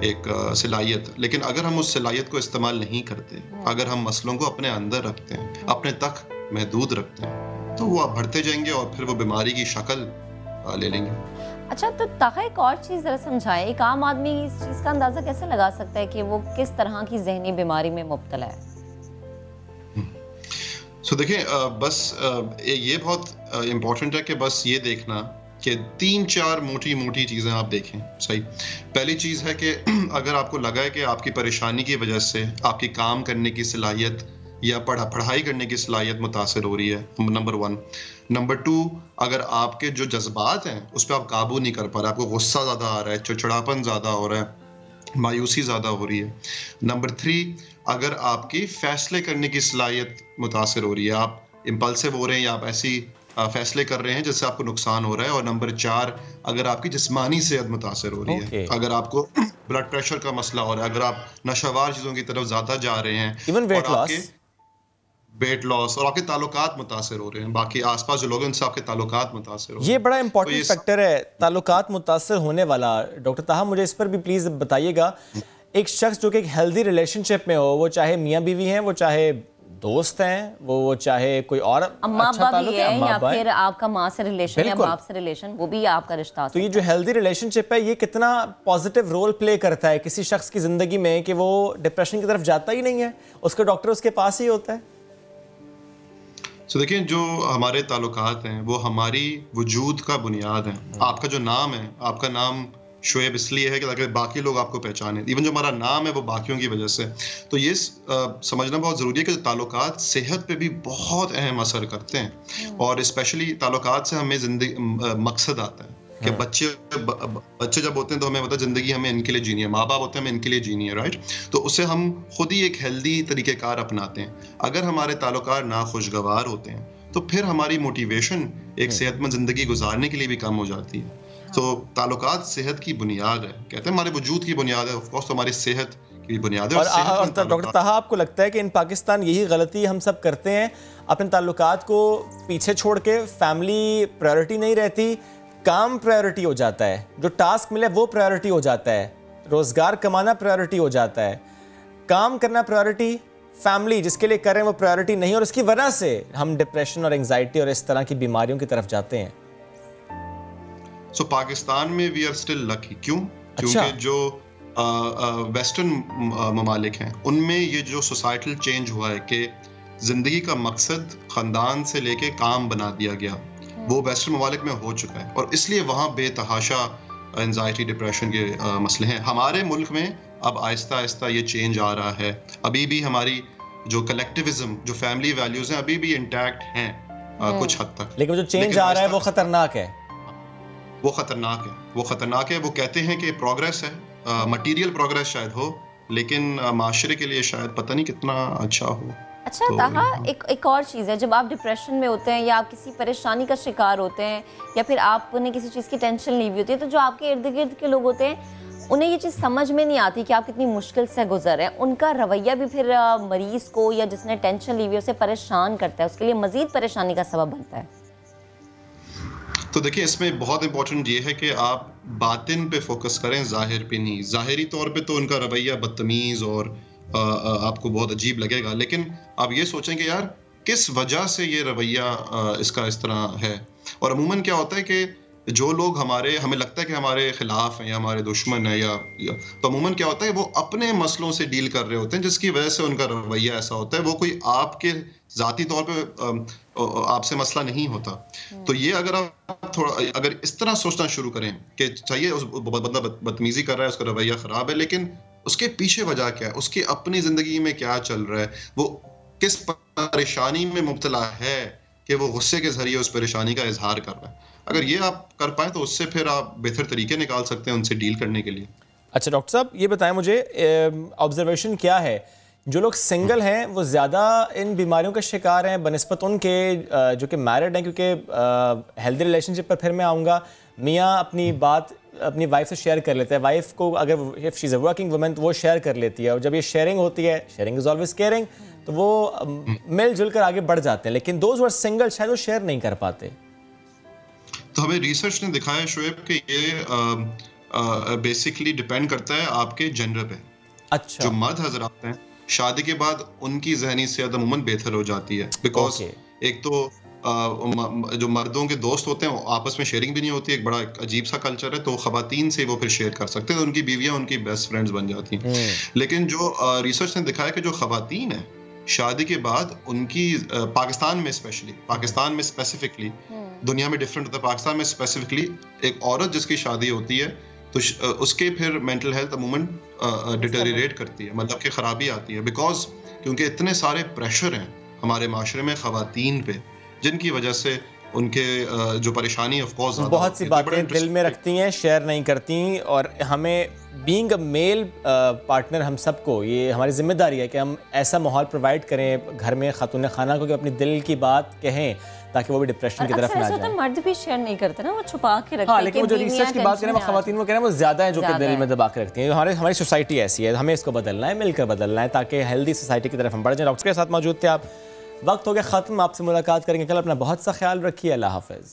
एक सलाहियत। लेकिन अगर हम उस सलाहियत को इस्तेमाल नहीं करते, अगर हम मसलों को अपने अंदर रखते हैं, अपने तक महदूद रखते हैं, तो वो बढ़ते जाएंगे और फिर वो बीमारी की शक्ल ले लेंगे। अच्छा, तो ताहा एक और चीज़ ज़रा समझाएं, एक आम आदमी इस चीज़ का अंदाज़ा कैसे लगा सकता है कि वो किस तरह की जहनी बीमारी में मुब्तला है? सो देखिए, बस ये बहुत इम्पोर्टेंट है कि बस ये देखना कि 3-4 मोटी मोटी चीज़ें आप देखें। सही, पहली चीज़ है कि अगर आपको लगा है कि आपकी परेशानी की वजह से आपकी काम करने की सलाहियत या पढ़ाई करने की सलाहियत मुतासर हो रही है, नंबर 1। नंबर 2, अगर आपके जो जज्बात हैं उस पर आप काबू नहीं कर पा रहे, आपको गुस्सा ज़्यादा आ रहा है, चिड़चिड़ापन ज़्यादा हो रहा है, मायूसी ज़्यादा हो रही है। नंबर 3, अगर आपकी फ़ैसले करने की सलाहियत मुतासर हो रही है, आप इम्पल्सिव हो रहे हैं या आप ऐसी फैसले कर रहे हैं जिससे आपको नुकसान हो रहा है। और नंबर 4, अगर आपकी जिस्मानी सेहत मुतासर हो रही है, अगर आपको ब्लड प्रेशर का मसला हो रहा है, अगर आप नशावार चीज़ों की तरफ ज़्यादा जा रहे हैं, इवन वेट लॉस, और आपके ताल्लुकात मुतासर हो रहे हैं, बाकी आसपास जो लोग हैं उनसे आपके ताल्लुकात मुतासर हो रहे हैं। ये बड़ा इंपॉर्टेंट फैक्टर है, ताल्लुकात मुतासर होने वाला। डॉक्टर ताहा, मुझे इस पर भी प्लीज़ बताइएगा, एक शख्स जो कि एक हेल्दी रिलेशनशिप में हो, वो चाहे मियाँ बीवी हैं, वो चाहे दोस्त हैं, वो चाहे कोई और अम्मा अच्छा अब्बा भी है, या फिर आपका माँ से रिलेशन या बाप से रिलेशन, वो भी आपका रिश्ता। तो ये जो हेल्दी रिलेशनशिप है, ये कितना पॉजिटिव रोल प्ले करता है किसी शख्स की ज़िंदगी में कि वो डिप्रेशन की तरफ जाता ही नहीं है, उसका डॉक्टर उसके पास ही होता है? तो देखिए, जो हमारे ताल्लुकात हैं वो हमारी वजूद का बुनियाद है। आपका जो नाम है, आपका नाम शुएब इसलिए है कि ताकि बाकी लोग आपको पहचानें। इवन जो हमारा नाम है वो बाकियों की वजह से। तो ये समझना बहुत ज़रूरी है कि ताल्लुकात सेहत पे भी बहुत अहम असर करते हैं, और स्पेशली ताल्लुकात से हमें ज़िंदगी मकसद आता है कि बच्चे जब होते हैं तो हमें पता है ज़िंदगी हमें इनके लिए जीनी है, माँ बाप होते हैं हमें इनके लिए जीनी है, राइट? तो उससे हम खुद ही एक हेल्दी तरीक़ेकार अपनाते हैं। अगर हमारे ताल्लुकात नाखुशगवार होते हैं तो फिर हमारी मोटिवेशन एक सेहतमंद ज़िंदगी गुजारने के लिए भी कम हो जाती है। तो ताल्लुकात सेहत की बुनियाद है, कहते हैं हमारे वजूद की बुनियाद है, ऑफ कोर्स हमारी सेहत की बुनियाद है। और डॉक्टर ताहा, आपको लगता है कि इन पाकिस्तान यही गलती हम सब करते हैं, अपने ताल्लुकात को पीछे छोड़ के फैमिली प्रायोरिटी नहीं रहती, काम प्रायोरिटी हो जाता है, जो टास्क मिले वो प्रायोरिटी हो जाता है, रोजगार कमाना प्रायोरिटी हो जाता है, काम करना प्रायोरिटी, फैमिली जिसके लिए कर रहे हैं वो प्रायोरिटी नहीं, और इसकी वजह से हम डिप्रेशन और एंजाइटी और इस तरह की बीमारियों की तरफ जाते हैं। सो पाकिस्तान में वी आर स्टिल लकी। क्यों? क्योंकि जो वेस्टर्न ममालिक हैं उनमें ये जो सोसाइटल चेंज हुआ है कि जिंदगी का मकसद खानदान से लेके काम बना दिया गया, वो वेस्टर्न ममालिक में हो चुका है, और इसलिए वहाँ बेतहाशा एंजाइटी डिप्रेशन के मसले हैं। हमारे मुल्क में अब आहिस्ता आहिस्ता ये चेंज आ रहा है। अभी भी हमारी जो कलेक्टिविज्म, जो फैमिली वैल्यूज हैं, अभी भी इंटैक्ट हैं कुछ हद तक, लेकिन जो चेंज आ रहा है वो खतरनाक है। वो खतरनाक है। वो कहते हैं कि प्रोग्रेस है, मटीरियल प्रोग्रेस शायद हो, लेकिन माशरे के लिए शायद पता नहीं कितना अच्छा हो। अच्छा ताहा, एक और चीज़ है, जब आप डिप्रेशन में होते हैं या आप किसी परेशानी का शिकार होते हैं या फिर आपने किसी चीज़ की टेंशन ली हुई होती है, तो जो आपके इर्द गिर्द के लोग होते हैं उन्हें ये चीज़ समझ में नहीं आती कि आप कितनी मुश्किल से गुजर रहे हैं। उनका रवैया भी फिर मरीज़ को या जिसने टेंशन ली हुई है उसे परेशान करता है, उसके लिए मज़ीद परेशानी का सबब बनता है। तो देखिए, इसमें बहुत इंपॉर्टेंट ये है कि आप बातिन पे फोकस करें, जाहिर पे नहीं। ज़ाहिरी तौर पे तो उनका रवैया बदतमीज़ और आपको बहुत अजीब लगेगा, लेकिन आप ये सोचें कि यार किस वजह से ये रवैया इसका इस तरह है। और अमूमन क्या होता है कि जो लोग हमें लगता है कि हमारे खिलाफ हैं या हमारे दुश्मन है या तो अमूमन क्या होता है, वो अपने मसलों से डील कर रहे होते हैं, जिसकी वजह से उनका रवैया ऐसा होता है। वो कोई आपके ज़ाती तौर पे आपसे मसला नहीं होता। तो ये अगर आप अगर इस तरह सोचना शुरू करें कि चाहिए उस बंदा बदतमीजी कर रहा है, उसका रवैया ख़राब है, लेकिन उसके पीछे वजह क्या है, उसकी अपनी ज़िंदगी में क्या चल रहा है, वो किस परेशानी में मुब्तला है कि वो गुस्से के ज़रिए उस परेशानी का इजहार कर रहा है। अगर ये आप कर पाएँ तो उससे फिर आप बेहतर तरीके निकाल सकते हैं उनसे डील करने के लिए। अच्छा डॉक्टर साहब, ये बताएं मुझे, ऑब्जर्वेशन क्या है, जो लोग सिंगल हैं वो ज़्यादा इन बीमारियों का शिकार हैं बनस्बत उनके जो कि मैरिड हैं? क्योंकि हेल्दी रिलेशनशिप पर फिर मैं आऊँगा, मियाँ अपनी बात अपनी वाइफ से शेयर कर लेते हैं, वाइफ को अगर if she is a working woman तो वो शेयर कर लेती है, और जब ये शेयरिंग होती है, शेयरिंग इज़ ऑलवेज केयरिंग, तो वो मिलजुल कर आगे बढ़ जाते हैं। लेकिन दोज हु आर सिंगल शायद वो शेयर नहीं कर पाते। तो हमें रिसर्च ने दिखाया शोएब कि ये बेसिकली डिपेंड करता है आपके जेंडर पे। अच्छा। जो मर्द हजरात हैं शादी के बाद उनकी जहनी सेहत अमूमन बेहतर हो जाती है, बिकॉज एक तो जो मर्दों के दोस्त होते हैं आपस में शेयरिंग भी नहीं होती, एक बड़ा अजीब सा कल्चर है, तो खवातीन से वो फिर शेयर कर सकते हैं, तो उनकी बीवियां उनकी बेस्ट फ्रेंड्स बन जाती हैं। लेकिन जो रिसर्च ने दिखाया कि जो खवातीन है शादी के बाद उनकी पाकिस्तान में स्पेसिफिकली, दुनिया में डिफरेंट होता है, पाकिस्तान में स्पेसिफिकली एक औरत जिसकी शादी होती है तो उसके फिर मेंटल हेल्थ अमूमन डिटेरिएट करती है, मतलब कि खराबी आती है, बिकॉज क्योंकि इतने सारे प्रेशर हैं हमारे माशरे में खवातीन पे, जिनकी वजह से उनके जो परेशानी ऑफ कोर्स बहुत सी बातें दिल में रखती हैं, शेयर नहीं करती। और हमें बीइंग अ मेल पार्टनर हम सबको ये हमारी जिम्मेदारी है कि हम ऐसा माहौल प्रोवाइड करें घर में खातून खाना को कि अपनी दिल की बात कहें, ताकि वो भी डिप्रेशन की तरफ ना जाए। मर्द भी शेयर नहीं करते ना, वो छुपा के रखते हैं। हाँ, लेकिन वो जो रिसर्च की बात करें वो खवातीन वो कह रहे हैं वो ज़्यादा है जो कि दिल में दबा के रखती हैं। हमारी सोसाइटी ऐसी है, हमें इसको बदलना है, मिलकर बदलना है, ताकि हेल्दी सोसाइटी की तरफ हम बढ़ जाएं। डॉक्टर के साथ मौजूद थे आप। वक्त हो गया ख़त्म, आपसे मुलाकात करेंगे कल। अपना बहुत सा ख्याल रखिए, अल्लाह हाफ़िज़।